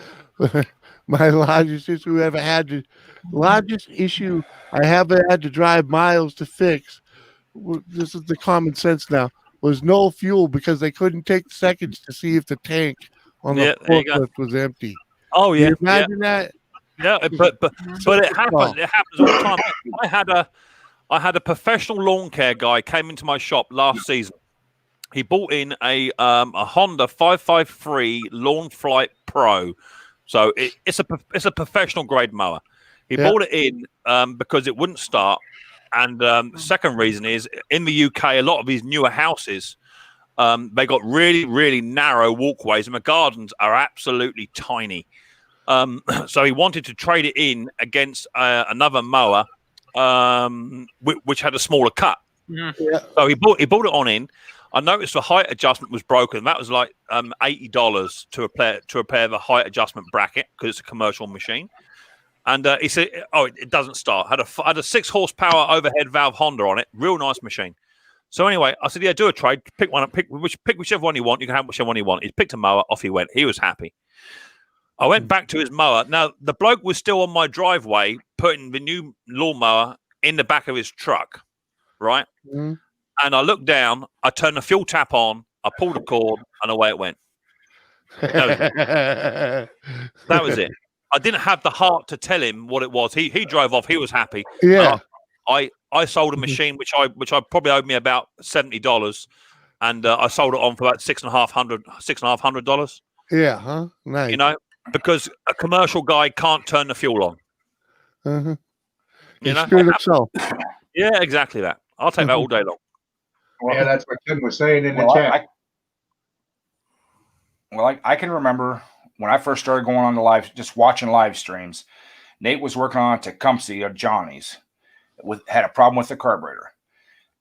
my largest issue I ever had, the largest issue I ever had to drive miles to fix, this is the common sense now, was no fuel because they couldn't take seconds to see if the tank on the forklift was empty. Oh yeah, can you imagine that? Yeah, but it happens. It happens all the time. I had a professional lawn care guy came into my shop last season. He bought in a Honda 553 Lawn Flight Pro. So it's a professional grade mower. He bought it in because it wouldn't start. And the second reason is in the UK, a lot of these newer houses, they got really, really narrow walkways and the gardens are absolutely tiny. So he wanted to trade it in against another mower, which had a smaller cut. Yeah. So he bought it on in. I noticed the height adjustment was broken. That was like $80 to repair the height adjustment bracket because it's a commercial machine. And he said, "Oh, it doesn't start." Had a 6 horsepower overhead valve Honda on it. Real nice machine. So anyway, I said, "Yeah, do a trade. Pick one. Pick whichever one you want. You can have whichever one you want." He picked a mower. Off he went. He was happy. I went back to his mower. Now the bloke was still on my driveway, putting the new lawnmower in the back of his truck, right? Mm-hmm. And I looked down, I turned the fuel tap on, I pulled the cord, and away it went. That was it. I didn't have the heart to tell him what it was. He drove off. He was happy. Yeah. I sold a machine which I probably owed me about $70, and I sold it on for about $6,500. Yeah, huh? Nice. You know, because a commercial guy can't turn the fuel on. Uh-huh. You know, screwed himself. Yeah, exactly that. I'll take that all day long. Yeah, that's what Tim was saying in the chat. I can remember when I first started going on the just watching live streams. Nate was working on a Tecumseh or Johnny's, had a problem with the carburetor.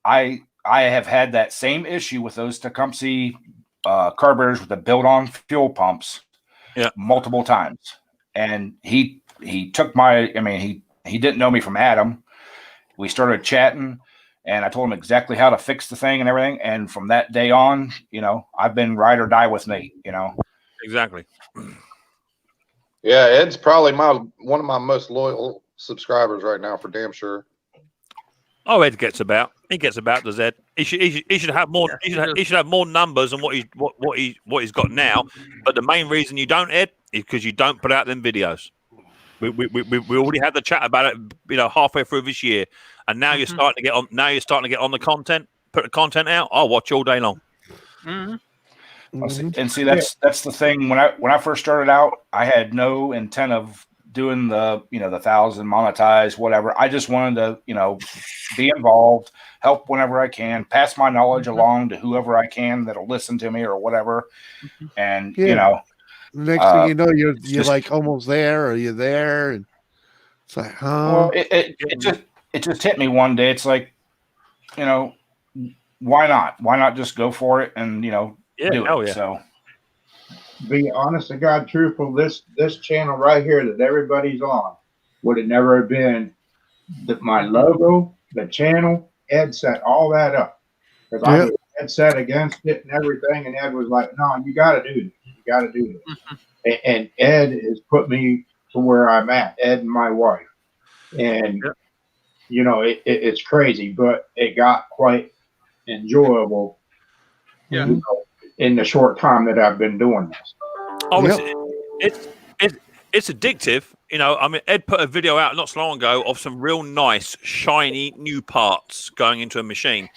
I have had that same issue with those Tecumseh carburetors with the built-on fuel pumps, multiple times. And he took he didn't know me from Adam. We started chatting. And I told him exactly how to fix the thing and everything. And from that day on, you know, I've been ride or die with Nate, you know. Exactly. Yeah, Ed's probably one of my most loyal subscribers right now, for damn sure. Oh, Ed gets about. He gets about, does Ed? He should have more. He should have more numbers than what he's got now. But the main reason you don't, Ed, is because you don't put out them videos. We already had the chat about it, you know, halfway through this year, and now you're starting to get on. Now you're starting to get on the content, put the content out. I'll watch all day long. Mm-hmm. And see, that's the thing. When I first started out, I had no intent of doing the 1,000 monetize, whatever. I just wanted to, you know, be involved, help whenever I can, pass my knowledge along to whoever I can that'll listen to me or whatever. And you know. Next thing you know, you're just, like almost there, or you're there, and it's like, well, it just hit me one day. It's like, you know, why not? Why not just go for it and, you know, do it? Yeah. So, be honest to God, truthful. This channel right here that everybody's on would have never have been my logo, the channel. Ed set all that up because I was Ed set against it and everything, and Ed was like, "No, you got to do this. You got to do this." And Ed has put me to where I'm at. Ed and my wife, and you know, it's crazy, but it got quite enjoyable. Yeah. You know, in the short time that I've been doing this. Oh, it's addictive. You know, I mean, Ed put a video out not so long ago of some real nice, shiny new parts going into a machine.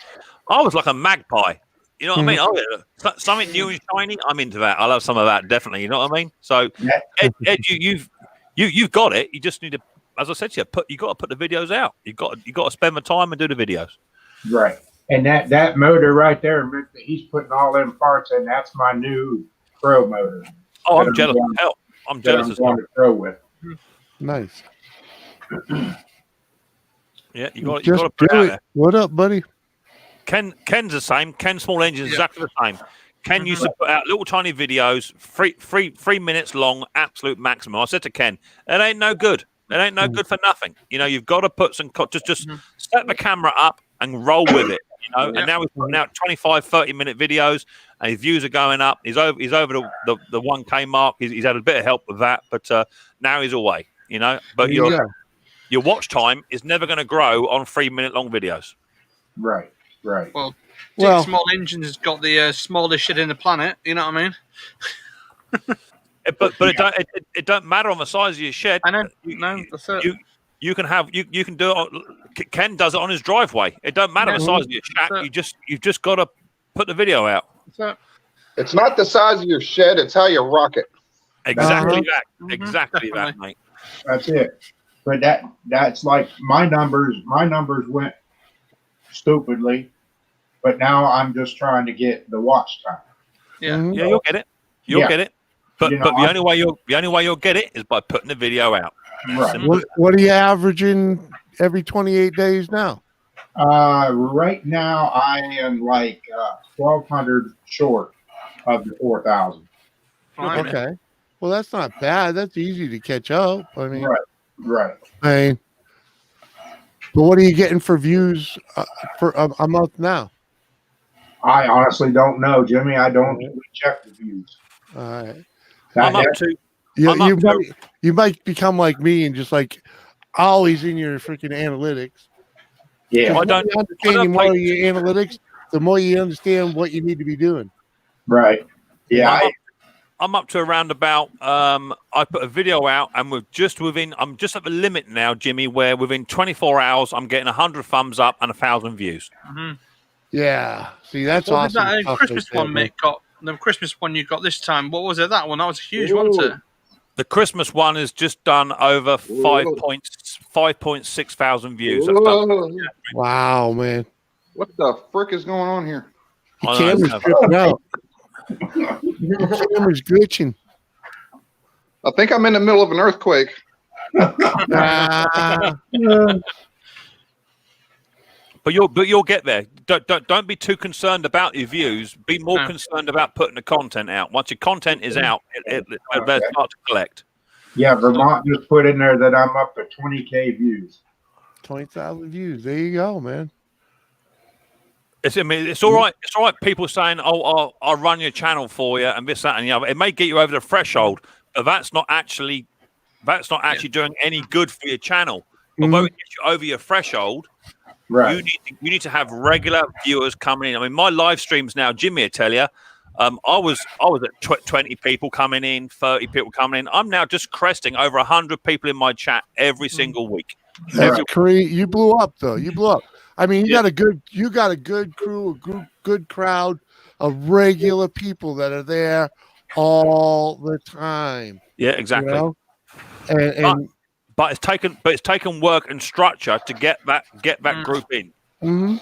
I was like a magpie. You know what I mean? Oh, yeah. Something new and shiny. I'm into that. I love some of that, definitely. You know what I mean? So, Ed, you've got it. You just need to, as I said to you, you got to put the videos out. You got to spend the time and do the videos. Right. And that motor right there, Rick, that he's putting all them parts in, that's my new pro motor. Oh, I'm jealous as hell. I'm jealous as hell. Pro with. Nice. Yeah, you got to put do it out it. there. What up, buddy? Ken's the same. Ken Small Engine is exactly the same. Ken used to put out little tiny videos, 3 minutes long, absolute maximum. I said to Ken, it ain't no good. It ain't no good for nothing. You know, you've got to put some just set the camera up and roll with it. You know, and now he's putting out 25, 30-minute videos, and his views are going up. He's over the 1K mark. He's had a bit of help with that, but now he's away. You know, but your watch time is never going to grow on 3-minute long videos. Right. Well, Dick Small Engines has got the smallest shit in the planet. You know what I mean? But it don't matter on the size of your shed. I know. No, that's it. You can do it. Ken does it on his driveway. It don't matter the size of your shack. You've just got to put the video out. It's not the size of your shed. It's how you rock it. Exactly that. Exactly that, mate. That's it. But that's like my numbers. My numbers went stupidly, but now I'm just trying to get the watch time. Yeah, yeah, you'll get it. You'll get it. But the only way you'll get it is by putting the video out. Right. What are you averaging every 28 days now? Right now I am like 1,200 short of the 4,000. Okay. Well, that's not bad. That's easy to catch up. I mean, right. I mean, but what are you getting for views for a month now? I honestly don't know, Jimmy. I don't really check the views. All right. I'm up to. You might become like me and just like always in your freaking analytics. Yeah, the more you understand more of your analytics, the more you understand what you need to be doing. Right. Yeah. I'm up to around about. I put a video out, and I'm just at the limit now, Jimmy, where within 24 hours I'm getting 100 thumbs up and 1,000 views. Mm-hmm. Yeah. See, that's awesome. That Christmas one, Mick, got the Christmas one you got this time. What was it? That one? That was huge, wasn't it? The Christmas one is just done over 5.6 thousand views. Wow, man! What the frick is going on here? The camera's tripping out. The camera's glitching. I think I'm in the middle of an earthquake. But you'll get there. Don't be too concerned about your views. Be more concerned about putting the content out. Once your content is out, they'll start to collect. Yeah, Vermont just put in there that I'm up to 20K views. 20,000 views. There you go, man. It's all right. It's all right. People saying, "Oh, I'll run your channel for you," and this, that, and the other. It may get you over the threshold, but that's not actually doing any good for your channel. Although it gets you over your threshold. Right. You need to have regular viewers coming in. I mean, my live streams now, Jimmy will tell you, I was at 20 people coming in, 30 people coming in. I'm now just cresting over 100 people in my chat every single week. That's crazy. You blew up, though. You blew up. I mean, you got a good crew, a good crowd of regular people that are there all the time. Yeah, exactly. You know? And But it's taken work and structure to get that group in. Mm-hmm.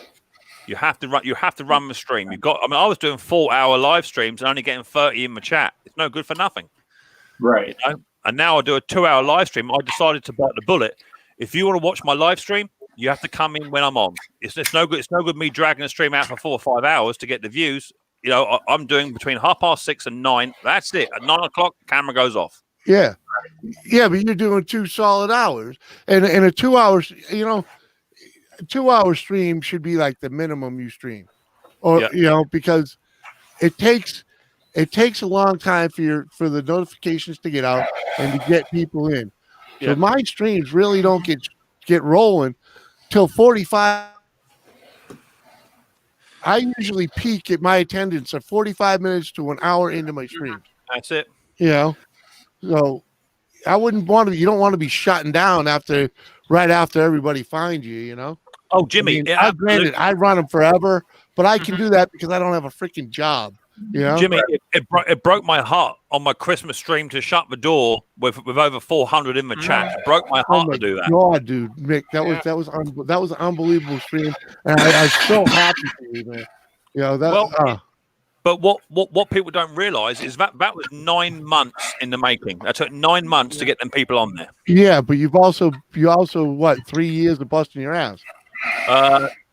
You have to run the stream. I was doing 4-hour live streams and only getting 30 in my chat. It's no good for nothing. Right. You know? And now I do a 2-hour live stream. I decided to bite the bullet. If you want to watch my live stream, you have to come in when I'm on. It's no good. It's no good me dragging a stream out for 4 or 5 hours to get the views. You know, I'm doing between 6:30 and 9. That's it. At 9 o'clock, camera goes off. Yeah. Yeah, but you're doing 2 solid hours. And a 2 hours, you know, a 2-hour stream should be like the minimum you stream. Or you know, because it takes a long time for the notifications to get out and to get people in. So my streams really don't get rolling till 45. I usually peak at my attendance at 45 minutes to an hour into my stream. That's it. You know, so I wouldn't want to. You don't want to be shutting down right after everybody finds you. You know. Oh, Jimmy. I mean, granted, I run them forever, but I can do that because I don't have a freaking job. You know? Jimmy, it broke my heart on my Christmas stream to shut the door with over 400 in the chat. It broke my heart to do that. God, dude, Mick, that was an unbelievable stream, and I'm so happy for you, man. You know that. But what people don't realize is that was 9 months in the making. That took 9 months to get them people on there. Yeah, but you also what 3 years of busting your ass.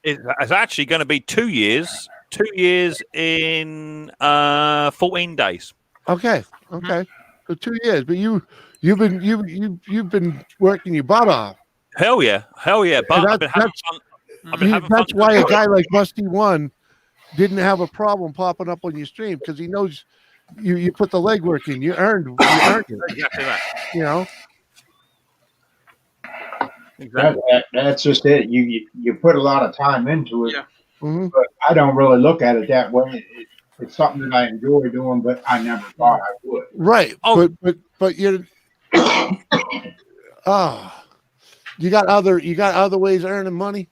It's actually going to be 2 years. 2 years in 14 days. Okay. So 2 years, but you've been working your butt off. Hell yeah. But I've been having fun. That's why a guy like Musty One didn't have a problem popping up on your stream, because he knows you put the legwork in. You earned it. Exactly that. You know. Exactly. That's just it. You put a lot of time into it. Yeah. Mm-hmm. But I don't really look at it that way. It's something that I enjoy doing, but I never thought I would. Right. Oh. But you're you got other ways of earning money?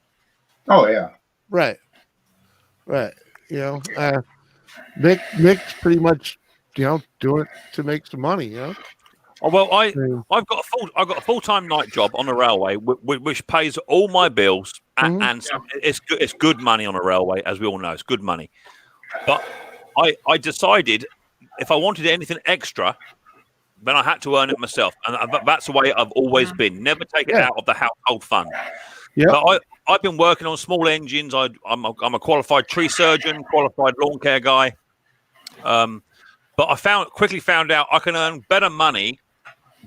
Oh yeah. Right. You know, Mick's pretty much, you know, doing it to make some money, you know. Oh, well, I've got a full-time night job on the railway, which pays all my bills, and it's good money on a railway, as we all know. It's good money. But I decided if I wanted anything extra, then I had to earn it myself, and that's the way I've always been. Never take it out of the household fund. Yeah. But I've been working on small engines. I'm a qualified tree surgeon, qualified lawn care guy. But I quickly found out I can earn better money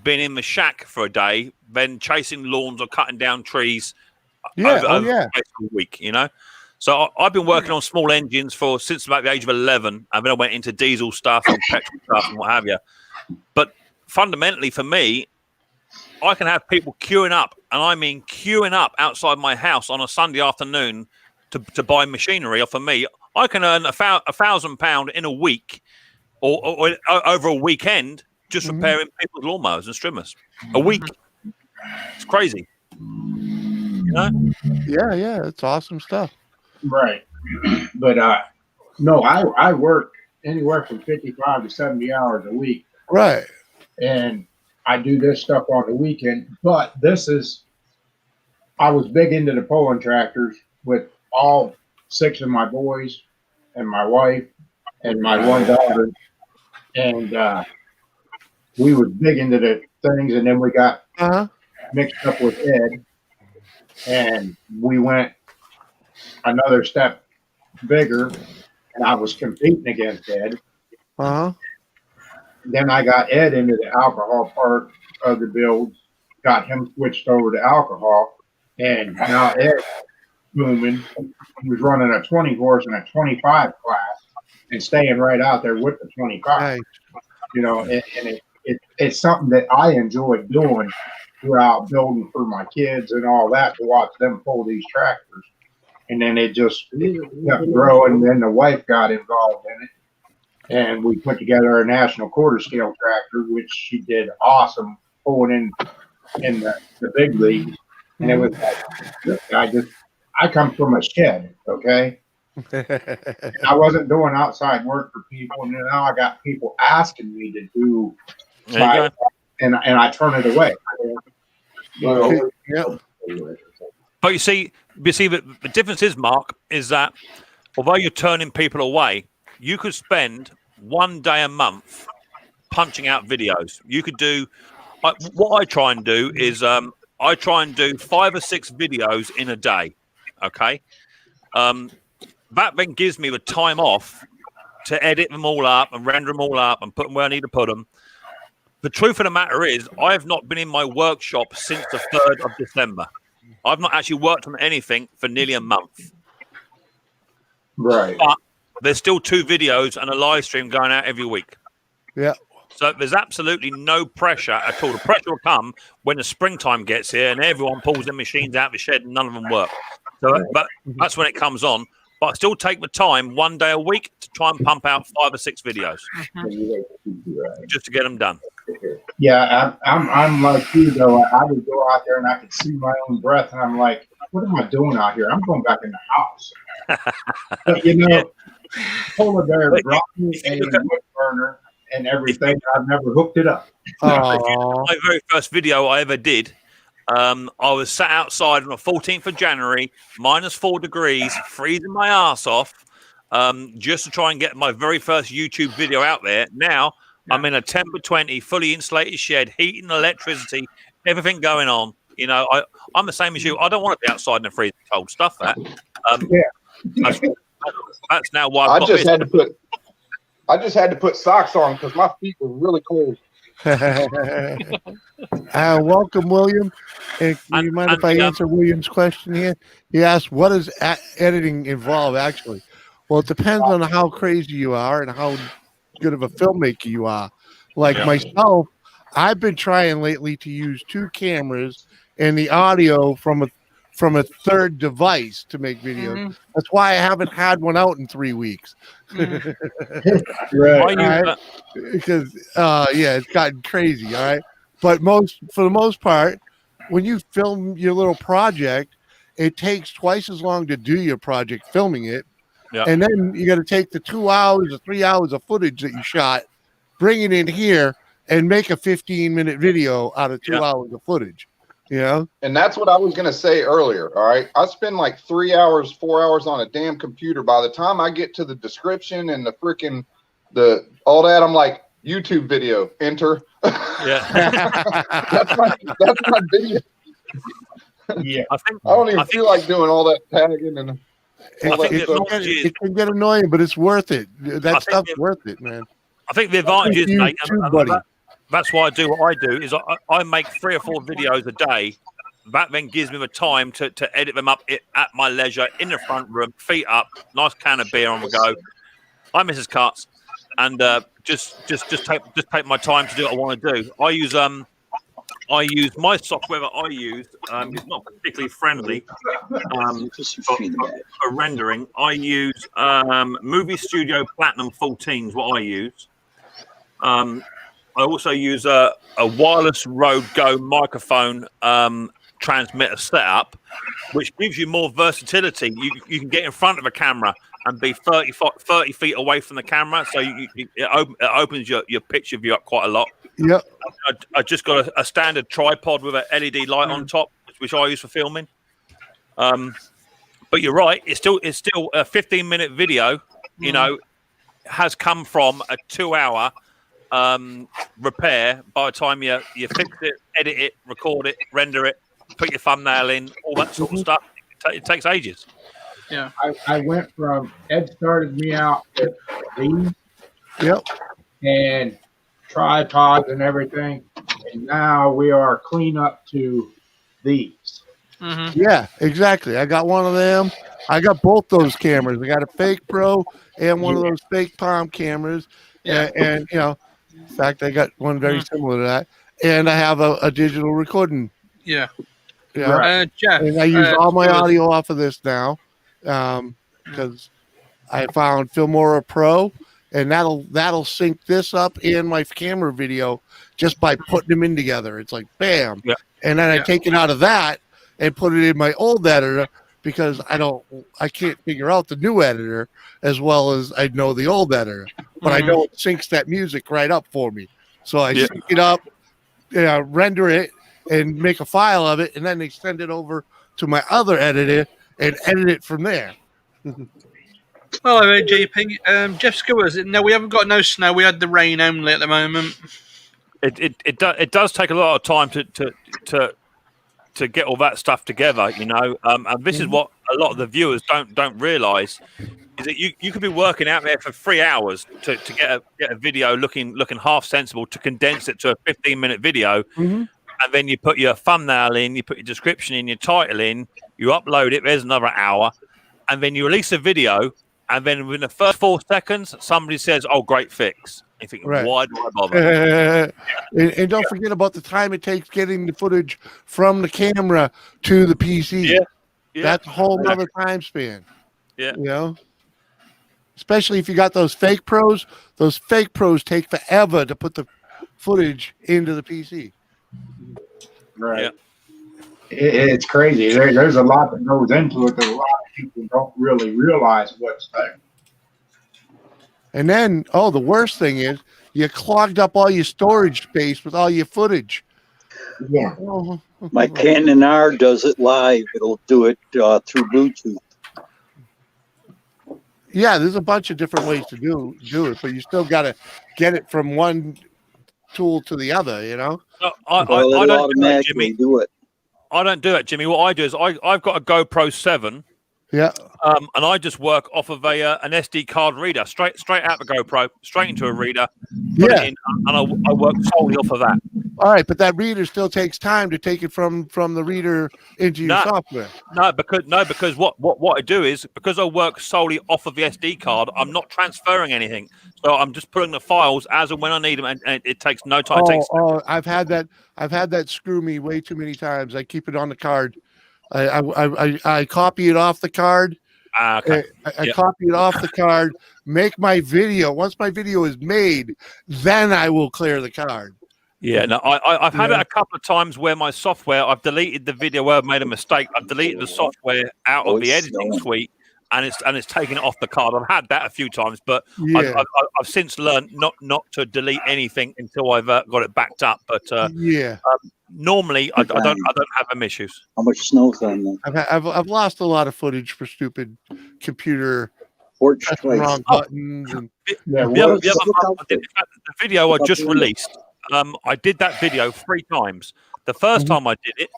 being in the shack for a day than chasing lawns or cutting down trees over a week, you know. So I've been working on small engines since about the age of 11, and then I went into diesel stuff and petrol stuff and what have you. But fundamentally, for me, I can have people queuing up, and I mean queuing up outside my house on a Sunday afternoon to buy machinery off of me. I can earn £1,000 in a week or over a weekend just repairing people's lawnmowers and trimmers. A week. It's crazy. You know? Yeah, it's awesome stuff. Right. But no, I work anywhere from 55 to 70 hours a week. Right. And I do this stuff on the weekend, but I was big into the pulling tractors with all 6 of my boys and my wife and my one daughter. And we were big into the things, and then we got mixed up with Ed, and we went another step bigger, and I was competing against Ed. Then I got Ed into the alcohol part of the build, got him switched over to alcohol, and now Ed's booming. He was running a 20 horse and a 25 class and staying right out there with the 25. Right. You know, and it's something that I enjoy doing throughout building for my kids and all that, to watch them pull these tractors. And then it just kept growing, and then the wife got involved in it. And we put together a national quarter scale tractor, which she did awesome pulling in the big leagues. And it was I come from a shed, okay? I wasn't doing outside work for people, and now I got people asking me to do and I turn it away. But you see, the difference is, Mark, is that although you're turning people away, you could spend 1 day a month punching out videos. You could do what I try and do is I try and do 5 or 6 videos in a day. Okay, that then gives me the time off to edit them all up and render them all up and put them where I need to put them. The truth of the matter is, I have not been in my workshop since the 3rd of December. I've not actually worked on anything for nearly a month. Right. But there's still 2 videos and a live stream going out every week. Yeah. So there's absolutely no pressure at all. The pressure will come when the springtime gets here and everyone pulls their machines out of the shed and none of them work. So but that's when it comes on. But I still take the time 1 day a week to try and pump out 5 or 6 videos just to get them done. Yeah, I'm like you though. I would go out there and I could see my own breath, and I'm like, what am I doing out here? I'm going back in the house. But you know, polar bear brought me a wood burner and everything. I've never hooked it up. My very first video I ever did, I was sat outside on the 14th of January, -4 degrees, freezing my ass off, just to try and get my very first YouTube video out there. Now I'm in a 10x20 fully insulated shed, heating, electricity, everything going on. You know, I'm the same as you. I don't want to be outside in the freezing cold stuff. That's now why I just had to put socks on because my feet were really cold. Welcome, William. And do you mind if I answer William's question here? He asked, what does editing involve, actually? Well, it depends on how crazy you are and how good of a filmmaker you are. Like myself, I've been trying lately to use 2 cameras and the audio from a third device to make videos. Mm-hmm. That's why I haven't had one out in 3 weeks. Right. Because it's gotten crazy. All right, but for the most part, when you film your little project, it takes twice as long to do your project filming it, and then you got to take the 2 hours or 3 hours of footage that you shot, bring it in here, and make a 15-minute video out of 2 hours of footage. You know? And that's what I was going to say earlier. All right. I spend like 3 hours, 4 hours on a damn computer. By the time I get to the description and the freaking, all that, I'm like, YouTube video, enter. that's my video. Yeah. I don't even feel like doing all that tagging and it can get annoying, but it's worth it. That stuff's worth it, man. I think the advantage is, mate, that's why I do what I do, is I make 3 or 4 videos a day. That then gives me the time to edit them up at my leisure in the front room, feet up, nice can of beer on the go. Hi, Mrs. Cutts, and just take my time to do what I want to do. I use my software that I use. It's not particularly friendly for rendering. I use Movie Studio Platinum 14 is what I use. I also use a wireless Rode Go microphone transmitter setup, which gives you more versatility. You can get in front of a camera and be 30 feet away from the camera, so it opens your picture view up quite a lot. Yep. I just got a standard tripod with an LED light on top, which I use for filming. But you're right; it's still a 15-minute video. You know, has come from a 2-hour repair. By the time you fix it, edit it, record it, render it, put your thumbnail in, all that sort of stuff, it takes ages. Yeah, I went from Ed started me out with these, and tripods and everything, and now we are clean up to these. Yeah, exactly. I got one of them. I got both those cameras. I got a fake Pro and one of those fake Palm cameras, and you know. In fact, I got one very similar to that, and I have a digital recording. Yeah. Jeff, and I use all my audio off of this now, because I found Filmora Pro, and that'll sync this up in my camera video just by putting them in together. It's like bam, and then I take it out of that and put it in my old editor because I can't figure out the new editor as well as I know the old editor, but I know it syncs that music right up for me. So I sync it up, render it, and make a file of it, and then extend it over to my other editor and edit it from there. Hello, JP. Jeff Skewers. No, we haven't got no snow. We had the rain only at the moment. It does take a lot of time to get all that stuff together, you know. And this is what a lot of the viewers don't realise is that you could be working out there for 3 hours to get a video looking half sensible, to condense it to a 15-minute video, and then you put your thumbnail in, you put your description in, your title in, you upload it. There's another hour, and then you release a video, and then within the first 4 seconds, somebody says, "Oh, great fix." You think, why do I bother? And don't forget about the time it takes getting the footage from the camera to the PC. That's a whole other time span. Yeah. You know? Especially if you got those fake pros. Those fake pros take forever to put the footage into the PC. Right. It's crazy. There's a lot that goes into it that a lot of people don't really realize what's there. And then, the worst thing is you clogged up all your storage space with all your footage. Yeah. My Canon R does it live. It'll do it through Bluetooth. Yeah, there's a bunch of different ways to do it, but you still got to get it from one tool to the other, you know? No, I don't do it, Jimmy. I don't do it, Jimmy. What I do is I've got a GoPro 7. Yeah. And I just work off of an SD card reader, straight out the GoPro, straight into a reader, put it in, and I work solely off of that. All right, but that reader still takes time to take it from the reader into your software. No, because what I do is, because I work solely off of the SD card, I'm not transferring anything. So I'm just putting the files as and when I need them, and it takes no time. I've had that screw me way too many times. I keep it on the card. I copy it off the card. Okay. I copy it off the card, make my video. Once my video is made, then I will clear the card. Yeah, no, I've had it a couple of times where my software, I've deleted the video where I've made a mistake. I've deleted the software out of the editing suite, and it's taken it off the card. I've had that a few times, but I've since learned not to delete anything until I've got it backed up. But normally I don't have them issues. How much snow's on there? I've lost a lot of footage for stupid computer wrong buttons. And, the video I just released. I did that video 3 times. The first time I did it,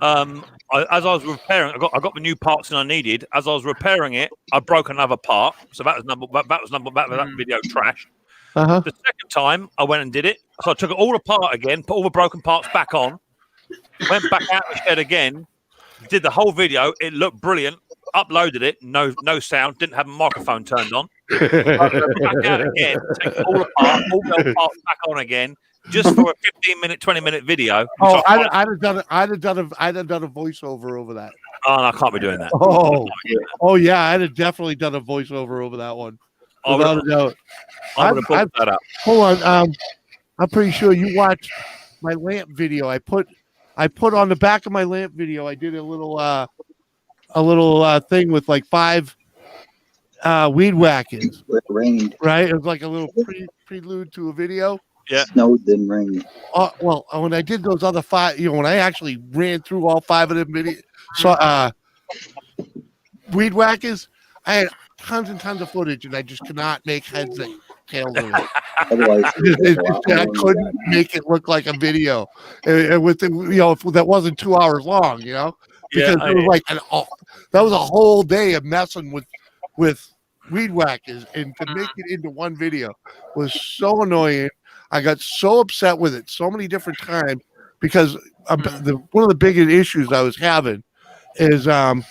as I was repairing, I got the new parts that I needed. As I was repairing it, I broke another part, so that video trashed. The second time I went and did it, so I took it all apart again, put all the broken parts back on, went back out the shed again, did the whole video. It looked brilliant. Uploaded it, no sound, didn't have a microphone turned on. Back out again, take it all apart, all the parts back on again. Just for a 15-minute, 20-minute video. Oh, I'd have done a voiceover over that. Oh, no, I can't be doing that. Oh, yeah, I'd have definitely done a voiceover over that one. Without a doubt. I would have put that up. Hold on, I'm pretty sure you watched my lamp video. I put on the back of my lamp video. I did a little thing with like 5 weed whackers. It rained. Right, it was like a little prelude to a video. Yeah. Snowed, then rain. Well, when I did those other 5, when I actually ran through all 5 of them videos, weed whackers, I had tons and tons of footage, and I just could not make heads and tails of it. I couldn't make it look like a video. With that wasn't 2 hours long, because it was like that was a whole day of messing with weed whackers, and to make it into one video was so annoying. I got so upset with it so many different times because one of the biggest issues I was having is I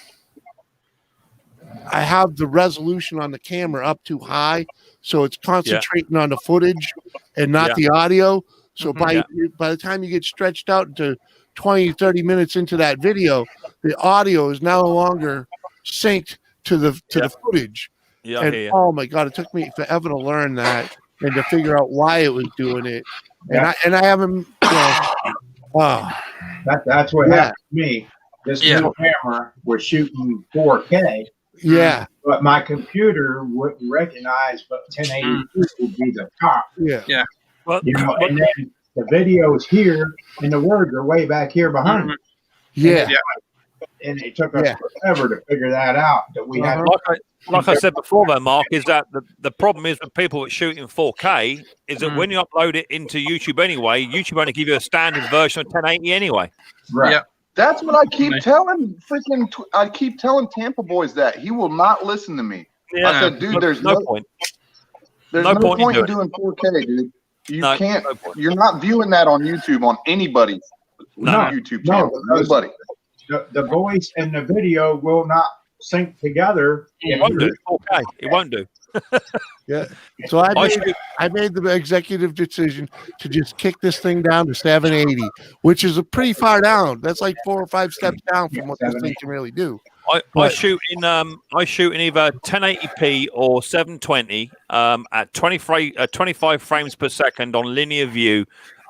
have the resolution on the camera up too high, so it's concentrating on the footage and not the audio. So by the time you get stretched out into 20, 30 minutes into that video, the audio is no longer synced to the footage. Yeah, and oh my God, it took me forever to learn that and to figure out why it was doing it. And I haven't. That's what happened to me. This new camera was shooting 4K. Yeah. But my computer wouldn't recognize, but 1080p would be the top. Yeah. Well, and then the video's here, and the words are way back here behind. Yeah. And it took us forever to figure that out. That we had. Like I said before, though, Mark, is that the problem is with people that shoot in 4K is that when you upload it into YouTube anyway, YouTube only give you a standard version of 1080 anyway. Right. Yeah. That's what I keep telling I keep telling Tampa Boys that he will not listen to me. Yeah. I said, dude, there's no point. There's no point in doing 4K, dude. You can't. You're not viewing that on YouTube on anybody's YouTube channel. Nobody. The voice and the video will not sync together. It won't do. Okay, it won't do. Yeah. So I made the executive decision to just kick this thing down to 780, which is a pretty far down. That's like 4 or 5 steps down from what this thing can really do. I shoot in either 1080p or 720 at 25 frames per second on linear view,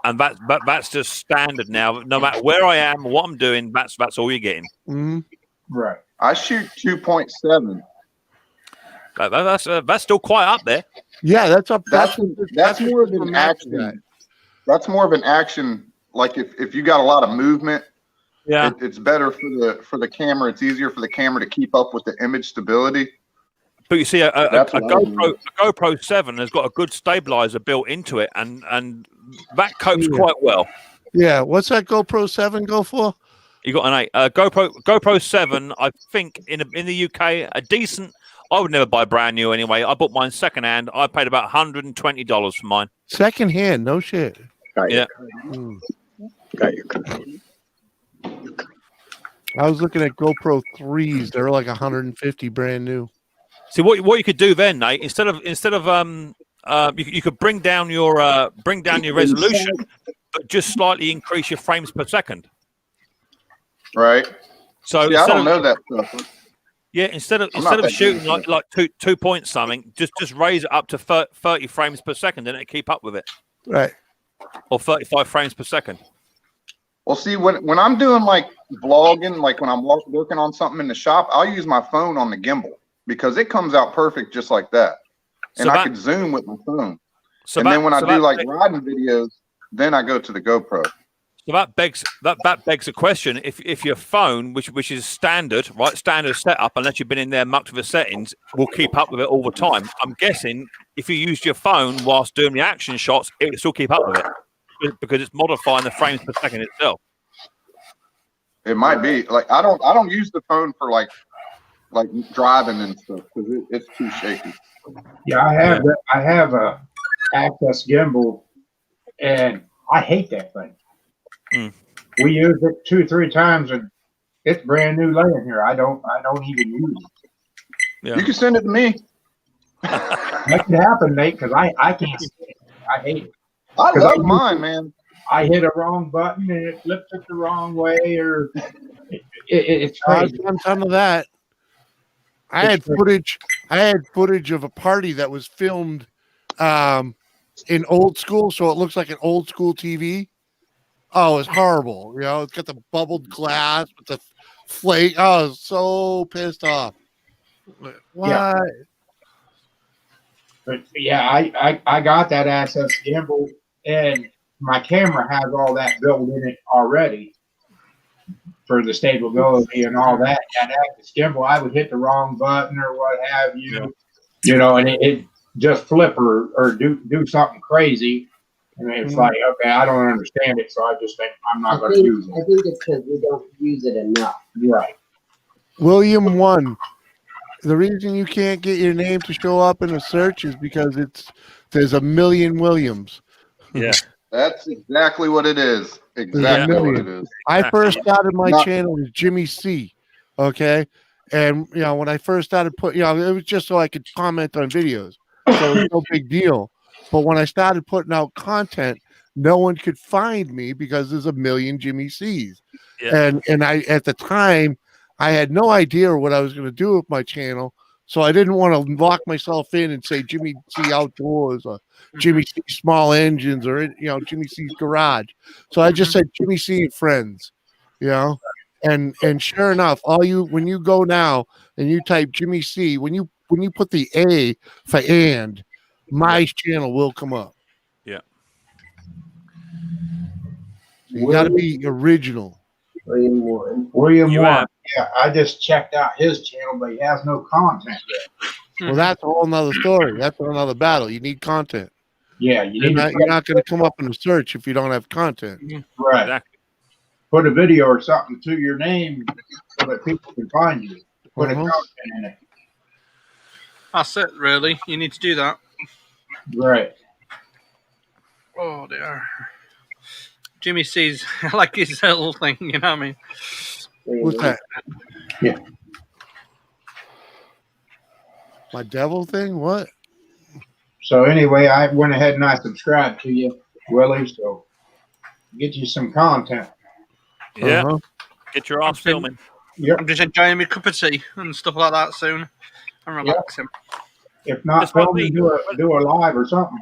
and that's just standard now. No matter where I am, what I'm doing, that's all you're getting. Mm-hmm. Right. I shoot 2.7. That's still quite up there. Yeah, that's up. That's more of an action. That's more of an action. Like if you got a lot of movement, yeah, it's better for the camera. It's easier for the camera to keep up with the image stability. But you see, a GoPro 7 has got a good stabilizer built into it, and that copes quite well. Yeah, what's that GoPro 7 go for? You got an 8. GoPro 7, I think in the UK, a decent. I would never buy brand new anyway. I bought mine second hand. I paid about $120 for mine. Second hand, no shit. Yeah. Got your card. I was looking at GoPro 3s. They're like 150 brand new. See what you could do then, Nate. Instead of you could bring down your resolution, but just slightly increase your frames per second. Right. So I don't know that stuff. Yeah, instead of shooting like 2 point something, just raise it up to 30 frames per second, and it keep up with it. Right. Or 35 frames per second. Well, see, when I'm doing like vlogging, like when I'm working on something in the shop, I'll use my phone on the gimbal because it comes out perfect just like that, and I could zoom with my phone. And then when I do like riding videos, then I go to the GoPro. So that begs a question. If your phone, which is standard, right, standard setup, unless you've been in there mucked with the settings, will keep up with it all the time. I'm guessing if you used your phone whilst doing the action shots, it would still keep up with it because it's modifying the frames per second itself. It might be like I don't use the phone for like driving and stuff because it's too shaky. Yeah, I have a Access gimbal, and I hate that thing. Mm. We used it 2-3 times, and it's brand new laying here. I don't even use it. Yeah. You can send it to me. That could happen, Nate, because I can't stand it. I hate it. I love mine, man. I hit a wrong button and it flips it the wrong way, or it's crazy. I've done some of that. I had footage of a party that was filmed in old school, so it looks like an old school TV. Oh, it's horrible. You know, it's got the bubbled glass with the flake. Oh, I was so pissed off. Why? Yeah. But yeah, I got that Access gimbal, and my camera has all that built in it already for the stability and all that. That Access gimbal, I would hit the wrong button or what have you, and it just flip or do something crazy. And it's like, okay, I don't understand it, so I just think I'm not going to use it. I think it's because we don't use it enough. Right. William 1. The reason you can't get your name to show up in a search is because there's a million Williams. Yeah. That's exactly what it is. Exactly what it is. I first started my channel as Jimmy C. Okay. And, when I first started it was just so I could comment on videos. So it was no big deal. But when I started putting out content, no one could find me because there's a million Jimmy C's. Yeah. And I, at the time, I had no idea what I was going to do with my channel. So I didn't want to lock myself in and say Jimmy C Outdoors or Jimmy C Small Engines or, Jimmy C's Garage. So I just said Jimmy C and Friends, and sure enough, when you go now and you type Jimmy C, when you put the A for and, my channel will come up. Yeah. You got to be original. William 1. William 1. Yeah, I just checked out his channel, but he has no content yet. Well, that's a whole nother story. That's another battle. You need content. Yeah, you're not going to come up in a search if you don't have content. Right. Exactly. Put a video or something to your name so that people can find you. Put a content in it. That's it, really. You need to do that. Right. Oh, dear. Jimmy C's like his little thing, you know what I mean? What's that? Yeah. My devil thing? What? So anyway, I went ahead and I subscribed to you, Willie, so get you some content. Yeah. Get your ass filming. Yep. I'm just enjoying my cup of tea and stuff like that soon. I'm relaxing. If not, film and do a live or something.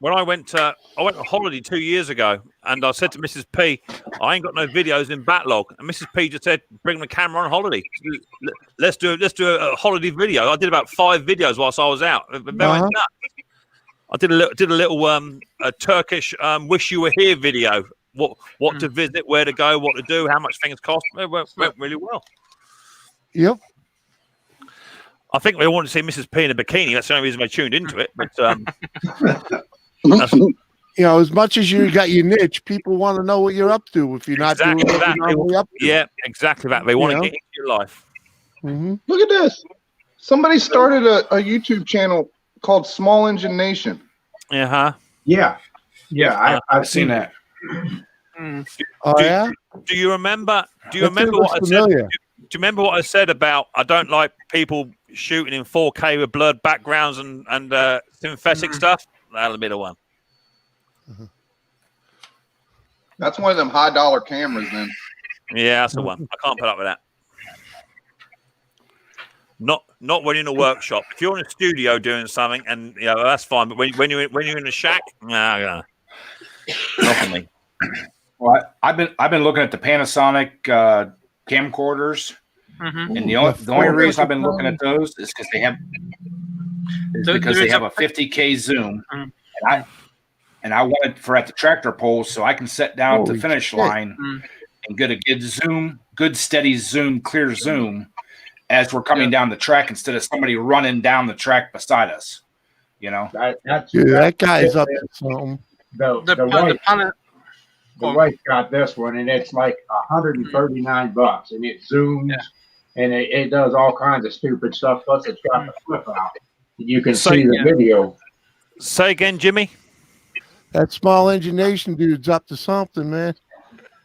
when I went on holiday 2 years ago, and I said to Mrs. P, I ain't got no videos in backlog, and Mrs. P just said, bring the camera on holiday. Let's do a holiday video. I did about 5 videos whilst I was out. They went nuts. I did a little a Turkish wish you were here video. What to visit, where to go, what to do, how much things cost. It went really well. Yep. I think they wanted to see Mrs. P in a bikini. That's the only reason I tuned into it. But as much as you got your niche, people want to know what you're up to. If you're not doing what you're normally up to. Yeah, exactly that. They want to get into your life. Mm-hmm. Look at this. Somebody started a YouTube channel called Small Engine Nation. Yeah, I've seen that. Do you remember? Do you remember what I said? Do you remember what I said about I don't like people shooting in 4K with blurred backgrounds and synthetic stuff? That'll be the one. That's one of them high dollar cameras, then. Yeah, that's the one. I can't put up with that. Not when you're in a workshop. If you're in a studio doing something, and that's fine. But when you're in a shack, nah, not for me. Well, I've been looking at the Panasonic camcorders, and the only reason I've been looking at those is because they have a 50K zoom, and I wanted for at the tractor poles so I can set down to finish line and get a good steady zoom, clear zoom as we're coming down the track instead of somebody running down the track beside us. That guy's up to something. The wife got this one, and it's like $139, and it zooms, and it does all kinds of stupid stuff. Plus, it's got the flip out. You can see the video. Say again, Jimmy. That Small Engine Nation dude's up to something, man.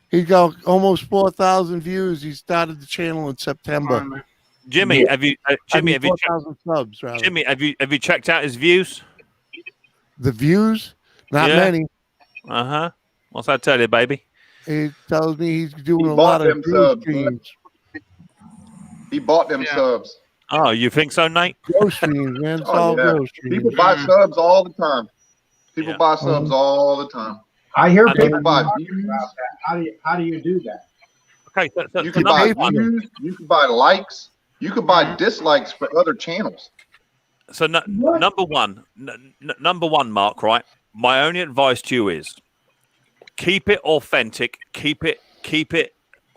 He got almost 4,000 views. He started the channel in September. Jimmy, have you subs, rather. Jimmy, have you checked out his views? The views? Not many. What's that tell you, baby? He tells me he's doing a lot of streams. He bought them subs. Oh, you think so, Nate? Grow streams, man. It's all grow streams. People buy subs all the time. People buy subs all the time. I hear people buy views about that. How do you do that? Okay, so you can buy views. You can buy likes. You can buy dislikes for other channels. So number one, Mark. Right. My only advice to you is keep it authentic. Keep it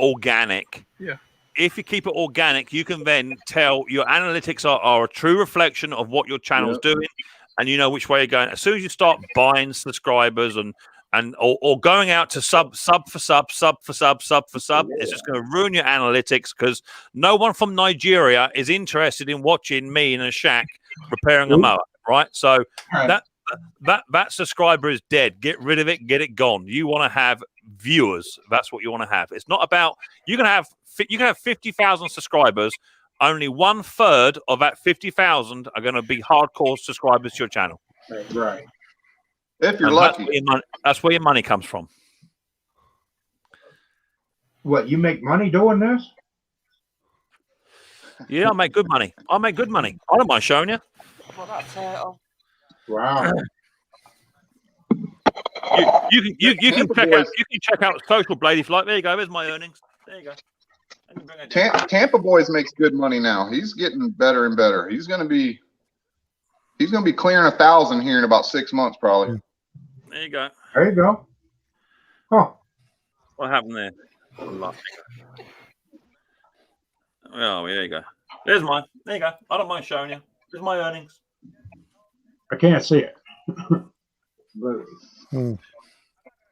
organic. Yeah. If you keep it organic, you can then tell your analytics are a true reflection of what your channel's doing, and you know which way you're going. As soon as you start buying subscribers or going out to sub for sub, it's just going to ruin your analytics because no one from Nigeria is interested in watching me in a shack repairing a mower, right? So that subscriber is dead. Get rid of it. Get it gone. You want to have viewers. That's what you want to have. It's not about you can have 50,000 subscribers. Only 1/3 of that 50,000 are going to be hardcore subscribers to your channel. Right. If you're lucky. That's where your money comes from. What, you make money doing this? Yeah, I make good money. I don't mind showing you. Wow. You can check out Social Blade if you like. There you go. There's my earnings. There you go. Tampa Boys makes good money now. He's getting better and better. He's gonna be clearing 1,000 here in about 6 months, probably. There you go. There you go. Huh. What happened there? Oh, there you go. There's mine. There you go. I don't mind showing you. There's my earnings. I can't see it.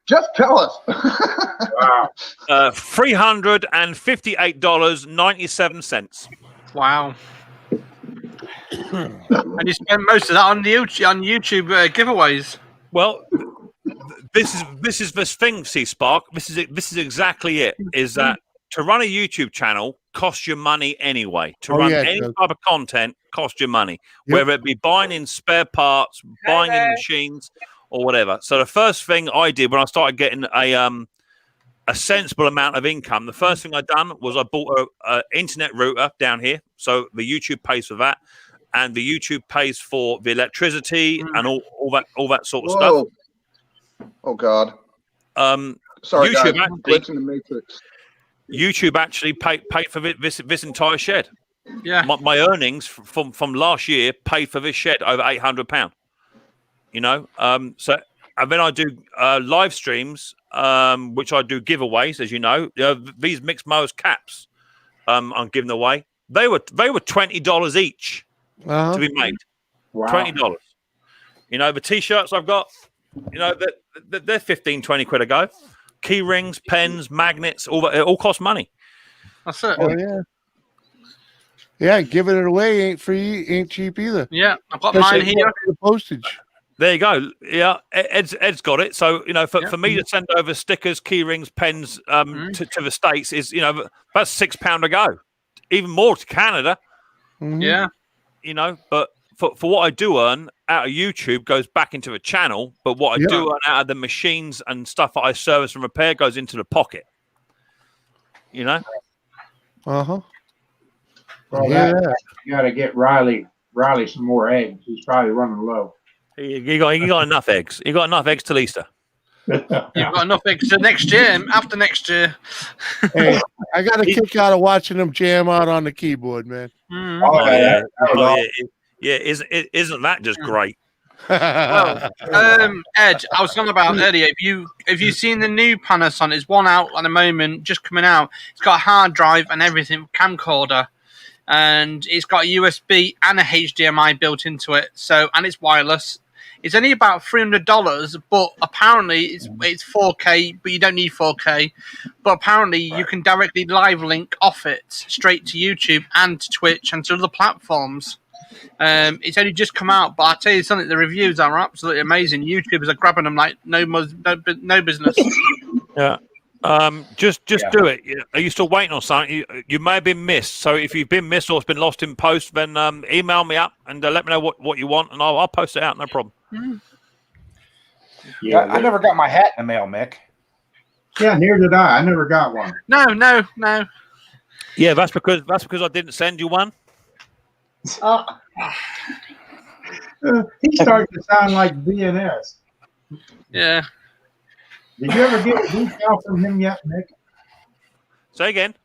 Just tell us. Wow. $358.97. Wow. And you spent most of that on YouTube giveaways. Well, this is the thing, C-Spark. This is exactly it. Is that to run a YouTube channel costs you money anyway. To run any type of content costs you money, whether it be buying in spare parts, buying in machines, or whatever. So the first thing I did when I started getting a sensible amount of income, the first thing I done was I bought a internet router down here. So the YouTube pays for that. and the YouTube pays for the electricity and all that sort of Whoa. stuff. Oh God. Sorry, YouTube guys. glitching the matrix. YouTube actually paid for this entire shed. Yeah. My earnings from last year paid for this shed over £800. You know, so and then I do live streams, which I do giveaways, as you know. These mixed mowers caps, I'm giving away. They were $20 each to be made. Wow. $20. You know, the t-shirts I've got, you know, they're 15, 20 quid a go. Key rings, pens, magnets, all that, it all costs money. That's it. Oh yeah. Yeah, giving it away ain't free, ain't cheap either. Yeah, I've got Especially mine here. The postage. There you go. Yeah, Ed's got it. So, you know, for me to send over stickers, key rings, pens to the States is, you know, that's £6 a go. Even more to Canada. Mm-hmm. Yeah. You know, but for what I do earn out of YouTube goes back into the channel, but what I do earn out of the machines and stuff that I service and repair goes into the pocket. You know? Uh-huh. Well, you got to get Riley some more eggs. He's probably running low. You got enough eggs. You got enough eggs till Easter. You've got enough eggs to next year. After next year. Hey, I got a kick out of watching them jam out on the keyboard, man. Yeah. Isn't that just great? Well, Ed, I was talking about earlier. If you've seen the new Panasonic, there's one out at the moment, just coming out. It's got a hard drive and everything, camcorder, and it's got a USB and a HDMI built into it. So, and it's wireless. It's only about $300, but apparently it's 4K, but you don't need 4K. But apparently you can directly live link off it straight to YouTube and to Twitch and to other platforms. It's only just come out, but I tell you something, the reviews are absolutely amazing. YouTubers are grabbing them like no business. Yeah. Just do it. Are you still waiting on something? You may have been missed. So if you've been missed or it's been lost in post, then email me up and let me know what you want, and I'll post it out. No problem. Yeah, I never got my hat in the mail, Mick. Yeah, neither did I. I never got one. No. Yeah, that's because I didn't send you one. He's starting to sound like BNS. Yeah. Did you ever get a decal from him yet, Nick? Say again.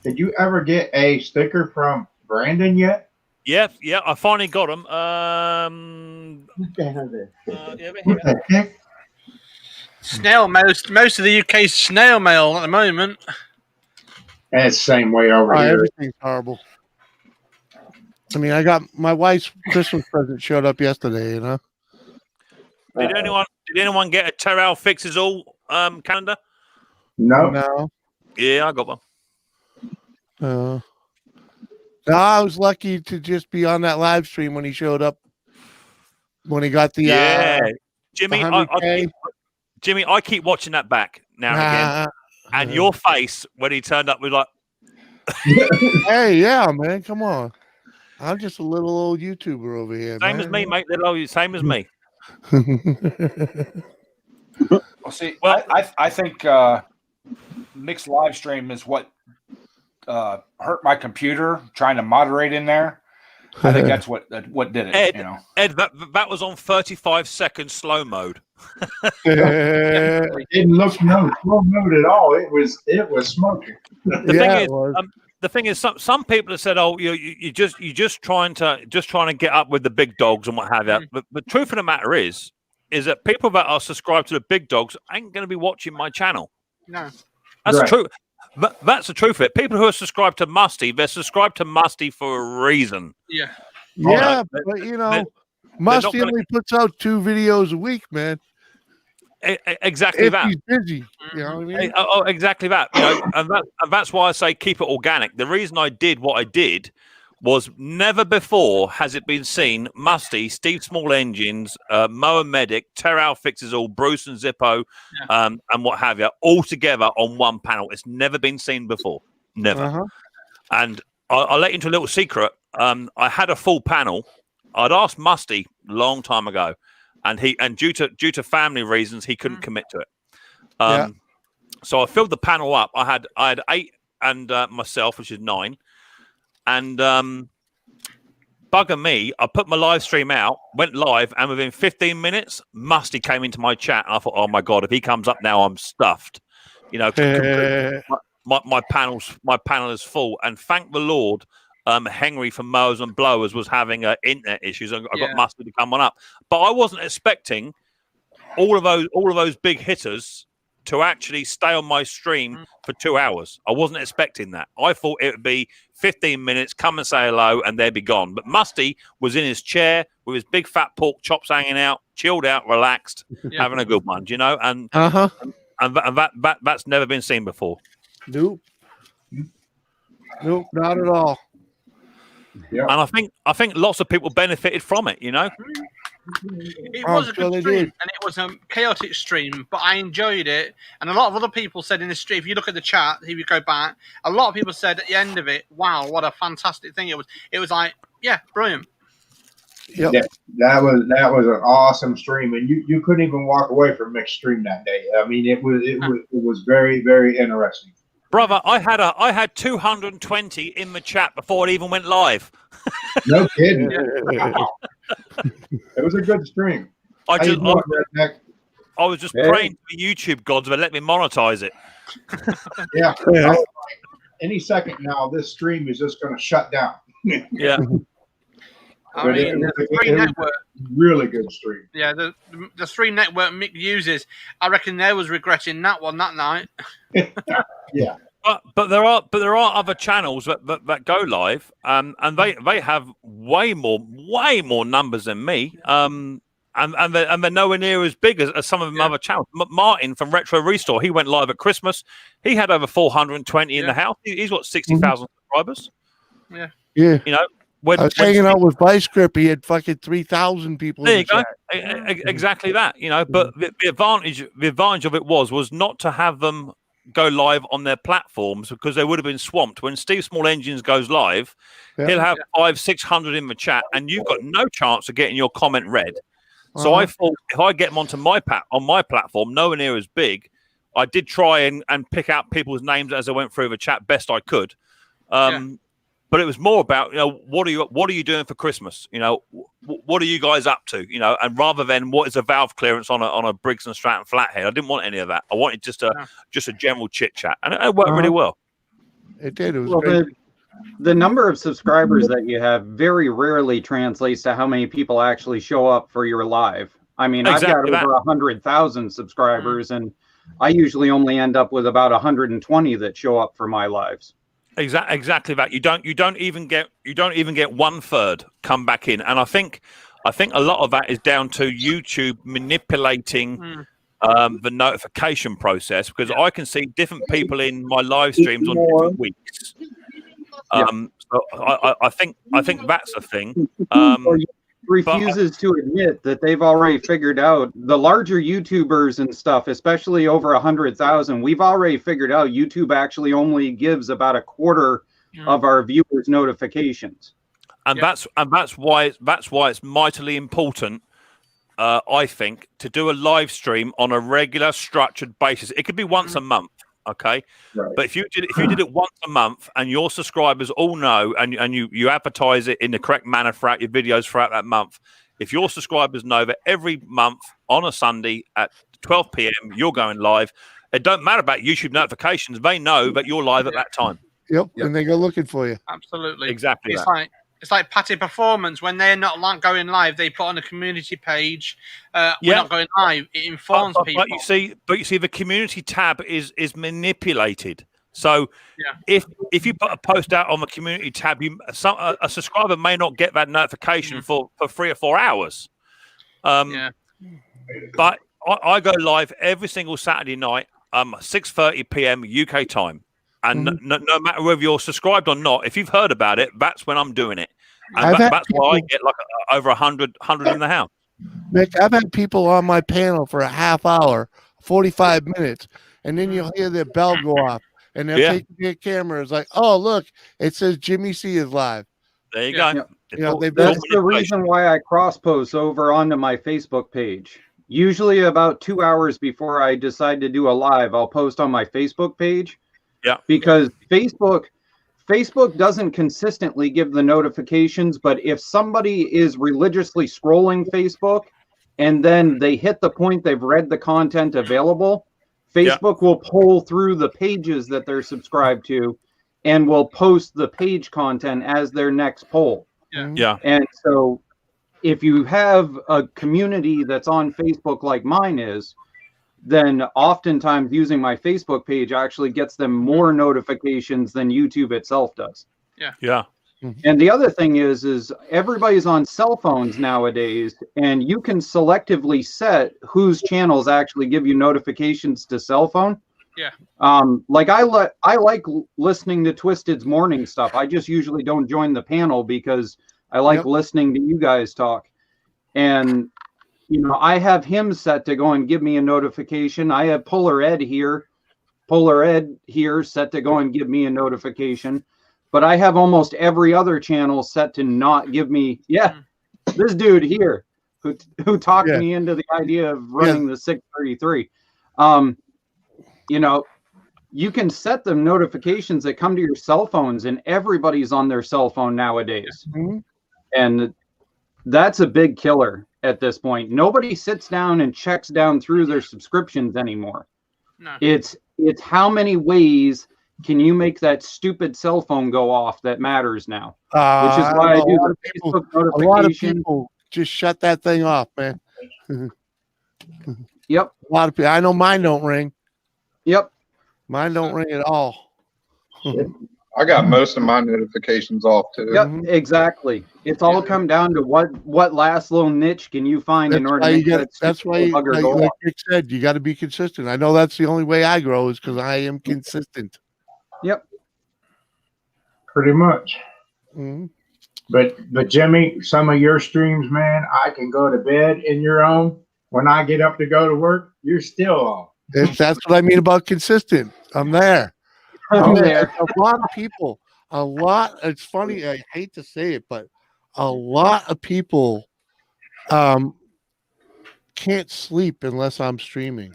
Did you ever get a sticker from Brandon yet? Yeah, I finally got them. What the hell is this? What the heck? Snail mail. Most of the UK's snail mail at the moment. That's the same way over here. Everything's horrible. I mean, I got my wife's Christmas present showed up yesterday, you know. Did anyone get a Terrell Fixes All calendar? No. Yeah, I got one. No, I was lucky to just be on that live stream when he showed up. When he got the Jimmy, the Jimmy, I keep watching that back now and again, and your face when he turned up was like, "Hey, yeah, man, come on." I'm just a little old YouTuber over here. Same as me, mate. Same as me. Well, see, I think mixed live stream is what hurt my computer trying to moderate in there. I think that's what did it. Ed, you know, Ed, that was on 35-second slow mode. It didn't look slow mode at all. It was smoking. The thing is, some people have said, "Oh, you're just trying to get up with the big dogs and what have you." But the truth of the matter is that people that are subscribed to the big dogs ain't going to be watching my channel. No, that's the truth. That's the truth of it. People who are subscribed to Musty, they're subscribed to Musty for a reason. Yeah. Yeah, but you know, Musty only puts out 2 videos a week, man. Exactly if that. He's busy. You know what I mean? Exactly that. You know, and that's why I say keep it organic. The reason I did what I did was never before has it been seen Musty, Steve Small Engines, Moa Medic, Terrell Fixes All, Bruce and Zippo, and what have you, all together on one panel. It's never been seen before. Never. Uh-huh. And I'll let you into a little secret. I had a full panel. I'd asked Musty a long time ago, and due to family reasons, he couldn't commit to it. So I filled the panel up. I had 8 and myself, which is 9. And bugger me. I put my live stream out, went live, and within 15 minutes, Musty came into my chat. And I thought, oh my God, if he comes up now, I'm stuffed. You know, my panel is full. And thank the Lord, Henry from Mowers and Blowers was having internet issues, and I got Musty to come on up. But I wasn't expecting all of those big hitters to actually stay on my stream for 2 hours. I wasn't expecting that. I thought it would be 15 minutes, come and say hello, and they'd be gone. But Musty was in his chair with his big fat pork chops hanging out, chilled out, relaxed, having a good one, you know? And that's never been seen before. Nope, not at all. Yeah. And I think lots of people benefited from it, you know? It was a good stream, and it was a chaotic stream, but I enjoyed it. And a lot of other people said in the stream, if you look at the chat, if you go back, a lot of people said at the end of it, wow, what a fantastic thing it was. It was like, yeah, brilliant. Yep. Yeah, that was an awesome stream, and you couldn't even walk away from Mick's stream that day. I mean, it was very, very interesting. Brother, I had 220 in the chat before it even went live. No kidding. It was a good stream. I was just praying to the YouTube gods to let me monetize it. Yeah. Any second now, this stream is just going to shut down. Yeah. I mean, the Three Network, really good stream. Yeah, the Three Network Mick uses, I reckon they was regretting that one that night. Yeah. But there are other channels that go live, and they have way more numbers than me, and they're nowhere near as big as some of them other channels. Martin from Retro Restore, he went live at Christmas. He had over 420 in the house. He's got 60,000 subscribers. Yeah. Yeah. You know, I was hanging out with Vice Grip. He had fucking 3,000 people. There you go. Exactly that. You know, but the advantage of it was not to have them go live on their platforms, because they would have been swamped. When Steve Small Engines goes live, he'll have 500-600 in the chat, and you've got no chance of getting your comment read. So I thought, if I get them onto my platform, nowhere near as big, I did try and pick out people's names as I went through the chat best I could. But it was more about, you know, what are you doing for Christmas? You know, what are you guys up to? You know, and rather than what is a valve clearance on a Briggs and Stratton flathead, I didn't want any of that. I wanted just a general chit chat, and it worked really well. It did. It was great. The number of subscribers that you have very rarely translates to how many people actually show up for your live. I mean, exactly I've got over 100,000 subscribers, and I usually only end up with about 120 that show up for my lives. Exactly that. You don't even get 1/3 come back in, and I think a lot of that is down to YouTube manipulating the notification process, because I can see different people in my live streams on different weeks. So I think that's a thing. Refuses to admit that they've already figured out, the larger YouTubers and stuff, especially over 100,000. We've already figured out YouTube actually only gives about a quarter of our viewers notifications, and that's why it's mightily important. I think, to do a live stream on a regular, structured basis. It could be once a month. Okay, right. But if you did it once a month, and your subscribers all know, and you advertise it in the correct manner throughout your videos throughout that month, if your subscribers know that every month on a Sunday at 12 p.m. you're going live, it don't matter about YouTube notifications. They know that you're live at that time. Yep, and they go looking for you. Absolutely, exactly. It's like Patty Performance. When they're not going live, they put on a community page, we're not going live. It informs people. But you see, the community tab is manipulated. So if you put a post out on the community tab, a subscriber may not get that notification for 3 or 4 hours. But I go live every single Saturday night, 6:30 p.m. UK time. And no matter whether you're subscribed or not, if you've heard about it, that's when I'm doing it. And that's why I get like over 100 in the house. Mick, I've had people on my panel for a half hour, 45 minutes, and then you'll hear their bell go off, and they'll take their camera. It's like, oh, look, it says Jimmy C is live. There you go. You know, that's the reason why I cross-post over onto my Facebook page. Usually about 2 hours before I decide to do a live, I'll post on my Facebook page. Yeah. Because Facebook Facebook doesn't consistently give the notifications, but if somebody is religiously scrolling Facebook and then they hit the point they've read the content available, Facebook will pull through the pages that they're subscribed to and will post the page content as their next poll. Yeah. And so if you have a community that's on Facebook like mine is, then oftentimes using my Facebook page actually gets them more notifications than YouTube itself does. Yeah. And the other thing is everybody's on cell phones nowadays, and you can selectively set whose channels actually give you notifications to cell phone. Yeah. Like I like listening to Twisted's morning stuff. I just usually don't join the panel because I like listening to you guys talk. And you know, I have him set to go and give me a notification. I have Polar Ed here set to go and give me a notification. But I have almost every other channel set to not give me. This dude here who talked me into the idea of running the 633. You know, you can set them notifications that come to your cell phones, and everybody's on their cell phone nowadays. And that's a big killer at this point. Nobody sits down and checks down through their subscriptions anymore. No. It's how many ways can you make that stupid cell phone go off that matters now? Which is why I do the Facebook notification. A lot of people just shut that thing off, man. Yep. A lot of people. I know mine don't ring. Yep. Mine don't ring at all. I got most of my notifications off too. Yep, exactly. It's all come down to what last little niche can you find in order to make that. That's why, like Rick said, you got to be consistent. I know that's the only way I grow is because I am consistent. Yep. Pretty much. But Jimmy, some of your streams, man, I can go to bed in your own. When I get up to go to work, you're still on. That's what I mean about consistent. I'm there. I'm there. A lot of people, it's funny, I hate to say it, but a lot of people can't sleep unless I'm streaming.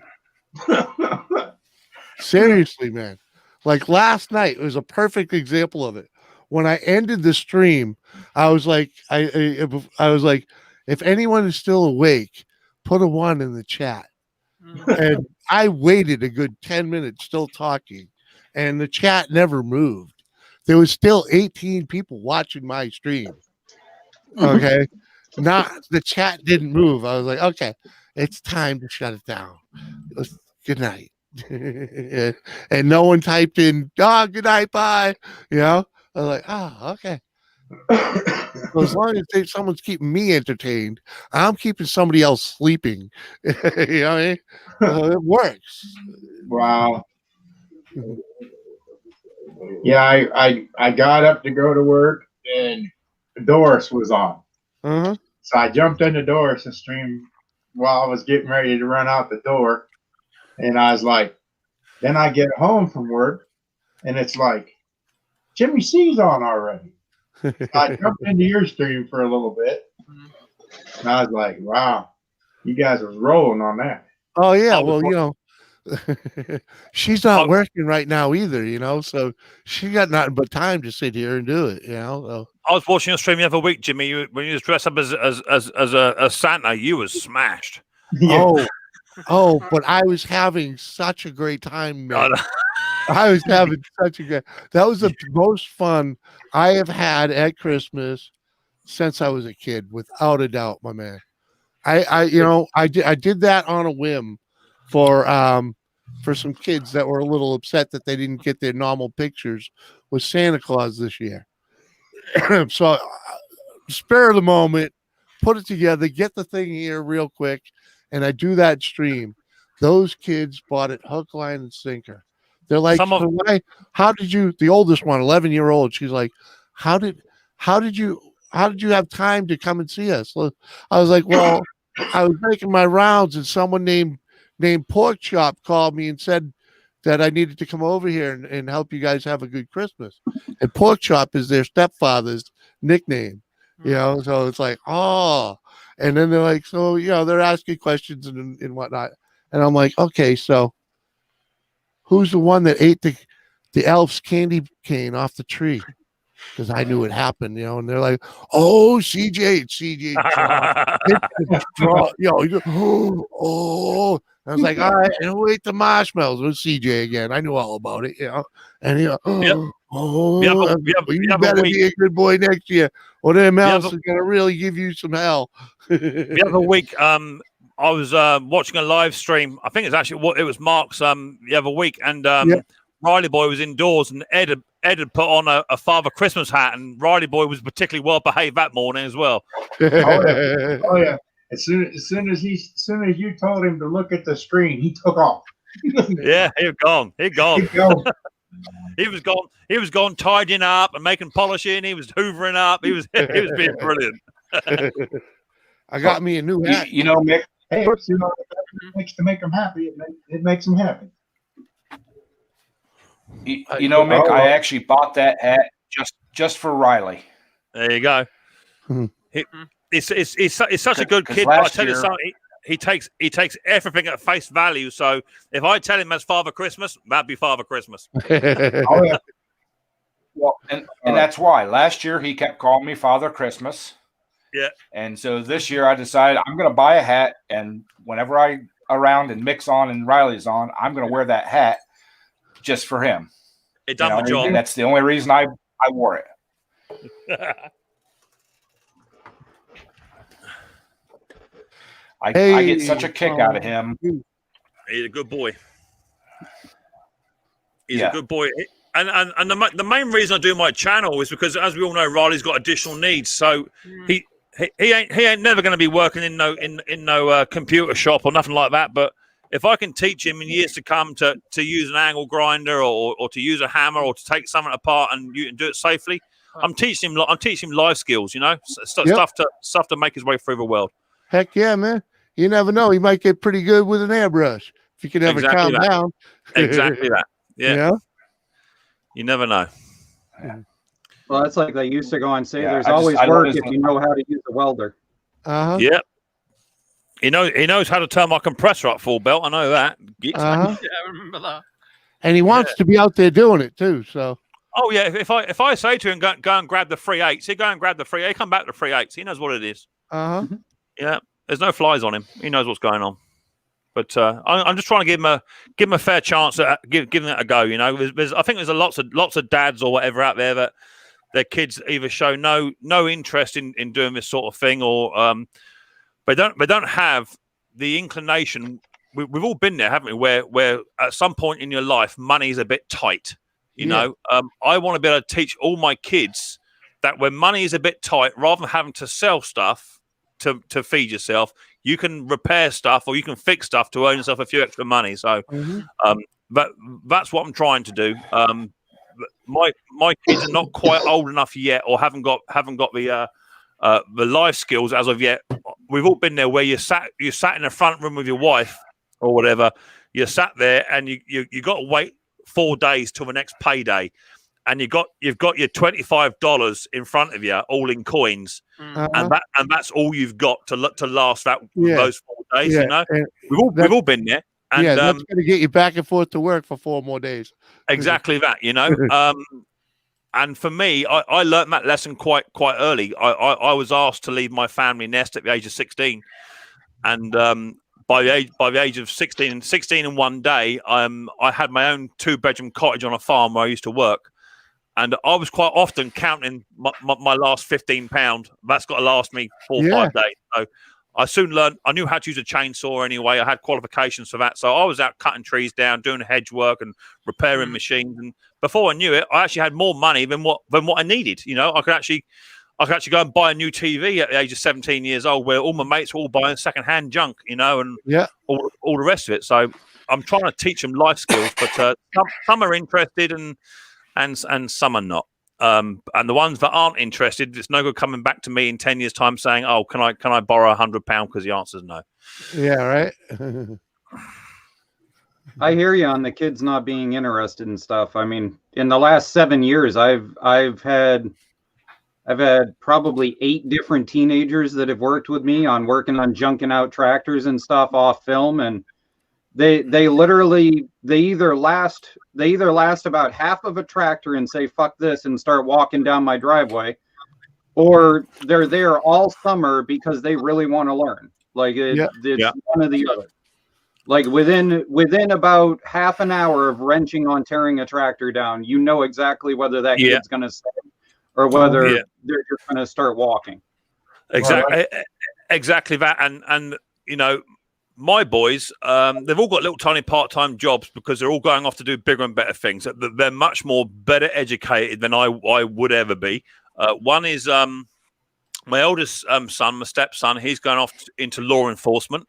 Seriously, man. Like last night, it was a perfect example of it. When I ended the stream, I was like, I was like, if anyone is still awake, put a 1 in the chat. And I waited a good 10 minutes still talking, and the chat never moved. There was still 18 people watching my stream. Okay. The chat didn't move. I was like, okay, it's time to shut it down. Good night. And no one typed in, good night, bye. You know, I was like, okay. So as long as someone's keeping me entertained, I'm keeping somebody else sleeping. You know what I mean? It works. Wow. Yeah, I got up to go to work and Doris was on. So I jumped into Doris and streamed while I was getting ready to run out the door. And I was like, then I get home from work and it's like, Jimmy C's on already. I jumped into your stream for a little bit. And I was like, wow, you guys was rolling on that. Oh, yeah. Well, you know, she's not working right now either, you know, so she got nothing but time to sit here and do it, you know. So. I was watching your stream the other week, Jimmy. When you was dressed up as a Santa, you was smashed. Yeah. Oh, but I was having such a great time, man. I was having such a great. That was the most fun I have had at Christmas since I was a kid, without a doubt, my man. I did that on a whim for some kids that were a little upset that they didn't get their normal pictures with Santa Claus this year. So, spare of the moment, put it together, get the thing here real quick, and I do that stream. Those kids bought it hook, line, and sinker. They're like, how did you? The oldest one, 11-year-old, she's like, how did you have time to come and see us? I was like, well, I was making my rounds, and someone named Pork Chop called me and said that I needed to come over here and help you guys have a good Christmas. And Pork Chop is their stepfather's nickname, you know. So it's like, oh, and then they're like, so you know, they're asking questions and whatnot, and I'm like, okay, so who's the one that ate the elf's candy cane off the tree because I knew it happened, you know. And they're like, "Oh, CJ, it's CJ draw, you know." Oh, I was like, "All right," and who ate the marshmallows? It was CJ again. I knew all about it, you know. And he, you better be a good boy next year, or them elves are gonna really give you some hell. The other week, I was watching a live stream. I think it's actually it was Mark's the other week, and Riley Boy was indoors, and Ed had put on a Father Christmas hat, and Riley Boy was particularly well behaved that morning as well. Oh yeah! As soon as you told him to look at the screen, he took off. Yeah, he was gone. He was gone. He was gone tidying up and making polishing. He was hoovering up. He was being brilliant. I got me a new hat. You know, Mick. Hey, you know, it makes to make them happy. It makes them happy. You know, Mick, I actually bought that hat just for Riley. There you go. He's such a good kid. But I tell you something, he takes everything at face value. So if I tell him that's Father Christmas, that'd be Father Christmas. Well, and that's why last year he kept calling me Father Christmas. Yeah. And so this year I decided I'm going to buy a hat, and whenever I around and Mick's on and Riley's on, I'm going to wear that hat just for him. It done the job. And that's the only reason I wore it. I get such a kick out of him. He's a good boy. He's a good boy. And the main reason I do my channel is because, as we all know, Riley's got additional needs. So he ain't never going to be working in no computer shop or nothing like that. But if I can teach him in years to come to use an angle grinder or to use a hammer or to take something apart and you can do it safely, I'm teaching him life skills. You know, stuff to make his way through the world. Heck yeah, man! You never know. He might get pretty good with an airbrush if you can ever calm down. Exactly that. Yeah. You know? You never know. Well, that's like they used to go and say, there's always work if you know how to use a welder. Uh-huh. Yep. He knows how to turn my compressor up full belt. I know that. Uh-huh. Yeah, I remember that. And he wants to be out there doing it too. So. Oh yeah. If I say to him go and grab the 3/8, he'll go and grab the 3/8. Come back to 3/8. He knows what it is. Uh-huh. Yeah. There's no flies on him. He knows what's going on. But I'm just trying to give him a fair chance at giving it a go. You know, I think there's lots of dads or whatever out there that their kids either show no interest in doing this sort of thing, or they don't have the inclination. We've all been there, haven't we? Where at some point in your life, money's a bit tight. You know, I want to be able to teach all my kids that when money is a bit tight, rather than having to sell stuff to feed yourself, you can repair stuff or you can fix stuff to earn yourself a few extra money. So that's what I'm trying to do. My kids are not quite old enough yet, or haven't got the life skills as of yet. We've all been there where you sat in the front room with your wife or whatever. You sat there and you got to wait 4 days till the next payday, and you've got your $25 in front of you, all in coins, and that's all you've got to last those 4 days. You know, we've all been there. And, that's going to get you back and forth to work for 4 more days. Exactly that, you know. And for me, I learned that lesson quite early. I was asked to leave my family nest at the age of 16, and by the age of 16 and 1 day, I had my own 2-bedroom cottage on a farm where I used to work. And I was quite often counting my last £15. That's got to last me 4 or 5 days. So I soon learned. I knew how to use a chainsaw anyway. I had qualifications for that. So I was out cutting trees down, doing hedge work and repairing machines. And before I knew it, I actually had more money than what I needed. You know, I could actually go and buy a new TV at the age of 17 years old, where all my mates were all buying secondhand junk. You know, and all the rest of it. So I'm trying to teach them life skills, but some are interested and some are not. And the ones that aren't interested, it's no good coming back to me in 10 years' time saying, "Oh, can I borrow £100?" Because the answer is no. Yeah, right. I hear you on the kids not being interested in stuff. I mean, in the last 7 years, I've had probably 8 different teenagers that have worked with me on working on junking out tractors and stuff off film, and They either last about half of a tractor and say fuck this and start walking down my driveway, or they're there all summer because they really want to learn. Like it's one or the other. Like within about half an hour of wrenching on tearing a tractor down, you know exactly whether that kid's going to stay or whether they're just going to start walking. Exactly that, and you know, my boys, they've all got little tiny part-time jobs because they're all going off to do bigger and better things. They're much more better educated than I would ever be. One is my oldest son, my stepson. He's going off into law enforcement.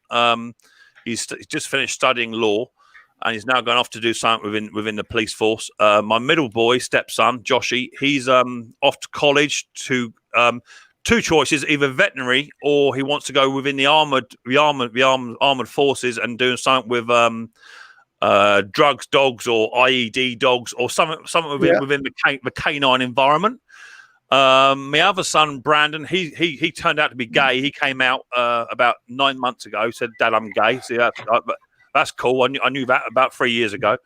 He's just finished studying law, and he's now going off to do something within the police force. My middle boy, stepson, Joshy, he's off to college to two choices: either veterinary or he wants to go within the armored forces and doing something with drugs dogs or IED dogs or something within the canine environment. My other son, Brandon, he turned out to be gay. He came out about 9 months ago. Said, "Dad, I'm gay." See, that's cool. I knew that about 3 years ago.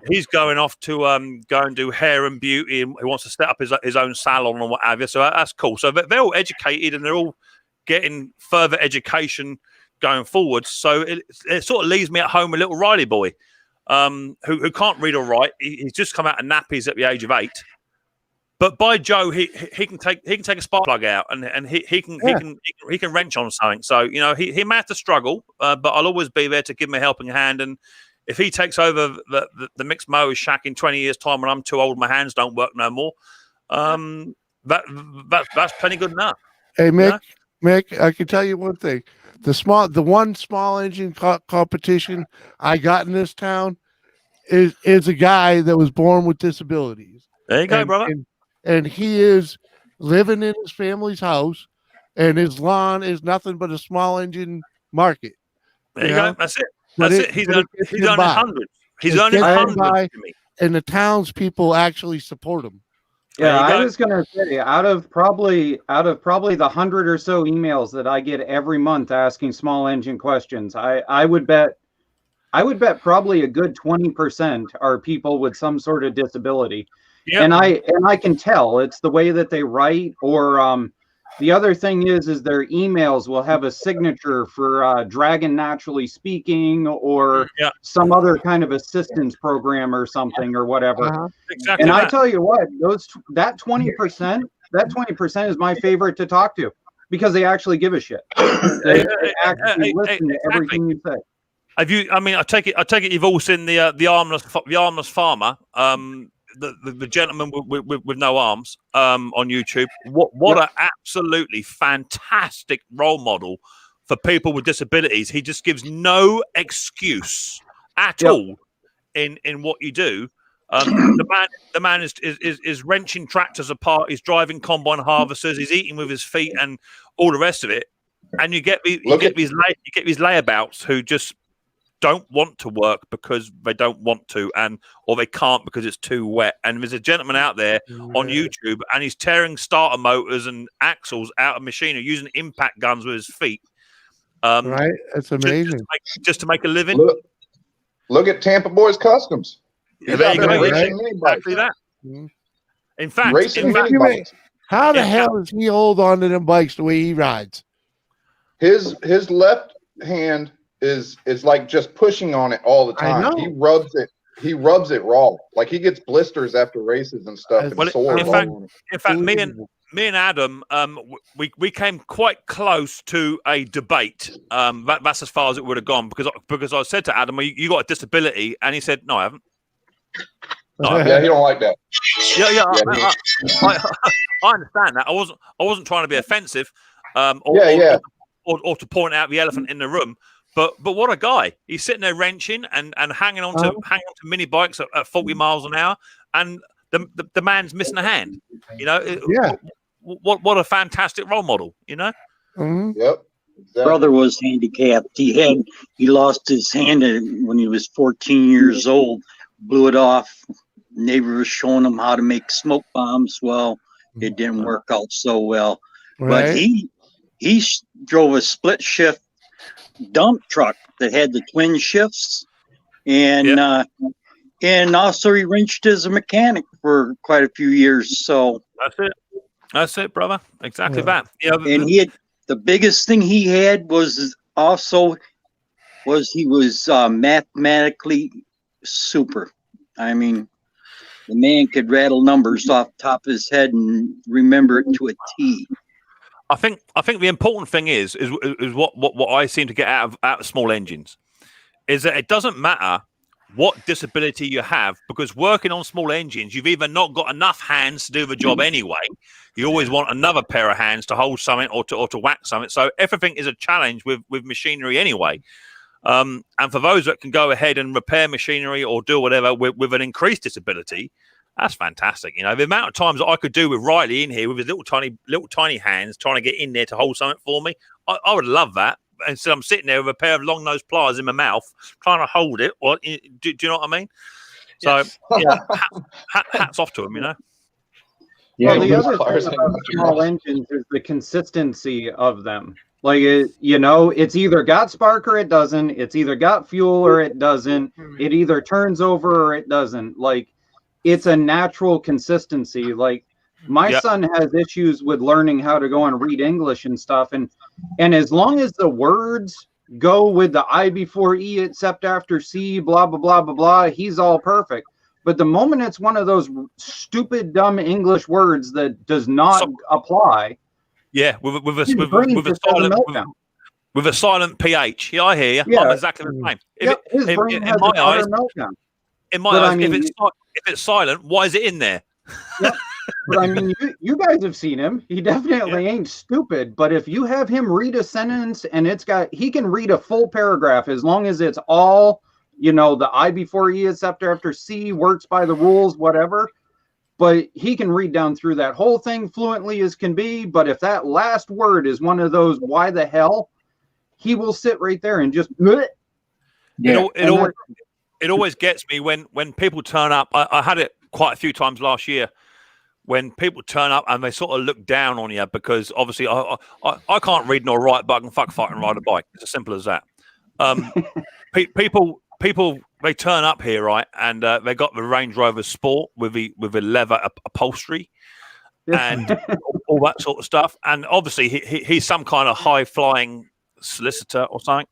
He's going off to go and do hair and beauty, and he wants to set up his own salon or what have you. So that's cool. So they're all educated and they're all getting further education going forward. So it sort of leaves me at home a little Riley boy who can't read or write. He's just come out of nappies at the age of 8. But by Joe, he can take a spark plug out and he can wrench on something. So you know he may have to struggle, but I'll always be there to give him a helping hand. And if he takes over the mixed mowers shack in 20 years' time when I'm too old, my hands don't work no more, that's plenty good enough. Hey Mick, I can tell you one thing: the one small engine competition I got in this town is a guy that was born with disabilities. There you go, brother. And he is living in his family's house, and his lawn is nothing but a small engine market. There you go. That's it. He's earning hundreds. He's earning hundreds. And the townspeople actually support him. Yeah, I was going to say, out of probably the 100 or so emails that I get every month asking small engine questions, I would bet probably a good 20% are people with some sort of disability. Yep. And I can tell it's the way that they write, or the other thing is their emails will have a signature for Dragon Naturally Speaking or some other kind of assistance program or something or whatever. Exactly. And I tell you what, that 20% is my favorite to talk to because they actually give a shit. They actually listen to everything you say. Have you? I mean, I take it you've all seen the armless farmer. The gentleman with no arms on YouTube. What an absolutely fantastic role model for people with disabilities. He just gives no excuse at all in what you do. The man is wrenching tractors apart. He's driving combine harvesters. He's eating with his feet and all the rest of it. And you get these layabouts who just don't want to work because they don't want to, or they can't because it's too wet. And there's a gentleman out there on YouTube, and he's tearing starter motors and axles out of machinery using impact guns with his feet. Right, that's amazing. Just to make a living. Look at Tampa Boys Customs. Yeah, there you go. Exactly that. In fact, how the hell does he hold on to them bikes the way he rides? His left hand is like just pushing on it all the time. He rubs it raw. Like he gets blisters after races and stuff. In fact, me and Adam, we came quite close to a debate. That's as far as it would have gone because I said to Adam, "You got a disability," and he said, "No, I haven't." Yeah, he don't like that. I understand that. I wasn't trying to be offensive, or to point out the elephant in the room. But what a guy! He's sitting there wrenching and hanging on to mini bikes at 40 miles an hour, and the man's missing a hand. You know, what a fantastic role model. You know. Mm-hmm. Yep. Exactly. Brother was handicapped. He lost his hand when he was 14 years old. Blew it off. Neighbor was showing him how to make smoke bombs. Well, it didn't work out so well. Right. But he drove a split shift dump truck that had the twin shifts, and also he wrenched as a mechanic for quite a few years. So that's it, brother. Exactly that. Yeah, and he had the biggest thing he had was he was mathematically super. I mean, the man could rattle numbers off the top of his head and remember it to a T. I think the important thing is what I seem to get out of small engines is that it doesn't matter what disability you have, because working on small engines, you've either not got enough hands to do the job anyway. You always want another pair of hands to hold something or to whack something. So everything is a challenge with machinery anyway. And for those that can go ahead and repair machinery or do whatever with an increased disability, that's fantastic. You know, the amount of times that I could do with Riley in here with his little tiny hands trying to get in there to hold something for me, I would love that. And so I'm sitting there with a pair of long nosed pliers in my mouth trying to hold it. Or do you know what I mean? So yeah, hats off to him. You know. Yeah, well, the other thing about small engines is the consistency of them. Like, it's either got spark or it doesn't. It's either got fuel or it doesn't. It either turns over or it doesn't. Like, it's a natural consistency. Like, my son has issues with learning how to go and read English and stuff. And as long as the words go with the I before E except after C, blah, blah, blah, blah, blah, he's all perfect. But the moment it's one of those stupid, dumb English words that does not apply. Yeah, with a silent PH. Yeah, I hear you. Yeah. I'm exactly the same. In my eyes, if it's silent, why is it in there? Yep. But I mean, you guys have seen him. He definitely ain't stupid. But if you have him read a sentence and he can read a full paragraph as long as it's all, the I before E except after C, works by the rules, whatever. But he can read down through that whole thing fluently as can be. But if that last word is one of those, why the hell, he will sit right there and just. It always gets me when people turn up. I had it quite a few times last year when people turn up and they sort of look down on you because obviously I can't read nor write, but I can fuck and ride a bike. It's as simple as that. People they turn up here, right, and they got the Range Rover Sport with the leather upholstery and all that sort of stuff. And obviously he's some kind of high flying solicitor or something.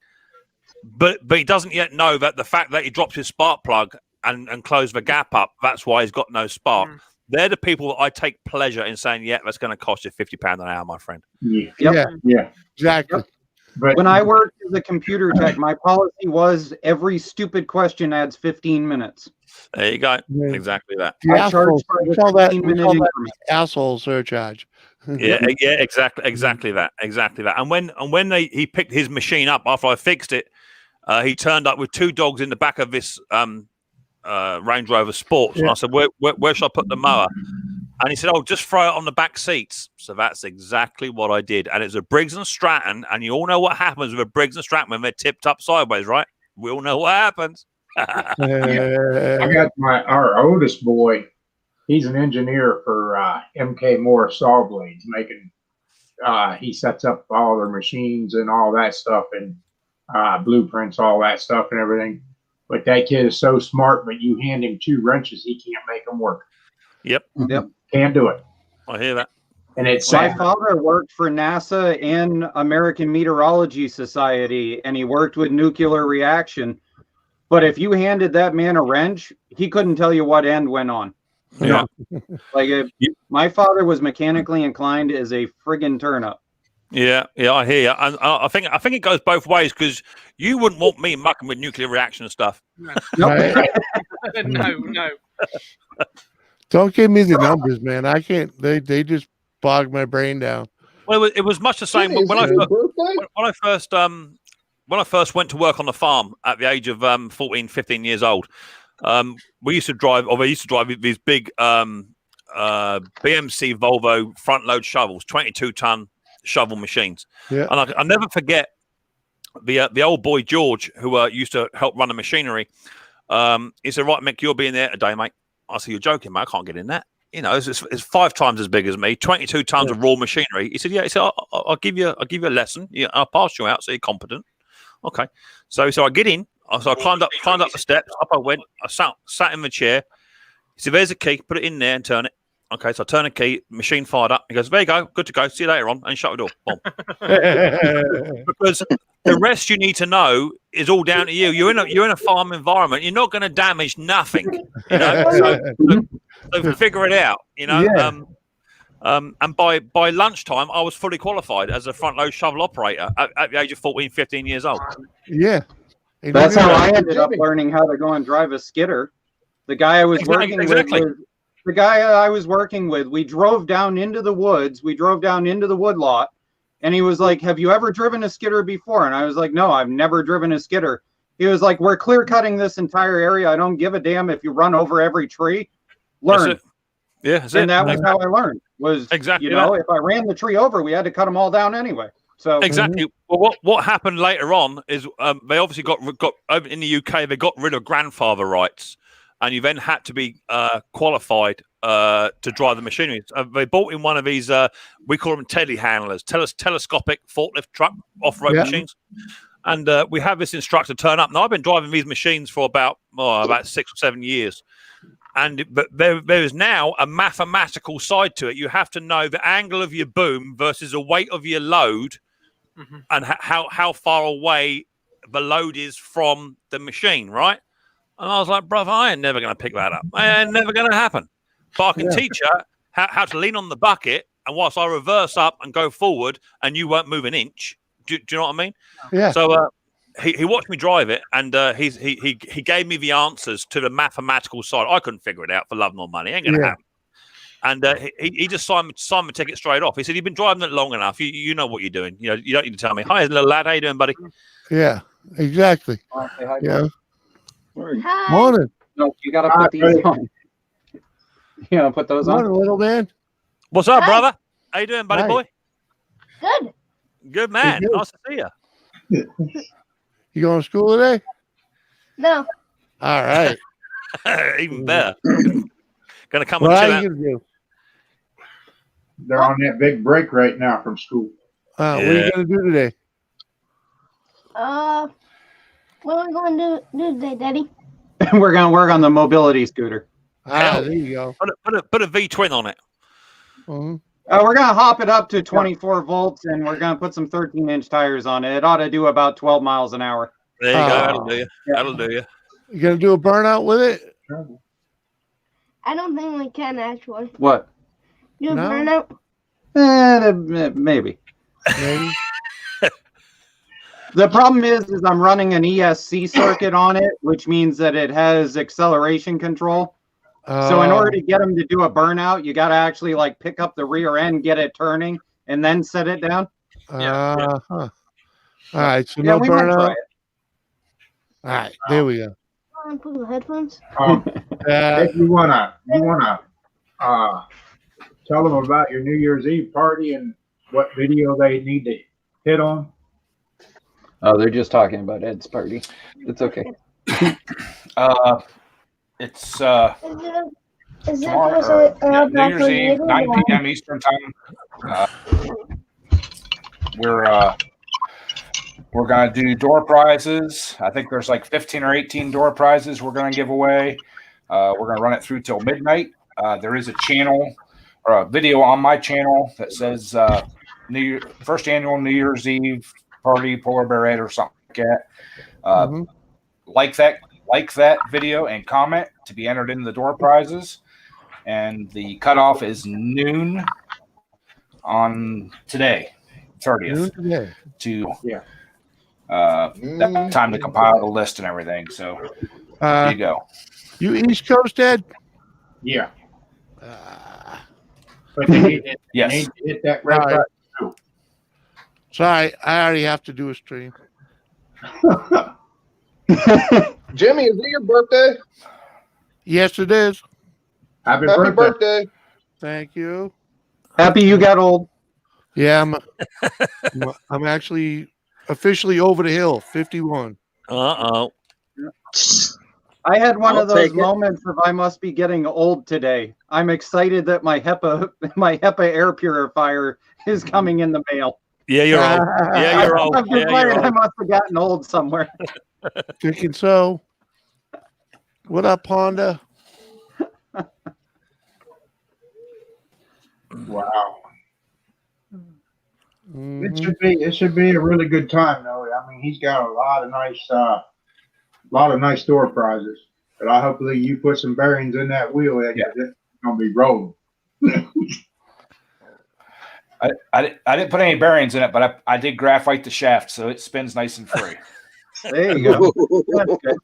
But he doesn't yet know that the fact that he dropped his spark plug and closed the gap up, that's why he's got no spark. They're the people that I take pleasure in saying, yeah, that's going to cost you £50 an hour, my friend. Yeah, exactly. Yep. But when I worked as a computer tech, my policy was every stupid question adds 15 minutes. There you go. Yeah. Exactly that. I charge for the 15-minute asshole surcharge. Exactly that. And when he picked his machine up after I fixed it, he turned up with 2 dogs in the back of this Range Rover Sports. And I said, where should I put the mower? And he said, just throw it on the back seats. So that's exactly what I did. And it's a Briggs & Stratton. And you all know what happens with a Briggs & Stratton when they're tipped up sideways, right? We all know what happens. I got our oldest boy. He's an engineer for MK Moore Saw Blades, making. He sets up all their machines and all that stuff and blueprints, all that stuff and everything. But that kid is so smart. But you hand him 2 wrenches, he can't make them work. Yep. Can't do it. I hear that. And it's my father worked for NASA and American Meteorology Society, and he worked with nuclear reaction. But if you handed that man a wrench, he couldn't tell you what end went on. Yeah. My father was mechanically inclined as a friggin' turnip. Yeah, I hear you. And I think it goes both ways because you wouldn't want me mucking with nuclear reaction and stuff. No. Don't give me the numbers, man. I can't. They just bog my brain down. Well, it was much the same when I first went to work on the farm at the age of 14, 15 years old. We used to drive these big BMC Volvo front load shovels, 22-ton shovel machines. Yeah. And I never forget the old boy George who used to help run the machinery. He said, "Right, Mick, you'll be in there today, mate." I said, "You're joking, mate. I can't get in that. It's 5 times as big as me, 22 tons of raw machinery." He said, "Yeah." He said, "I'll give you a lesson. Yeah, I'll pass you out, so you're competent." Okay. So I get in. So I climbed up the steps. Up I went. I sat in the chair. He said, "There's a key. Put it in there and turn it." Okay, so I turn the key. Machine fired up. He goes, "There you go. Good to go. See you later on." And shut the door. Boom. Because the rest you need to know is all down to you. You're in a farm environment. You're not going to damage nothing. You know. So figure it out. You know. Yeah. And by lunchtime, I was fully qualified as a front load shovel operator at the age of 14, 15 years old. Yeah. That's how I ended up learning how to go and drive a skidder. The guy I was working with, we drove down into the woods. We drove down into the woodlot, and he was like, "Have you ever driven a skidder before?" And I was like, "No, I've never driven a skidder." He was like, "We're clear cutting this entire area. I don't give a damn if you run over every tree. Learn." Yeah, and that was how I learned. Was exactly, you know, if I ran the tree over, we had to cut them all down anyway. So exactly. Well, what happened later on is they obviously got over in the UK. They got rid of grandfather rights, and you then had to be qualified to drive the machinery. They bought in one of these. We call them telehandlers, telescopic forklift truck off-road machines. And we have this instructor turn up. Now I've been driving these machines for about 6 or 7 years. But there is now a mathematical side to it. You have to know the angle of your boom versus the weight of your load, and how far away the load is from the machine, right? And I was like, brother, I ain't never going to pick that up. Ain't never going to happen. But I can teach you how to lean on the bucket, and whilst I reverse up and go forward, and you won't move an inch. Do you know what I mean? Yeah. So he watched me drive it, and he gave me the answers to the mathematical side. I couldn't figure it out for love nor money. Ain't gonna happen. And he just signed my ticket straight off. He said, "You've been driving it long enough. You know what you're doing. You know, you don't need to tell me." "Hi, little lad. How you doing, buddy?" Yeah, exactly. Yeah. Hi. Morning. No, you gotta put these on. You know, put those on. Morning, little man. What's up, brother? How you doing, buddy boy? Good. Good man. Good. Nice to see you. You going to school today? No. All right. Even better. Gonna come What and are chill out. you gonna do? They're on that big break right now from school. What are you gonna do today? What are we going to do today, Daddy? We're gonna work on the mobility scooter. There you go. Put a V twin on it. Mm-hmm. We're gonna hop it up to 24 volts, and we're gonna put some 13-inch tires on it. It ought to do about 12 miles an hour. There you go. That'll do you. That'll do you. You gonna do a burnout with it? I don't think we can actually. What? Do a burnout? Maybe. The problem is I'm running an ESC circuit on it, which means that it has acceleration control. So in order to get them to do a burnout, you got to actually like pick up the rear end, get it turning, and then set it down. All right, so Yeah, no we might try burnout. it. All right, there we go. Want to put the headphones? If you wanna tell them about your New Year's Eve party and what video they need to hit on. Oh, they're just talking about Ed's party. It's okay. It's Is it tomorrow, New Year's Eve, 9 p.m. Eastern time. We're gonna do door prizes. I think there's like 15 or 18 door prizes we're gonna give away. We're gonna run it through till midnight. There is a channel or a video on my channel that says first annual New Year's Eve party, Polar Bear Ed or something like that. Like that video and comment to be entered into the door prizes. And the cutoff is noon on today, 30th. That time to compile the list and everything. So there you go. You East Coast, Ed? Yeah. But they need to, Yes. they need to hit that red button too. Sorry, I already have to do a stream. Jimmy, is it your birthday? Yes, it is. Happy birthday. Thank you. Happy you got old. Yeah, I'm actually officially over the hill, 51. Uh-oh. I had one I'll of those take it. moments of I must be getting old today. I'm excited that my HEPA air purifier is coming in the mail. Yeah, you're old. Yeah, you're old. I'm just saying, I must have gotten old somewhere. Thinking so. What up, Ponda? Wow. It should be a really good time though. I mean, he's got a lot of nice door prizes. But hopefully you put some bearings in that wheel, and it's gonna be rolling. I didn't put any bearings in it, but I did graphite the shaft, so it spins nice and free. There you go. That's good.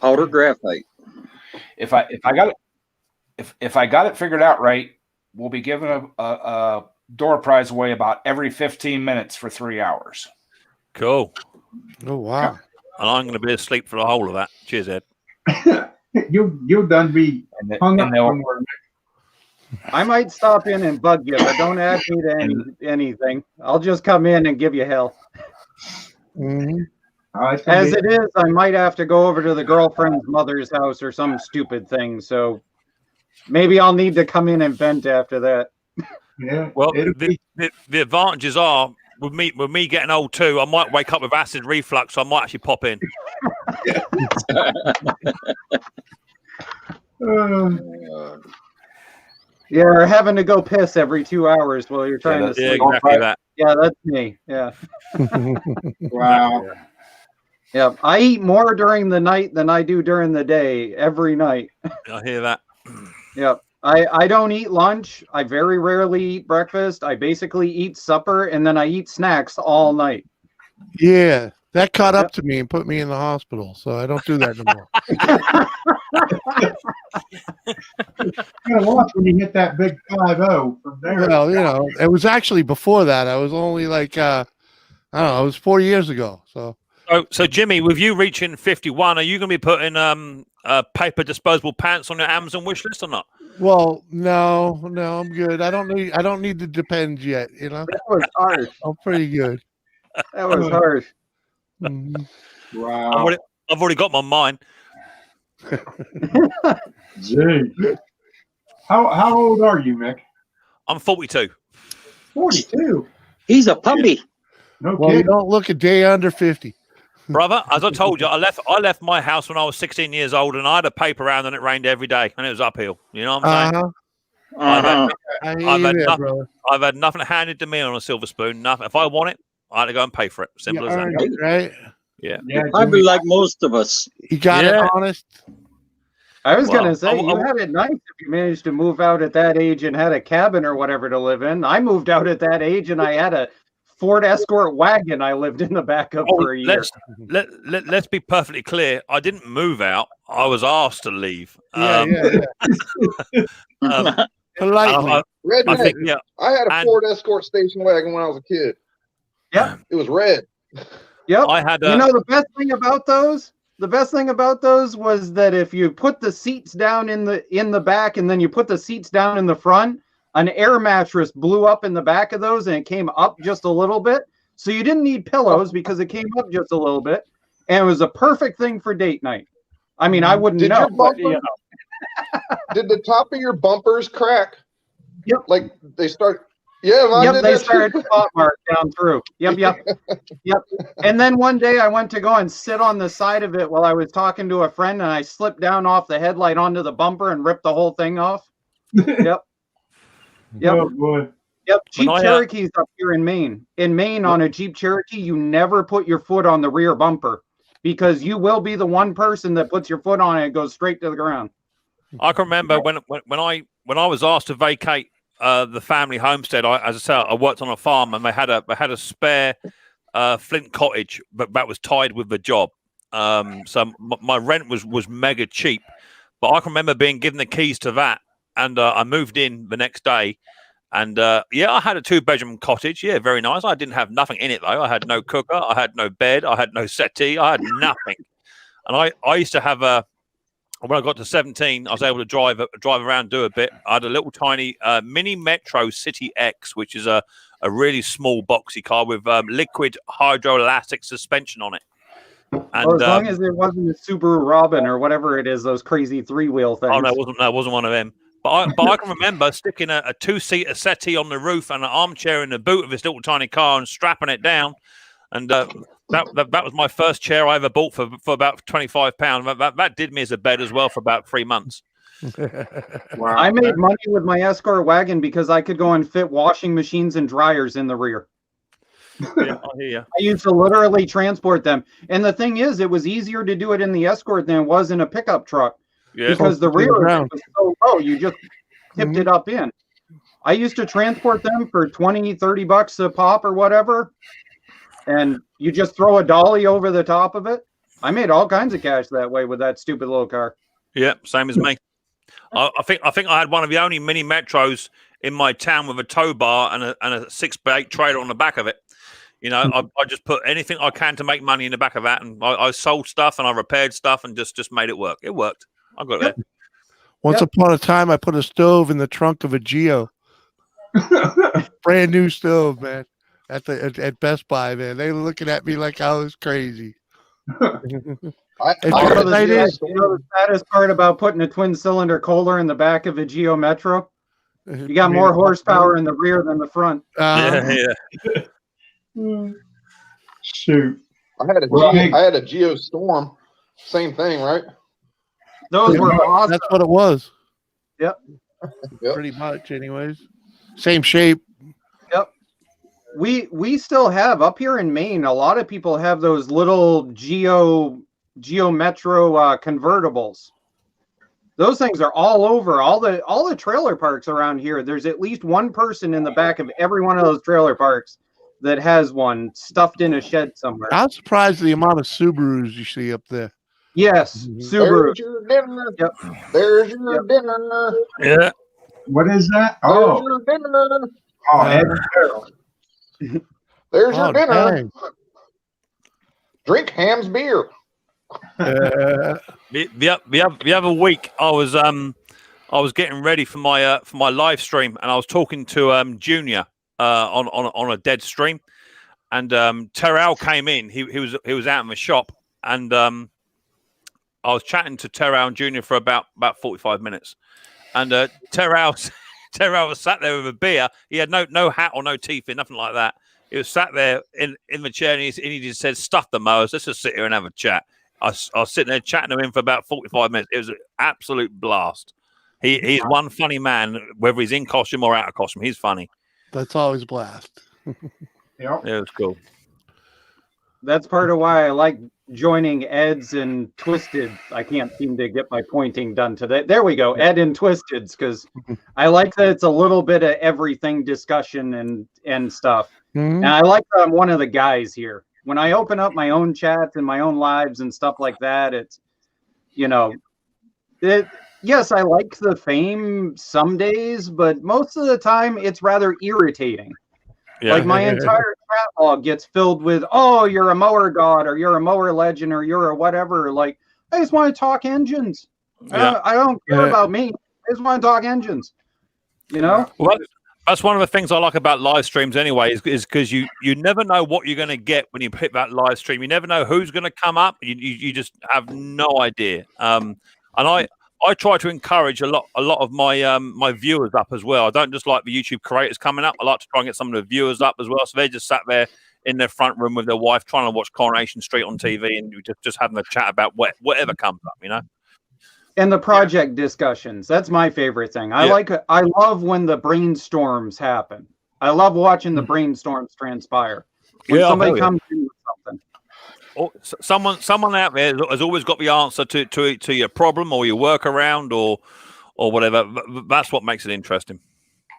Powder graphite. If I got it figured out right, we'll be giving a door prize away about every 15 minutes for 3 hours. Cool. Oh wow. And I'm going to be asleep for the whole of that. Cheers, Ed. You'll done be hung up somewhere. I might stop in and bug you, but don't add me to anything. I'll just come in and give you hell. Mm-hmm. As it is, I might have to go over to the girlfriend's mother's house or some stupid thing. So maybe I'll need to come in and vent after that. Yeah. Well, the advantages are with me getting old too. I might wake up with acid reflux, so I might actually pop in. You're having to go piss every 2 hours while you're trying to sleep. Exactly that. Yeah, that's me. Yeah. Wow. Yeah, I eat more during the night than I do during the day every night. I hear that. Yep. I don't eat lunch. I very rarely eat breakfast. I basically eat supper and then I eat snacks all night. Yeah, that caught up to me and put me in the hospital, so I don't do that no more. Kind of lost when you hit that big 5-0 from there. Well, you know, it was actually before that. I was only like, I don't know, it was 4 years ago. So Jimmy, with you reaching 51, are you going to be putting paper disposable pants on your Amazon wish list or not? Well, no, I'm good. I don't need the Depends yet. You know, that was harsh. I'm pretty good. That was harsh. Mm-hmm. Wow. I've already got my mind. Gee. How old are you, Mick? I'm 42. 42. He's a puppy. No well, you don't look a day under 50. Brother, as I told you, I left my house when I was 16 years old, and I had a paper round, and it rained every day, and it was uphill. You know what I'm saying? I've had nothing handed to me on a silver spoon. Nothing. If I want it, I had to go and pay for it. Simple as that. It, right? Yeah. Probably like most of us. You got it honest. I was going to say, you had it nice if you managed to move out at that age and had a cabin or whatever to live in. I moved out at that age, and I had a Ford Escort wagon I lived in the back of for a year. Let's be perfectly clear. I didn't move out. I was asked to leave. Politely. I had a Ford Escort station wagon when I was a kid. Yep. It was red. Yep. I had. You know the best thing about those? The best thing about those was that if you put the seats down in the back and then you put the seats down in the front, an air mattress blew up in the back of those and it came up just a little bit. So you didn't need pillows because it came up just a little bit. And it was a perfect thing for date night. I mean, I wouldn't know. But, you know. Did the top of your bumpers crack? Yep. Like they start. Yeah, yep, they started spot mark down through. Yep. And then one day I went to go and sit on the side of it while I was talking to a friend, and I slipped down off the headlight onto the bumper and ripped the whole thing off. Yep. Oh, boy. Yep. Jeep Cherokees up here in Maine. In Maine, on a Jeep Cherokee, you never put your foot on the rear bumper because you will be the one person that puts your foot on it and goes straight to the ground. I can remember when I was asked to vacate the family homestead. As I said, I worked on a farm, and they had a spare flint cottage, but that was tied with the job. So my rent was mega cheap. But I can remember being given the keys to that, and I moved in the next day. And I had a 2-bedroom cottage. Yeah, very nice. I didn't have nothing in it though. I had no cooker. I had no bed. I had no settee. I had nothing. And I used to have when I got to 17, I was able to drive around, do a bit. I had a little tiny Mini Metro City X, which is a really small boxy car with liquid hydroelastic suspension on it. And, as long as it wasn't a Subaru Robin or whatever it is, those crazy 3-wheel things. Oh, no, it wasn't one of them. But I can remember sticking a two-seater settee on the roof and an armchair in the boot of this little tiny car and strapping it down. And that was my first chair I ever bought for about £25. That did me as a bed as well for about 3 months. Wow. I made money with my Escort wagon because I could go and fit washing machines and dryers in the rear. Yeah, I hear you. I used to literally transport them. And the thing is, it was easier to do it in the Escort than it was in a pickup truck. Yeah. Because the rear was so low, you just tipped it up in. I used to transport them for $20-$30 a pop or whatever. And you just throw a dolly over the top of it. I made all kinds of cash that way with that stupid little car. Yeah, same as me. I think I had one of the only mini Metros in my town with a tow bar and a 6x8 trailer on the back of it. You know, I just put anything I can to make money in the back of that, and I sold stuff and I repaired stuff and just made it work. It worked. I got it. Once upon a time, I put a stove in the trunk of a Geo. Brand new stove, man. At Best Buy, man. They were looking at me like I was crazy. You know the saddest part about putting a twin cylinder Kohler in the back of a Geo Metro? You got more horsepower in the rear than the front. Shoot. I had a Geo Storm. Same thing, right? Those were awesome. That's what it was. Yep. Pretty much, anyways. Same shape. Yep. We still have up here in Maine. A lot of people have those little Geo Metro convertibles. Those things are all over all the trailer parks around here. There's at least one person in the back of every one of those trailer parks that has one stuffed in a shed somewhere. I'm surprised at the amount of Subarus you see up there. Yes, Subaru. There's your dinner. Yep. There's your dinner. Yeah. What is that? There's your dinner. Oh, Ed There's your dinner. Dang. Drink Ham's beer. The other week, I was getting ready for my live stream, and I was talking to Junior on a dead stream, and Terrell came in. He was out in the shop, and I was chatting to Terrell and Junior for about 45 minutes, and Terrell was sat there with a beer. He had no hat or no teeth in, nothing like that. He was sat there in the chair, and he just said, "Stuff the mowers. Let's just sit here and have a chat." I was sitting there chatting to him for about 45 minutes. It was an absolute blast. He's one funny man, whether he's in costume or out of costume. He's funny. That's always a blast. Yeah, it was cool. That's part of why I like joining Ed's and Twisted. I can't seem to get my pointing done today. There we go, Ed and Twisted's, because I like that it's a little bit of everything discussion and stuff. And I like that I'm one of the guys here. When I open up my own chats and my own lives and stuff like that, it's, yes, I like the fame some days, but most of the time it's rather irritating. Yeah. Like my entire chat log gets filled with, "Oh, you're a mower god, or you're a mower legend, or you're a whatever." Like, I just want to talk engines. Yeah. I don't care about me. I just want to talk engines. Well, that's one of the things I like about live streams anyway, is because you never know what you're going to get when you hit that live stream. You never know who's going to come up. You just have no idea. And I try to encourage a lot of my my viewers up as well. I don't just like the YouTube creators coming up. I like to try and get some of the viewers up as well. So they're just sat there in their front room with their wife trying to watch Coronation Street on TV and just having a chat about whatever comes up, And the project discussions. That's my favorite thing. I love when the brainstorms happen. I love watching the brainstorms transpire. When somebody comes in with something. Oh, someone out there has always got the answer to your problem or your workaround or whatever. That's what makes it interesting.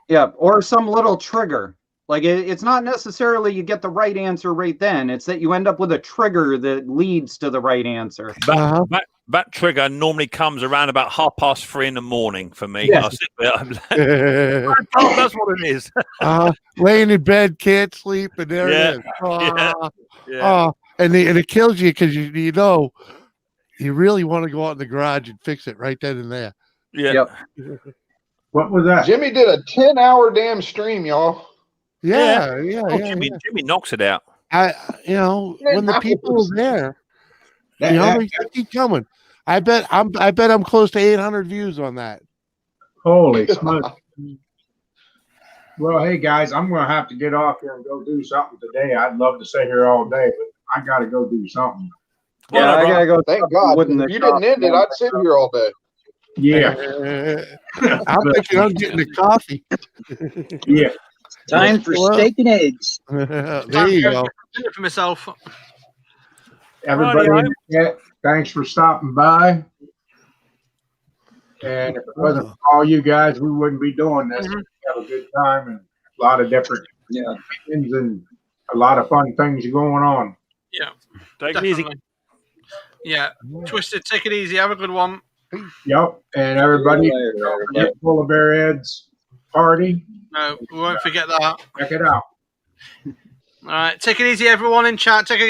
Yeah, or some little trigger. Like it's not necessarily you get the right answer right then. It's that you end up with a trigger that leads to the right answer. That trigger normally comes around about 3:30 in the morning for me. Yes. I sit there, that's what it is. Laying in bed, can't sleep, and there it is. And it kills you because you really want to go out in the garage and fix it right then and there. Yeah. Yep. What was that? Jimmy did a 10-hour damn stream, y'all. Yeah. Jimmy knocks it out. When the people are there, they keep coming. I bet I'm close to 800 views on that. Holy smokes. Well, hey guys, I'm gonna have to get off here and go do something today. I'd love to stay here all day, but I gotta go do something. Yeah, I gotta go. Thank God. If you didn't end it, I'd sit here all day. Yeah. I'm thinking I'm getting the coffee. Yeah. Time for steak and eggs. There you go. Dinner for myself. Everybody in the chat, thanks for stopping by. And if it wasn't for all you guys, we wouldn't be doing this. We have a good time and a lot of different opinions and a lot of fun things going on. Yeah. Take it easy. Yeah. Twisted, take it easy. Have a good one. Yep. And everybody, don't forget Polar Bear Ed's party. No, we won't forget that. Check it out. All right. Take it easy, everyone in chat. Take it